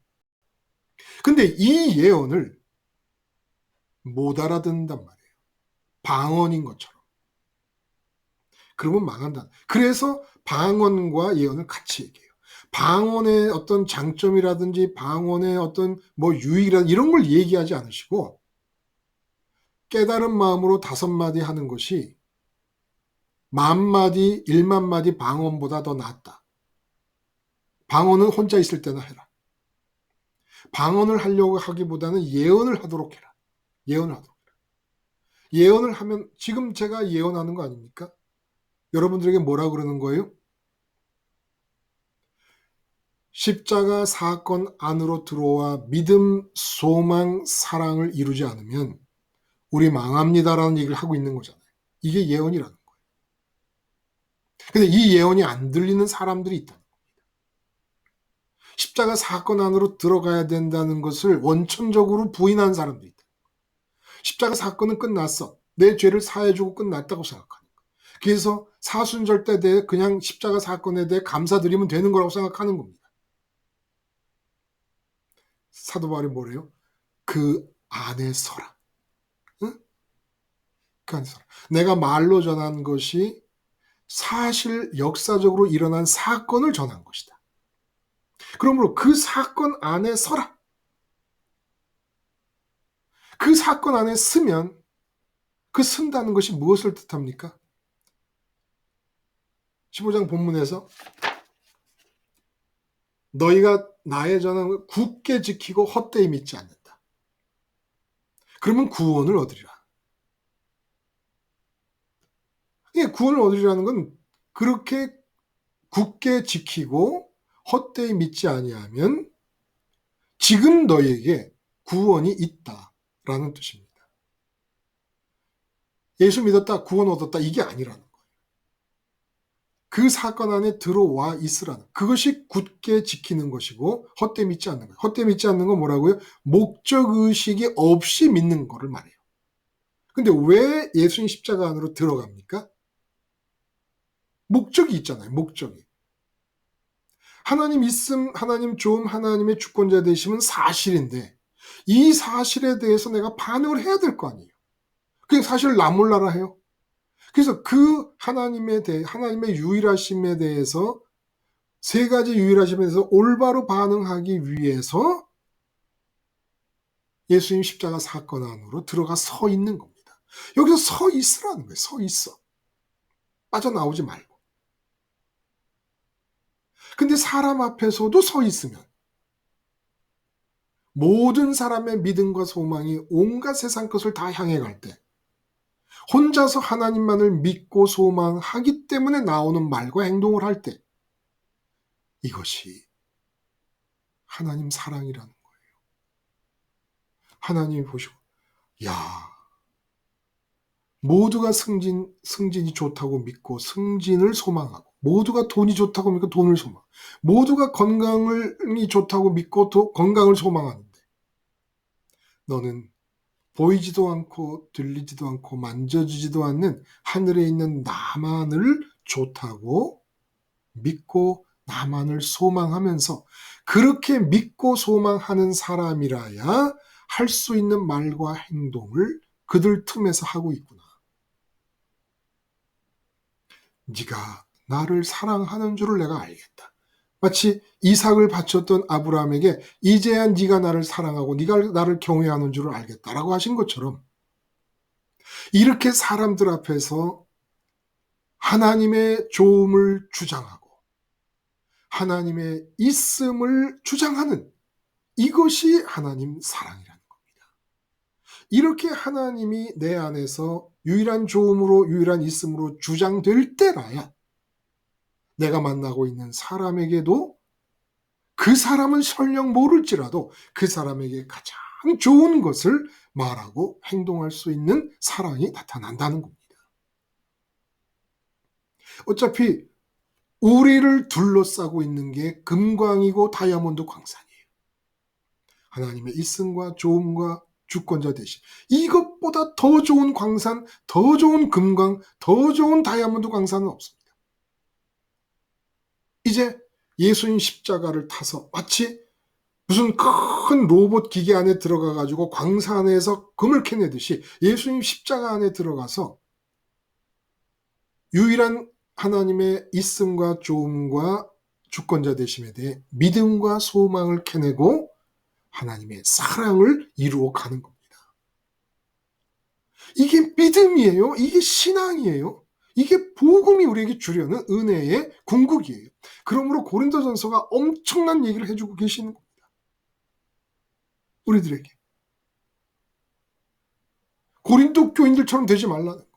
근데 이 예언을 못 알아듣는단 말이에요. 방언인 것처럼. 그러면 망한다. 그래서 방언과 예언을 같이 얘기해요. 방언의 어떤 장점이라든지 방언의 어떤 뭐 유익이라든지 이런 걸 얘기하지 않으시고 깨달은 마음으로 5마디 하는 것이 10,000마디, 10,000마디 방언보다 더 낫다. 방언은 혼자 있을 때나 해라. 방언을 하려고 하기보다는 예언을 하도록 해라. 예언을 하도록 해라. 예언을 하면 지금 제가 예언하는 거 아닙니까? 여러분들에게 뭐라 그러는 거예요? 십자가 사건 안으로 들어와 믿음, 소망, 사랑을 이루지 않으면 우리 망합니다라는 얘기를 하고 있는 거잖아요. 이게 예언이라는 거예요. 근데 이 예언이 안 들리는 사람들이 있다. 십자가 사건 안으로 들어가야 된다는 것을 원천적으로 부인한 사람도 있다. 십자가 사건은 끝났어. 내 죄를 사해주고 끝났다고 생각하는 거예요. 그래서 사순절대 대해 그냥 십자가 사건에 대해 감사드리면 되는 거라고 생각하는 겁니다. 사도 바울이 뭐래요? 그 안에 서라. 응? 그 안에 서라. 내가 말로 전한 것이 사실 역사적으로 일어난 사건을 전한 것이다. 그러므로 그 사건 안에 서라. 그 사건 안에 서면 그 쓴다는 것이 무엇을 뜻합니까? 15장 본문에서 너희가 나의 전함을 굳게 지키고 헛되이 믿지 않는다. 그러면 구원을 얻으리라. 구원을 얻으리라는 건 그렇게 굳게 지키고 헛되이 믿지 아니하면 지금 너희에게 구원이 있다라는 뜻입니다. 예수 믿었다, 구원 얻었다 이게 아니라는 거예요. 그 사건 안에 들어와 있으라는 그것이 굳게 지키는 것이고 헛되이 믿지 않는 거예요. 헛되이 믿지 않는 건 뭐라고요? 목적의식이 없이 믿는 거를 말해요. 근데 왜 예수님 십자가 안으로 들어갑니까? 목적이 있잖아요. 목적이. 하나님 있음, 하나님 좋음, 하나님의 주권자 되심은 사실인데 이 사실에 대해서 내가 반응을 해야 될 거 아니에요. 그게 사실 나 몰라라 해요. 그래서 그 하나님에 대해 하나님의 유일하심에 대해서 3가지 유일하심에 대해서 올바로 반응하기 위해서 예수님 십자가 사건 안으로 들어가 서 있는 겁니다. 여기서 서 있으라는 거예요. 서 있어. 빠져나오지 말고. 근데 사람 앞에서도 서 있으면 모든 사람의 믿음과 소망이 온갖 세상 것을 다 향해 갈 때 혼자서 하나님만을 믿고 소망하기 때문에 나오는 말과 행동을 할 때 이것이 하나님 사랑이라는 거예요. 하나님이 보시고 야 모두가 승진이 좋다고 믿고 승진을 소망하고 모두가 돈이 좋다고 믿고 돈을 소망. 모두가 건강이 좋다고 믿고 건강을 소망하는데 너는 보이지도 않고 들리지도 않고 만져지지도 않는 하늘에 있는 나만을 좋다고 믿고 나만을 소망하면서 그렇게 믿고 소망하는 사람이라야 할 수 있는 말과 행동을 그들 틈에서 하고 있구나. 네가 나를 사랑하는 줄을 내가 알겠다. 마치 이삭을 바쳤던 아브라함에게 이제야 네가 나를 사랑하고 네가 나를 경외하는 줄을 알겠다라고 하신 것처럼 이렇게 사람들 앞에서 하나님의 좋음을 주장하고 하나님의 있음을 주장하는 이것이 하나님 사랑이라는 겁니다. 이렇게 하나님이 내 안에서 유일한 좋음으로 유일한 있음으로 주장될 때라야 내가 만나고 있는 사람에게도 그 사람은 설령 모를지라도 그 사람에게 가장 좋은 것을 말하고 행동할 수 있는 사랑이 나타난다는 겁니다. 어차피 우리를 둘러싸고 있는 게 금광이고 다이아몬드 광산이에요. 하나님의 있음과 좋음과 주권자 되심. 이것보다 더 좋은 광산, 더 좋은 금광, 더 좋은 다이아몬드 광산은 없습니다. 이제 예수님 십자가를 타서 마치 무슨 큰 로봇 기계 안에 들어가 가지고 광산에서 금을 캐내듯이 예수님 십자가 안에 들어가서 유일한 하나님의 있음과 좋음과 주권자 되심에 대해 믿음과 소망을 캐내고 하나님의 사랑을 이루어 가는 겁니다. 이게 믿음이에요. 이게 신앙이에요. 이게 복음이 우리에게 주려는 은혜의 궁극이에요. 그러므로 고린도전서가 엄청난 얘기를 해주고 계시는 겁니다. 우리들에게. 고린도 교인들처럼 되지 말라는 거예요.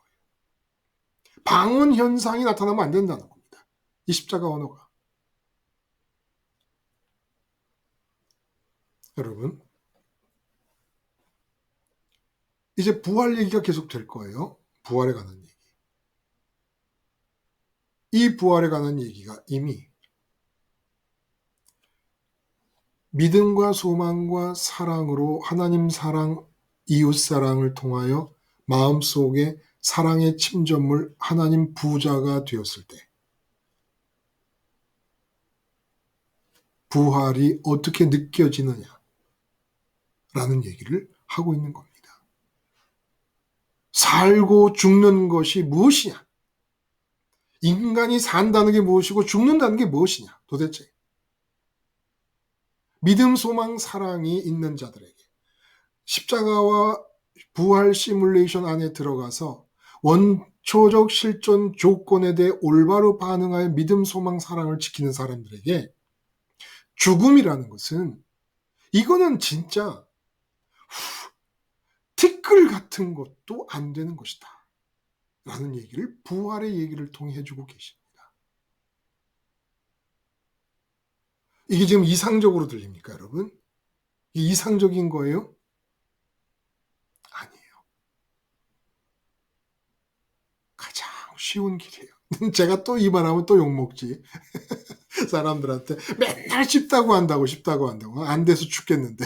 방언 현상이 나타나면 안 된다는 겁니다. 이 십자가 언어가. 여러분, 이제 부활 얘기가 계속 될 거예요. 부활에 관한 얘기. 이 부활에 관한 얘기가 이미 믿음과 소망과 사랑으로 하나님 사랑, 이웃 사랑을 통하여 마음속에 사랑의 침전물 하나님 부자가 되었을 때 부활이 어떻게 느껴지느냐라는 얘기를 하고 있는 겁니다. 살고 죽는 것이 무엇이냐? 인간이 산다는 게 무엇이고 죽는다는 게 무엇이냐? 도대체 믿음, 소망, 사랑이 있는 자들에게 십자가와 부활 시뮬레이션 안에 들어가서 원초적 실존 조건에 대해 올바로 반응하여 믿음, 소망, 사랑을 지키는 사람들에게 죽음이라는 것은 이거는 진짜 티끌 같은 것도 안 되는 것이다 라는 얘기를 부활의 얘기를 통해 해주고 계십니다. 이게 지금 이상적으로 들립니까, 여러분? 이게 이상적인 거예요? 아니에요. 가장 쉬운 길이에요. 제가 또 이 말하면 또 욕먹지. 사람들한테 맨날 쉽다고 한다고 안 돼서 죽겠는데.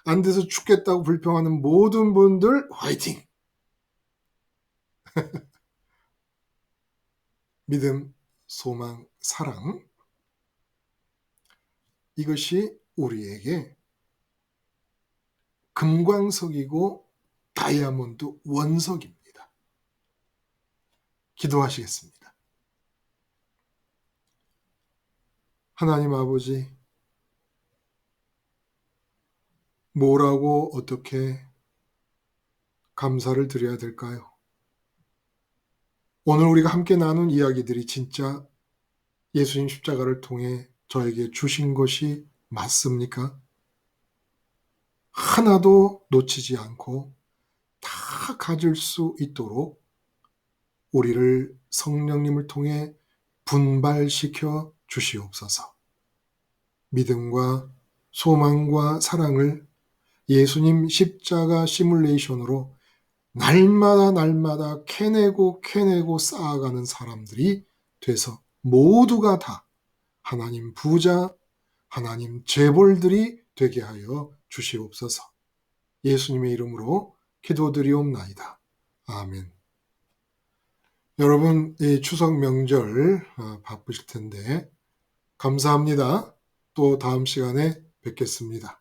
안 돼서 죽겠다고 불평하는 모든 분들 화이팅! 믿음, 소망, 사랑 이것이 우리에게 금광석이고 다이아몬드 원석입니다. 기도하시겠습니다. 하나님 아버지, 뭐라고 어떻게 감사를 드려야 될까요? 오늘 우리가 함께 나눈 이야기들이 진짜 예수님 십자가를 통해 저에게 주신 것이 맞습니까? 하나도 놓치지 않고 다 가질 수 있도록 우리를 성령님을 통해 분발시켜 주시옵소서. 믿음과 소망과 사랑을 예수님 십자가 시뮬레이션으로 날마다 캐내고 쌓아가는 사람들이 돼서 모두가 다 하나님 부자, 하나님 재벌들이 되게 하여 주시옵소서. 예수님의 이름으로 기도드리옵나이다. 아멘. 여러분, 이 추석 명절 바쁘실 텐데 감사합니다. 또 다음 시간에 뵙겠습니다.